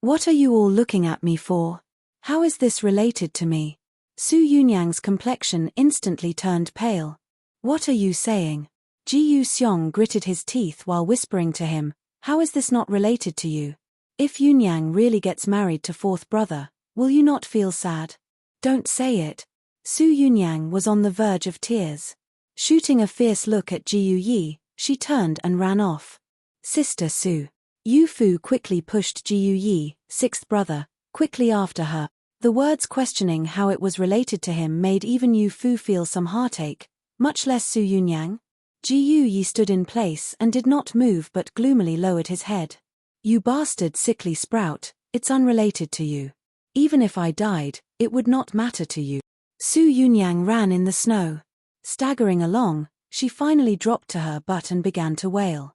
What are you all looking at me for? How is this related to me? Su Yunyang's complexion instantly turned pale. What are you saying? Jiyu Xiong gritted his teeth while whispering to him, how is this not related to you? If Yunyang really gets married to fourth brother, will you not feel sad? Don't say it. Su Yunyang was on the verge of tears. Shooting a fierce look at Jiyu Yi, she turned and ran off. Sister Su. Yu Fu quickly pushed Jiyu Yi, sixth brother, quickly after her. The words questioning how it was related to him made even Yu Fu feel some heartache, much less Su Yunyang. Jiyu Yi stood in place and did not move but gloomily lowered his head. You bastard sickly sprout, it's unrelated to you. Even if I died, it would not matter to you. Su Yunyang ran in the snow. Staggering along, she finally dropped to her butt and began to wail.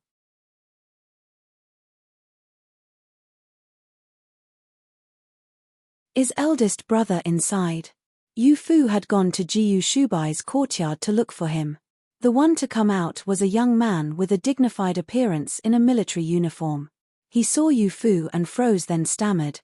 Is eldest brother inside? Yu Fu had gone to Jiyu Shubai's courtyard to look for him. The one to come out was a young man with a dignified appearance in a military uniform. He saw Yu Fu and froze, then stammered,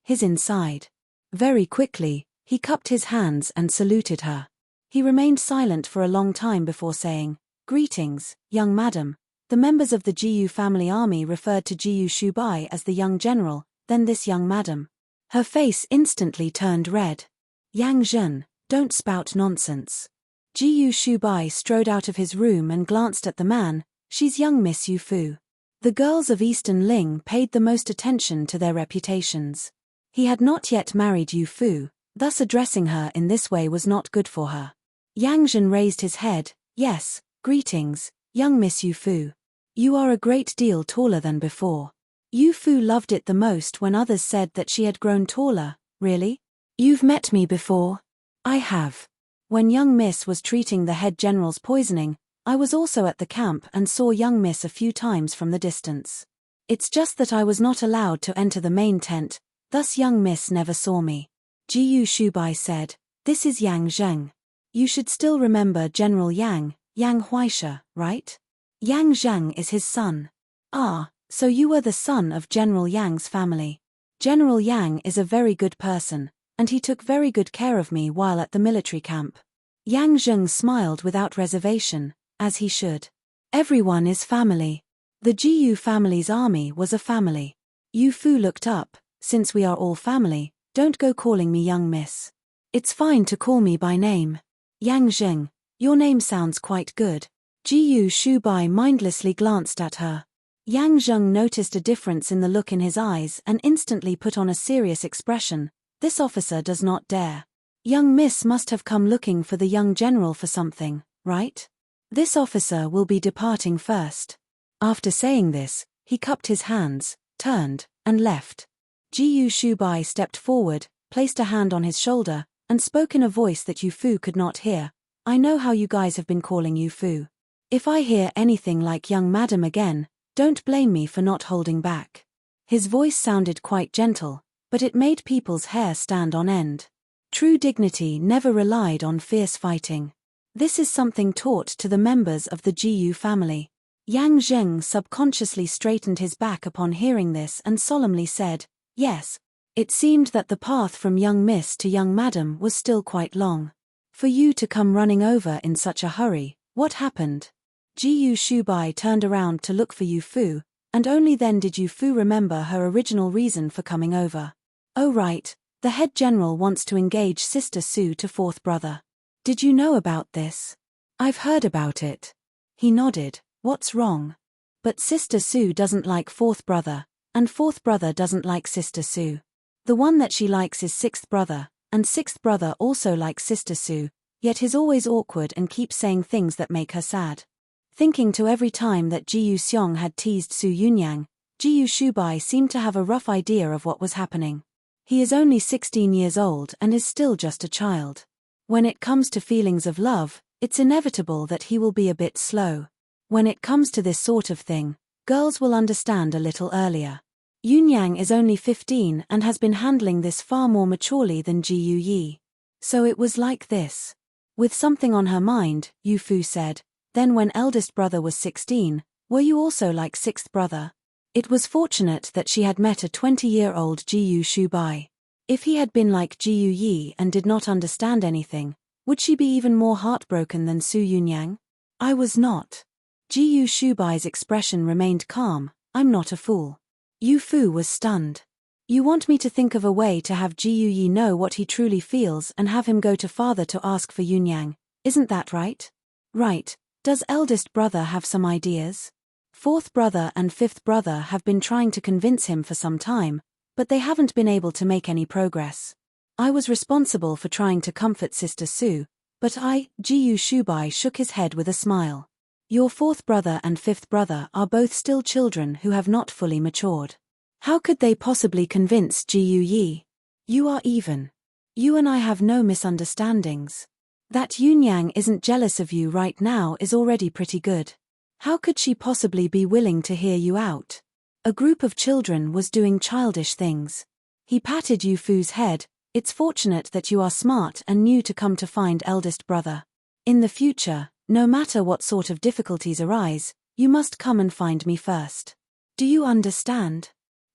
his inside. Very quickly, he cupped his hands and saluted her. He remained silent for a long time before saying, "Greetings, young madam." The members of the Jiyu family army referred to Jiyu Shubai as the young general, then this young madam. Her face instantly turned red. "Yang Zhen, don't spout nonsense." Jiyu Shubai strode out of his room and glanced at the man. "She's young Miss Yu Fu." The girls of Eastern Ling paid the most attention to their reputations. He had not yet married Yu Fu, thus addressing her in this way was not good for her. Yang Zhen raised his head. "Yes, greetings, young Miss Yu Fu. You are a great deal taller than before." Yu Fu loved it the most when others said that she had grown taller. "Really? You've met me before?" "I have. When young Miss was treating the head general's poisoning, I was also at the camp and saw young Miss a few times from the distance. It's just that I was not allowed to enter the main tent, thus young Miss never saw me." Jiyu Shubai said, "This is Yang Zheng. You should still remember General Yang, Yang Huaisha, right? Yang Zheng is his son." "Ah, so you were the son of General Yang's family." "General Yang is a very good person, and he took very good care of me while at the military camp." Yang Zheng smiled without reservation, as he should. Everyone is family. The Jiyu family's army was a family. Yu Fu looked up. "Since we are all family, don't go calling me young miss. It's fine to call me by name." "Yang Zheng, your name sounds quite good." Jiyu Shubai mindlessly glanced at her. Yang Zheng noticed a difference in the look in his eyes and instantly put on a serious expression. "This officer does not dare. Young miss must have come looking for the young general for something, right? This officer will be departing first." After saying this, he cupped his hands, turned, and left. Jiyu Shubai stepped forward, placed a hand on his shoulder, and spoke in a voice that Yu Fu could not hear. "I know how you guys have been calling Yu Fu. If I hear anything like young madam again, don't blame me for not holding back." His voice sounded quite gentle, but it made people's hair stand on end. True dignity never relied on fierce fighting. This is something taught to the members of the Jiyu family. Yang Zheng subconsciously straightened his back upon hearing this and solemnly said, "Yes." It seemed that the path from young miss to young madam was still quite long. "For you to come running over in such a hurry, what happened?" Jiyu Shubai turned around to look for Yu Fu, and only then did Yu Fu remember her original reason for coming over. "Oh right, the head general wants to engage Sister Su to fourth brother. Did you know about this?" "I've heard about it." He nodded. "What's wrong?" "But Sister Su doesn't like fourth brother, and fourth brother doesn't like Sister Su. The one that she likes is sixth brother, and sixth brother also likes Sister Su, yet he's always awkward and keeps saying things that make her sad." Thinking to every time that Jiyu Xiong had teased Su Yunyang, Jiyu Shubai seemed to have a rough idea of what was happening. He is only 16 years old and is still just a child. When it comes to feelings of love, it's inevitable that he will be a bit slow. When it comes to this sort of thing, girls will understand a little earlier. Yunyang is only 15 and has been handling this far more maturely than Jiyu Yi. So it was like this. With something on her mind, Yu Fu said, "Then when eldest brother was 16, were you also like sixth brother?" It was fortunate that she had met a 20-year-old Jiyu Shubai. If he had been like Jiyu Yi and did not understand anything, would she be even more heartbroken than Su Yunyang? "I was not." Jiyu Shubai's expression remained calm. "I'm not a fool." Yu Fu was stunned. "You want me to think of a way to have Jiyu Yi know what he truly feels and have him go to father to ask for Yunyang, isn't that right?" "Right. Does eldest brother have some ideas?" "Fourth brother and fifth brother have been trying to convince him for some time, but they haven't been able to make any progress. I was responsible for trying to comfort Sister Su, but Jiyu Shubai shook his head with a smile. "Your fourth brother and fifth brother are both still children who have not fully matured. How could they possibly convince Jiyu Yi?" You are even. You and I have no misunderstandings. That Yunyang isn't jealous of you right now is already pretty good. How could she possibly be willing to hear you out? A group of children was doing childish things. He patted Yufu's head. It's fortunate that you are smart and knew to come to find eldest brother. In the future, no matter what sort of difficulties arise, you must come and find me first. Do you understand?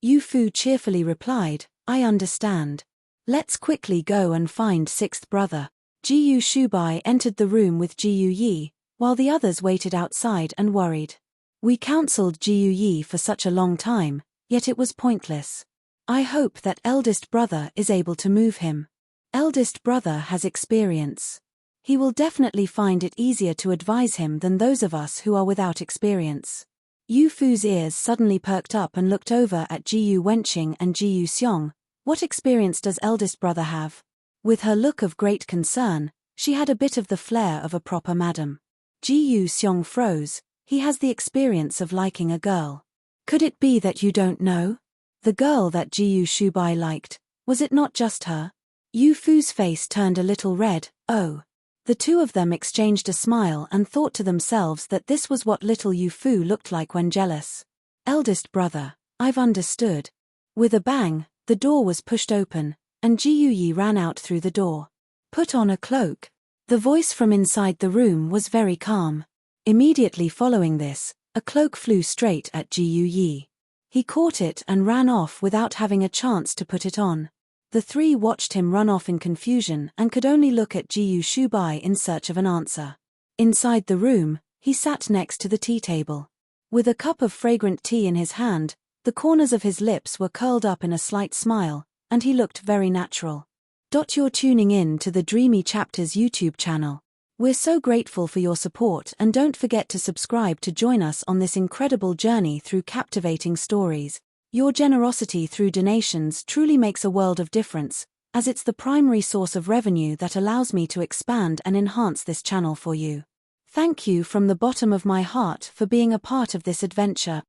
Yufu cheerfully replied, I understand. Let's quickly go and find sixth brother. Jiyu Shubai entered the room with Jiyu Yi, while the others waited outside and worried. We counseled Jiyu Yi for such a long time, yet it was pointless. I hope that eldest brother is able to move him. Eldest brother has experience. He will definitely find it easier to advise him than those of us who are without experience. Yu Fu's ears suddenly perked up and looked over at Jiyu Wenqing and Jiyu Xiong. What experience does eldest brother have? With her look of great concern, she had a bit of the flair of a proper madam. Jiyu Xiong froze. He has the experience of liking a girl. Could it be that you don't know? The girl that Jiyu Shubai liked, was it not just her? Yu Fu's face turned a little red. Oh. The two of them exchanged a smile and thought to themselves that this was what little Yu Fu looked like when jealous. Eldest brother, I've understood. With a bang, the door was pushed open, and Jiyu Yi ran out through the door. Put on a cloak. The voice from inside the room was very calm. Immediately following this, a cloak flew straight at Jiyu Yi. He caught it and ran off without having a chance to put it on. The three watched him run off in confusion and could only look at Jiyu Shubai in search of an answer. Inside the room, he sat next to the tea table. With a cup of fragrant tea in his hand, the corners of his lips were curled up in a slight smile, and he looked very natural. You're tuning in to the Dreamy Chapters YouTube channel. We're so grateful for your support, and don't forget to subscribe to join us on this incredible journey through captivating stories. Your generosity through donations truly makes a world of difference, as it's the primary source of revenue that allows me to expand and enhance this channel for you. Thank you from the bottom of my heart for being a part of this adventure.